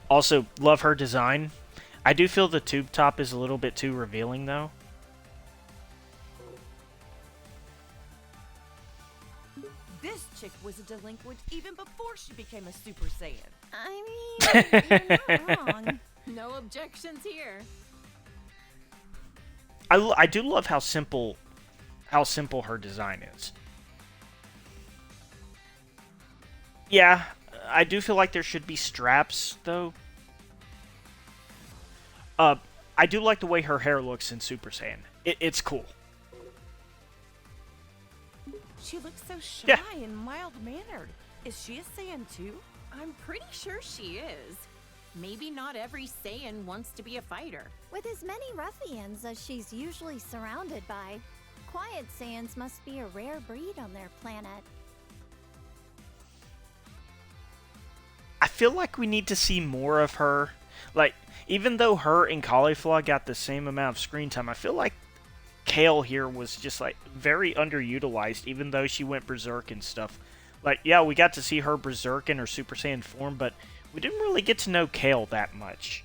Also, love her design. I do feel the tube top is a little bit too revealing, though. This chick was a delinquent even before she became a Super Saiyan. I mean, you're not wrong. No objections here. I do love how simple her design is. Yeah, I do feel like there should be straps, though. I do like the way her hair looks in Super Saiyan. It's cool. She looks so shy Yeah. and mild-mannered. Is she a Saiyan too? I'm pretty sure she is. Maybe not every Saiyan wants to be a fighter. With as many ruffians as she's usually surrounded by, quiet Saiyans must be a rare breed on their planet. I feel like we need to see more of her. Like, even though her and Caulifla got the same amount of screen time, I feel like Kale here was just, like, very underutilized, even though she went Berserk and stuff. Like, yeah, we got to see her Berserk in her Super Saiyan form, but we didn't really get to know Kale that much.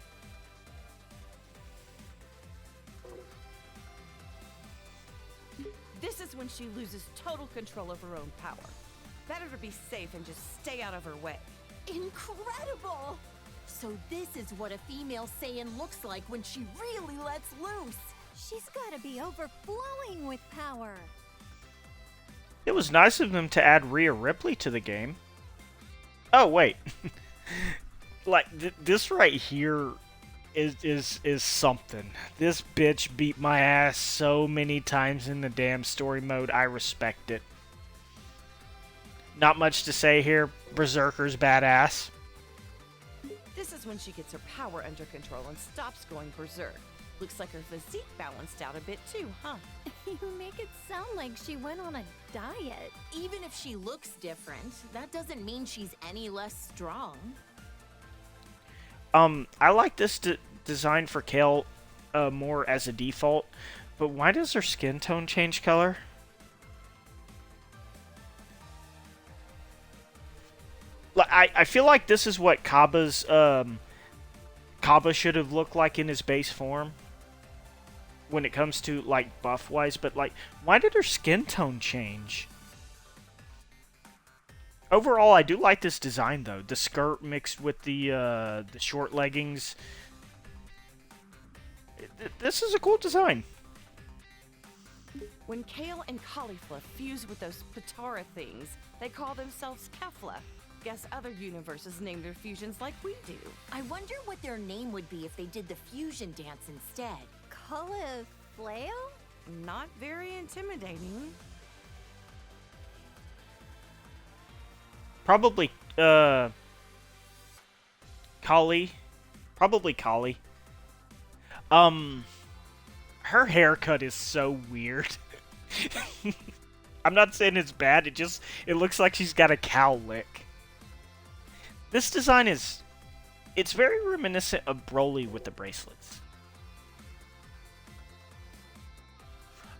This is when she loses total control of her own power. Better to be safe and just stay out of her way. Incredible! So this is what a female Saiyan looks like when she really lets loose. She's gotta be overflowing with power. It was nice of them to add Rhea Ripley to the game. Oh, wait. Like, this right here is something. This bitch beat my ass so many times in the damn story mode. I respect it. Not much to say here. Berserker's badass. This is when she gets her power under control and stops going berserk. Looks like her physique balanced out a bit too, huh? You make it sound like she went on a diet. Even if she looks different, that doesn't mean she's any less strong. I like this design for Kale more as a default, but why does her skin tone change color? I feel like this is what Kaba's Kaba should have looked like in his base form when it comes to, like, buff wise, but, like, why did her skin tone change? Overall, I do like this design, though. The skirt mixed with the short leggings. This is a cool design. When Kale and Caulifla fuse with those Patara things, they call themselves Kefla. Guess other universes name their fusions like we do. I wonder what their name would be if they did the fusion dance instead. Cauliflail? Not very intimidating. Probably, Kali. Probably Kali. Her haircut is so weird. I'm not saying it's bad, it looks like she's got a cow lick. This design is It's very reminiscent of Broly with the bracelets.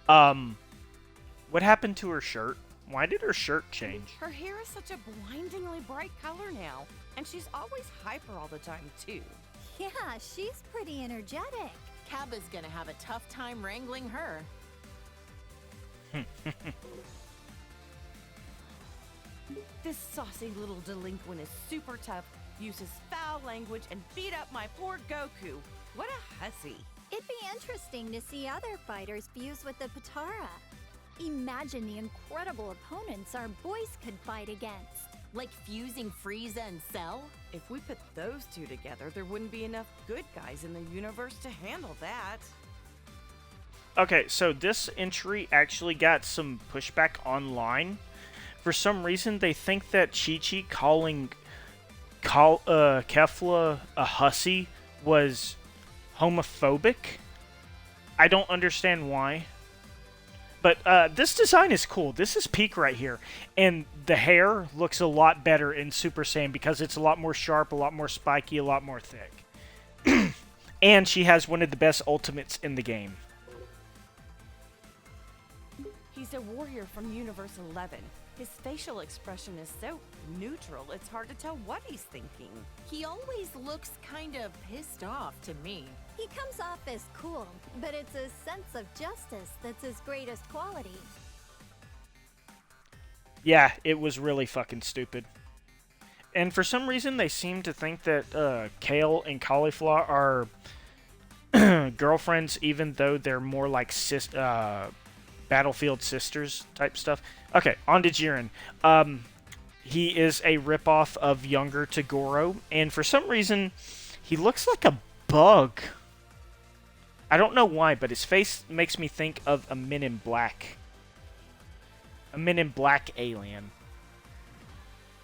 What happened to her shirt? Why did her shirt change? Her hair is such a blindingly bright color now, and she's always hyper all the time, too. Yeah, she's pretty energetic. Cabba's gonna have a tough time wrangling her. This saucy little delinquent is super tough, uses foul language, and beat up my poor Goku. What a hussy. It'd be interesting to see other fighters fuse with the Patara. Imagine the incredible opponents our boys could fight against. Like fusing Frieza and Cell? If we put those two together, there wouldn't be enough good guys in the universe to handle that. Okay, so this entry actually got some pushback online. For some reason, they think that Chi-Chi calling Kefla a hussy was homophobic. I don't understand why. But this design is cool. This is peak right here. And the hair looks a lot better in Super Saiyan because it's a lot more sharp, a lot more spiky, a lot more thick. And she has one of the best ultimates in the game. He's a warrior from Universe 11. His facial expression is so neutral, it's hard to tell what he's thinking. He always looks kind of pissed off to me. He comes off as cool, but it's his sense of justice that's his greatest quality. Yeah, it was really fucking stupid. And for some reason, they seem to think that Kale and Cauliflower are girlfriends, even though they're more like Battlefield Sisters type stuff. Okay, on to Jiren. He is a ripoff of younger Toguro, and for some reason, he looks like a bug. I don't know why, but his face makes me think of a Men in Black. A Men in Black alien.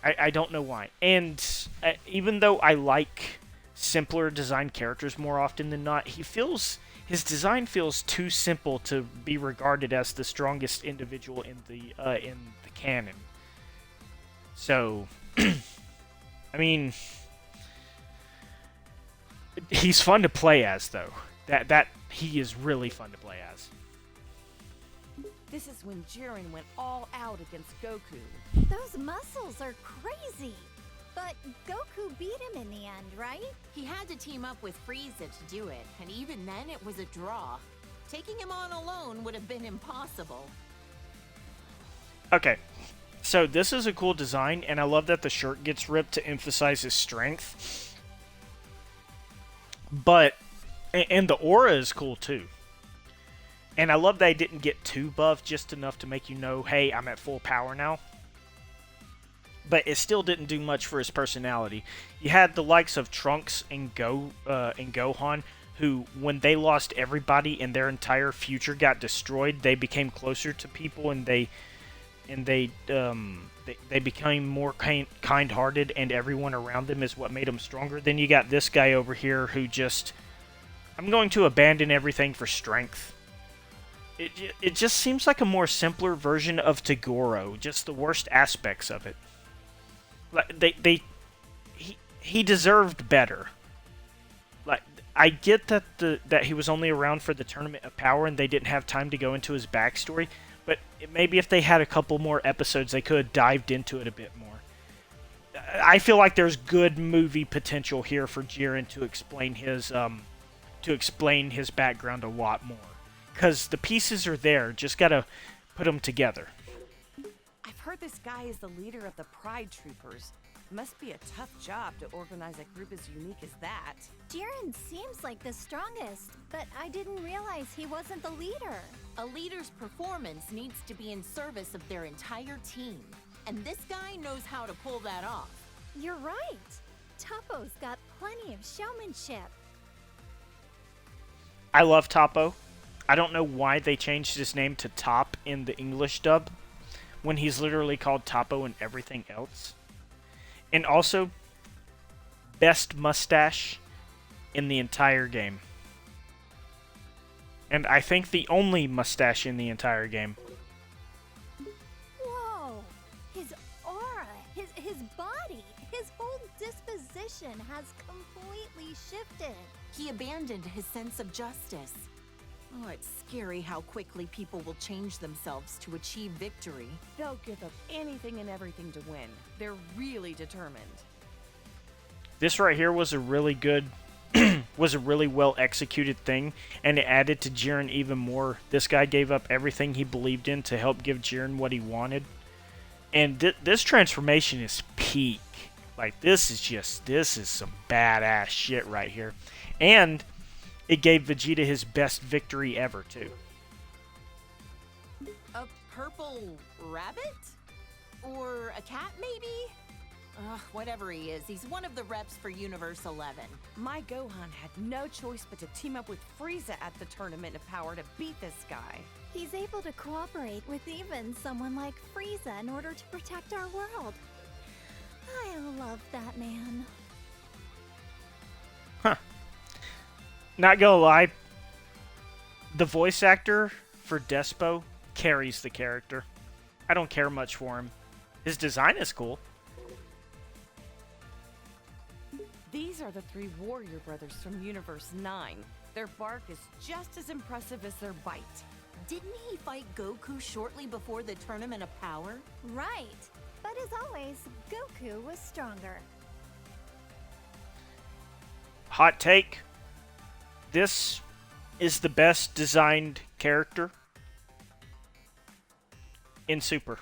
I don't know why. And even though I like simpler design characters more often than not, his design feels too simple to be regarded as the strongest individual in the canon. So, I mean, he's fun to play as, though. That he is really fun to play as. This is when Jiren went all out against Goku. Those muscles are crazy. But Goku beat him in the end, right? He had to team up with Frieza to do it, and even then it was a draw. Taking him on alone would have been impossible. Okay, so this is a cool design, and I love that the shirt gets ripped to emphasize his strength. And the aura is cool too. And I love that he didn't get too buff, just enough to make you know, hey, I'm at full power now. But it still didn't do much for his personality. You had the likes of Trunks and Gohan, who, when they lost everybody and their entire future got destroyed, they became closer to people, and they became more kind-hearted, and everyone around them is what made them stronger. Then you got this guy over here who just, I'm going to abandon everything for strength. It just seems like a more simpler version of Toguro, just the worst aspects of it. He deserved better. Like, I get that he was only around for the Tournament of Power and they didn't have time to go into his backstory, but maybe if they had a couple more episodes, they could have dived into it a bit more. I feel like there's good movie potential here for Jiren to explain his background a lot more, because the pieces are there. Just gotta put them together. I've heard this guy is the leader of the Pride Troopers. Must be a tough job to organize a group as unique as that. Jiren seems like the strongest, but I didn't realize he wasn't the leader. A leader's performance needs to be in service of their entire team. And this guy knows how to pull that off. You're right. Toppo's got plenty of showmanship. I love Toppo. I don't know why they changed his name to Top in the English dub, when he's literally called Toppo in everything else. And also, best mustache in the entire game. And I think the only mustache in the entire game. Whoa! His aura, his body, his whole disposition vision has completely shifted. He abandoned his sense of justice. Oh, it's scary how quickly people will change themselves to achieve victory. They'll give up anything and everything to win. They're really determined. This right here was a really good, was a really well executed thing, and it added to Jiren even more. This guy gave up everything he believed in to help give Jiren what he wanted. And this transformation is peak. Like, this is some badass shit right here. And it gave Vegeta his best victory ever, too. A purple rabbit? Or a cat, maybe? Whatever he is, he's one of the reps for Universe 11. My Gohan had no choice but to team up with Frieza at the Tournament of Power to beat this guy. He's able to cooperate with even someone like Frieza in order to protect our world. I love that man. Huh. Not gonna lie, the voice actor for Despo carries the character. I don't care much for him. His design is cool. These are the three warrior brothers from Universe 9. Their bark is just as impressive as their bite. Didn't he fight Goku shortly before the Tournament of Power? Right. But as always, Goku was stronger. Hot take. This is the best designed character in Super.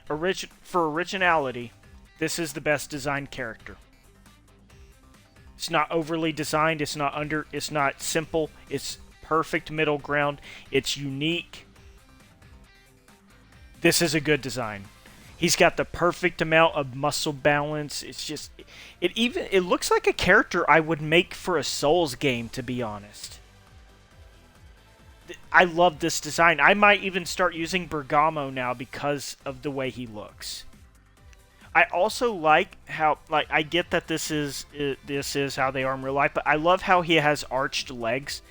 For originality, this is the best designed character. It's not overly designed, it's not simple, it's perfect middle ground, it's unique. This is a good design. He's got the perfect amount of muscle balance. It's just it looks like a character I would make for a Souls game, to be honest. I love this design. I might even start using Bergamo now because of the way he looks. I also like how, like, I get that this is how they are in real life, but I love how he has arched legs.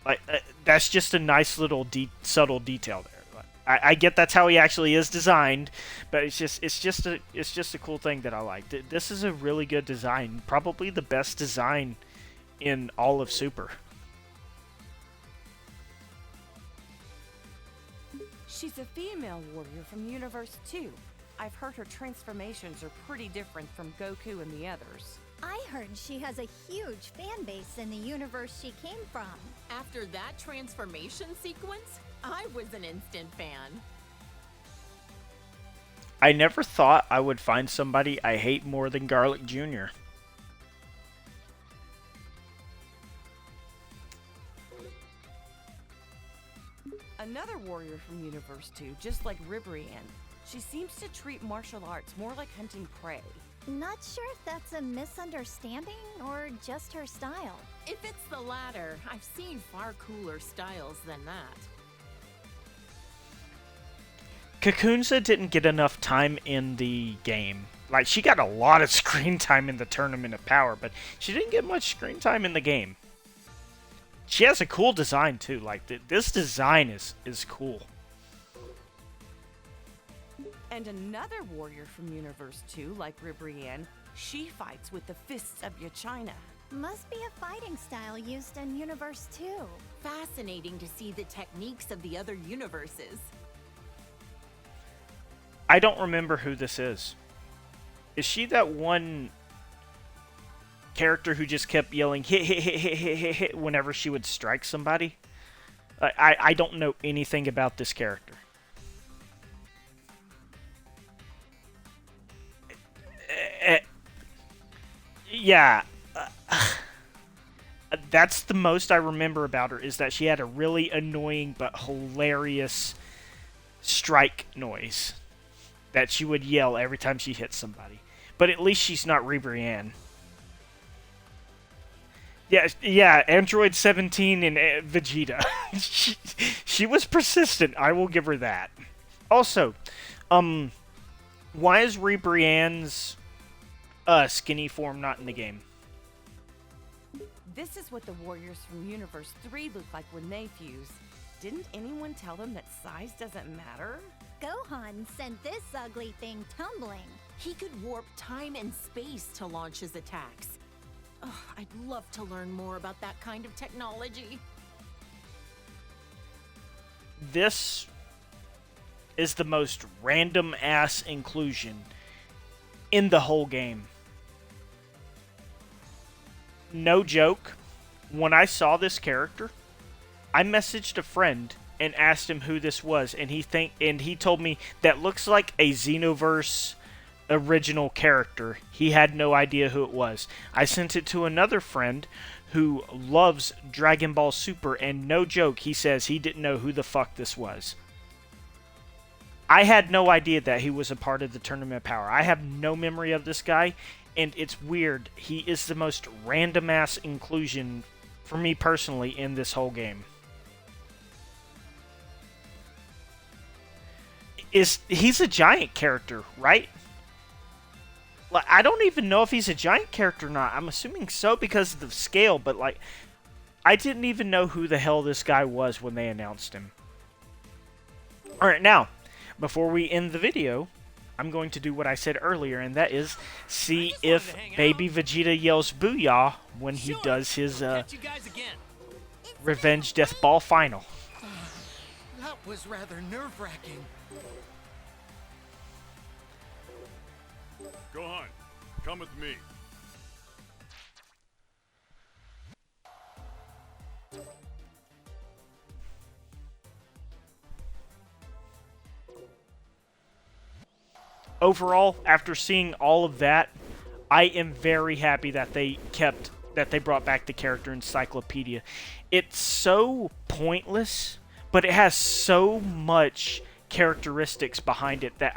Like, that's just a nice little subtle detail there. I get that's how he actually is designed, but it's just a cool thing that I like. This is a really good design, probably the best design in all of Super. She's a female warrior from Universe 2. I've heard her transformations are pretty different from Goku and the others. I heard she has a huge fan base in the universe she came from. After that transformation sequence, I was an instant fan. I never thought I would find somebody I hate more than Garlic Jr. Another warrior from Universe 2, just like Ribrianne. She seems to treat martial arts more like hunting prey. Not sure if that's a misunderstanding or just her style. If it's the latter, I've seen far cooler styles than that. Kakunza didn't get enough time in the game. Like, she got a lot of screen time in the Tournament of Power, but she didn't get much screen time in the game. She has a cool design, too. Like, this design is cool. And another warrior from Universe 2, like Ribrianne, she fights with the fists of Yachina. Must be a fighting style used in Universe 2. Fascinating to see the techniques of the other universes. I don't remember who this is. Is she that one character who just kept yelling hit, hit, hit, hit, hit, hit, hit whenever she would strike somebody? I don't know anything about this character. Yeah. That's the most I remember about her, is that she had a really annoying but hilarious strike noise that she would yell every time she hit somebody. But at least she's not Ribrianne. Yeah, Android 17 and Vegeta. she was persistent, I will give her that. Also, why is Ribrianne's skinny form not in the game? This is what the warriors from Universe 3 look like when they fuse. Didn't anyone tell them that size doesn't matter? Gohan sent this ugly thing tumbling. He could warp time and space to launch his attacks. Ugh, I'd love to learn more about that kind of technology. This is the most random ass inclusion in the whole game. No joke. When I saw this character, I messaged a friend and asked him who this was, and he told me that looks like a Xenoverse original character. He had no idea who it was. I sent it to another friend who loves Dragon Ball Super, and no joke, he says he didn't know who the fuck this was. I had no idea that he was a part of the Tournament of Power. I have no memory of this guy, and it's weird. He is the most random-ass inclusion, for me personally, in this whole game. He's a giant character, right? Like, I don't even know if he's a giant character or not. I'm assuming so because of the scale, but like, I didn't even know who the hell this guy was when they announced him. Alright, now, before we end the video, I'm going to do what I said earlier, and that is see if Baby Vegeta yells Booyah when he does his Revenge Death Ball final. That was rather nerve-wracking. Gohan, come with me. Overall, after seeing all of that, I am very happy that they brought back the character Encyclopedia. It's so pointless, but it has so much characteristics behind it that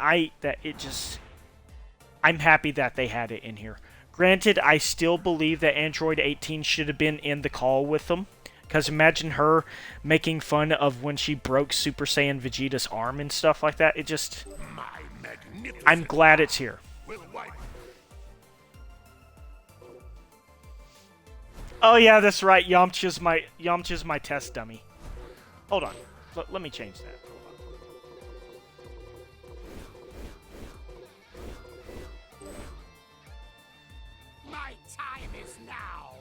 I'm happy that they had it in here. Granted, I still believe that Android 18 should have been in the call with them. Because imagine her making fun of when she broke Super Saiyan Vegeta's arm and stuff like that. It just... I'm glad it's here. Oh yeah, that's right. Yamcha's my test dummy. Hold on. Let me change that. My time is now.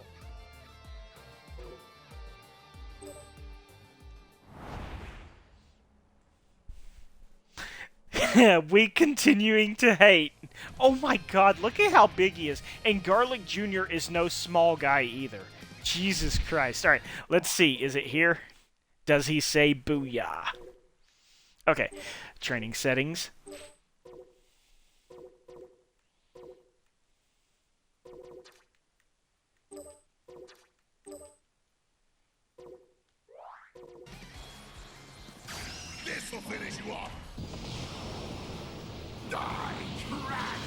We continuing to hate. Oh my god, look at how big he is. And Garlic Jr. is no small guy either. Jesus Christ. Alright, let's see. Is it here? Does he say Booyah? Okay, training settings. This will finish you off. Die, trash.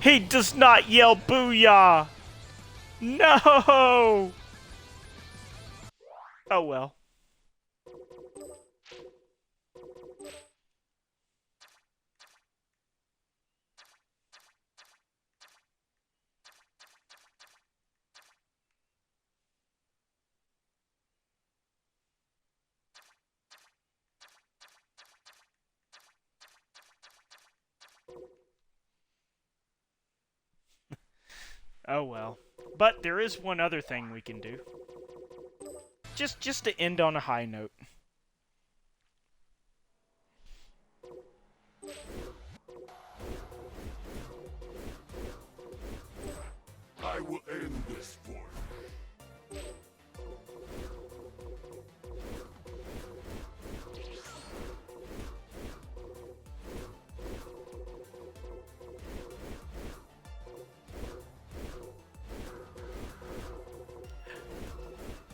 He does not yell Booyah! No! Oh well. Oh well. But there is one other thing we can do. Just to end on a high note. I will end this for you.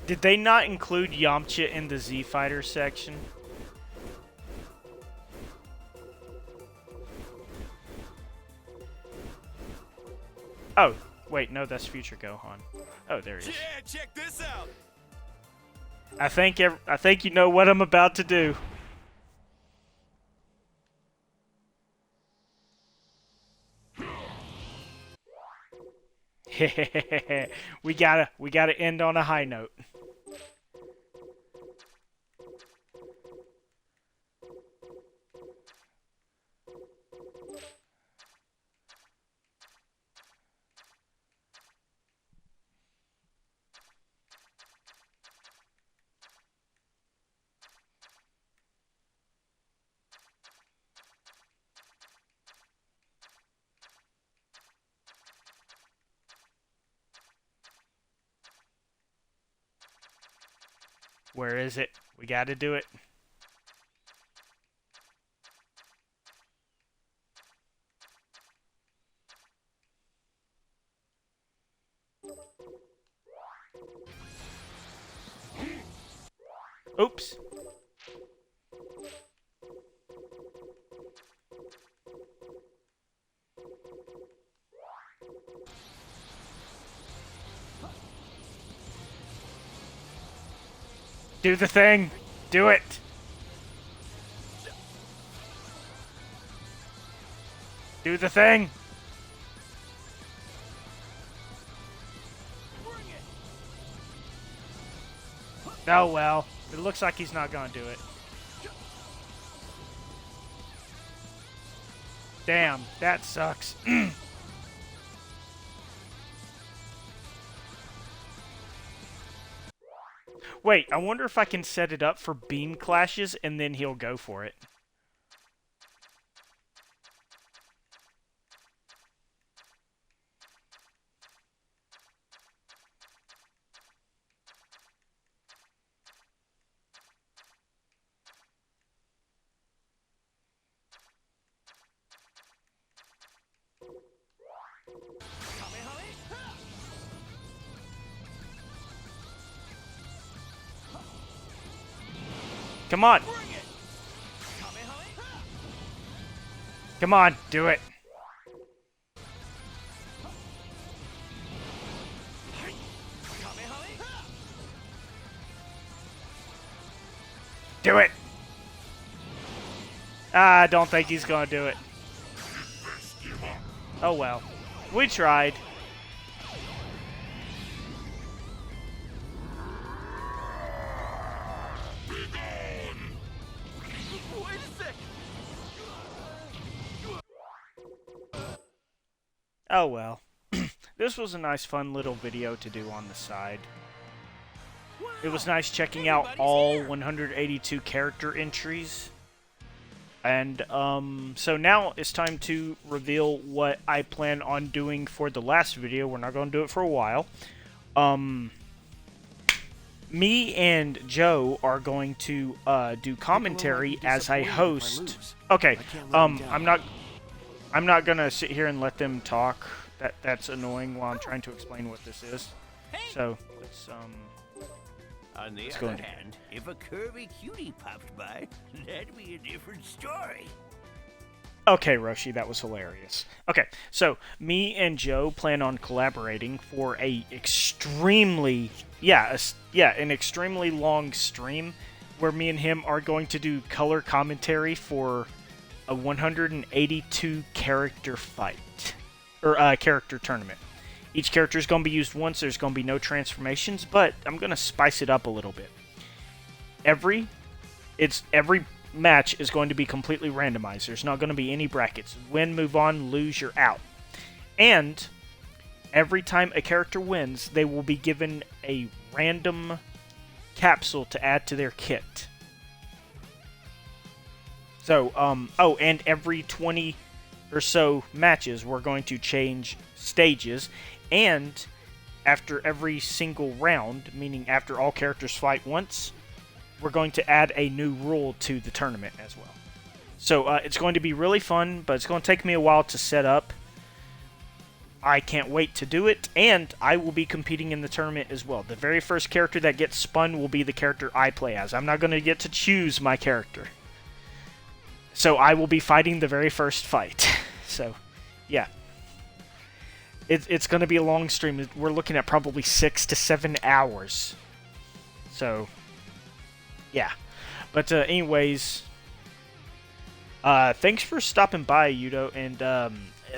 Did they not include Yamcha in the Z Fighter section? Oh, wait, no, that's Future Gohan. Oh, there he is. Yeah, check this out. I think you know what I'm about to do. we gotta end on a high note. Where is it? We gotta do it. Oops. Do the thing. Do it. Do the thing. Oh well. It looks like he's not gonna do it. Damn, that sucks. Wait, I wonder if I can set it up for beam clashes and then he'll go for it. Come on. Come on, do it. Do it. I don't think he's gonna do it. Oh well. We tried. Oh well. This was a nice fun little video to do on the side. It was nice checking out all 182 character entries. And so now it's time to reveal what I plan on doing for the last video. We're not going to do it for a while. Me and Joe are going to do commentary as I host. Okay, I'm not gonna sit here and let them talk. That's annoying while I'm trying to explain what this is. So let's On the Let's go other into- hand, if a curvy cutie popped by, that'd be a different story. Okay, Roshi, that was hilarious. Okay, so me and Joe plan on collaborating for an extremely long stream where me and him are going to do color commentary for a 182 character fight or character tournament. Each character is going to be used once. There's going to be no transformations, but I'm going to spice it up a little bit. Every match is going to be completely randomized. There's not going to be any brackets. Win, move on, lose, you're out. And every time a character wins, they will be given a random capsule to add to their kit. So, and every 20 or so matches, we're going to change stages. And after every single round, meaning after all characters fight once, we're going to add a new rule to the tournament as well. So it's going to be really fun, but it's going to take me a while to set up. I can't wait to do it, and I will be competing in the tournament as well. The very first character that gets spun will be the character I play as. I'm not going to get to choose my character. So I will be fighting the very first fight. So, yeah. It's going to be a long stream. We're looking at probably 6 to 7 hours. So, yeah. But anyways, thanks for stopping by, Yudo, and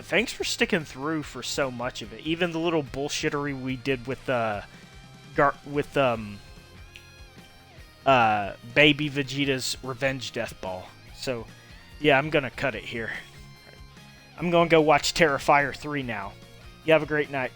thanks for sticking through for so much of it. Even the little bullshittery we did with Baby Vegeta's Revenge Death Ball. So, yeah, I'm gonna cut it here. I'm gonna go watch Terrifier 3 now. You have a great night.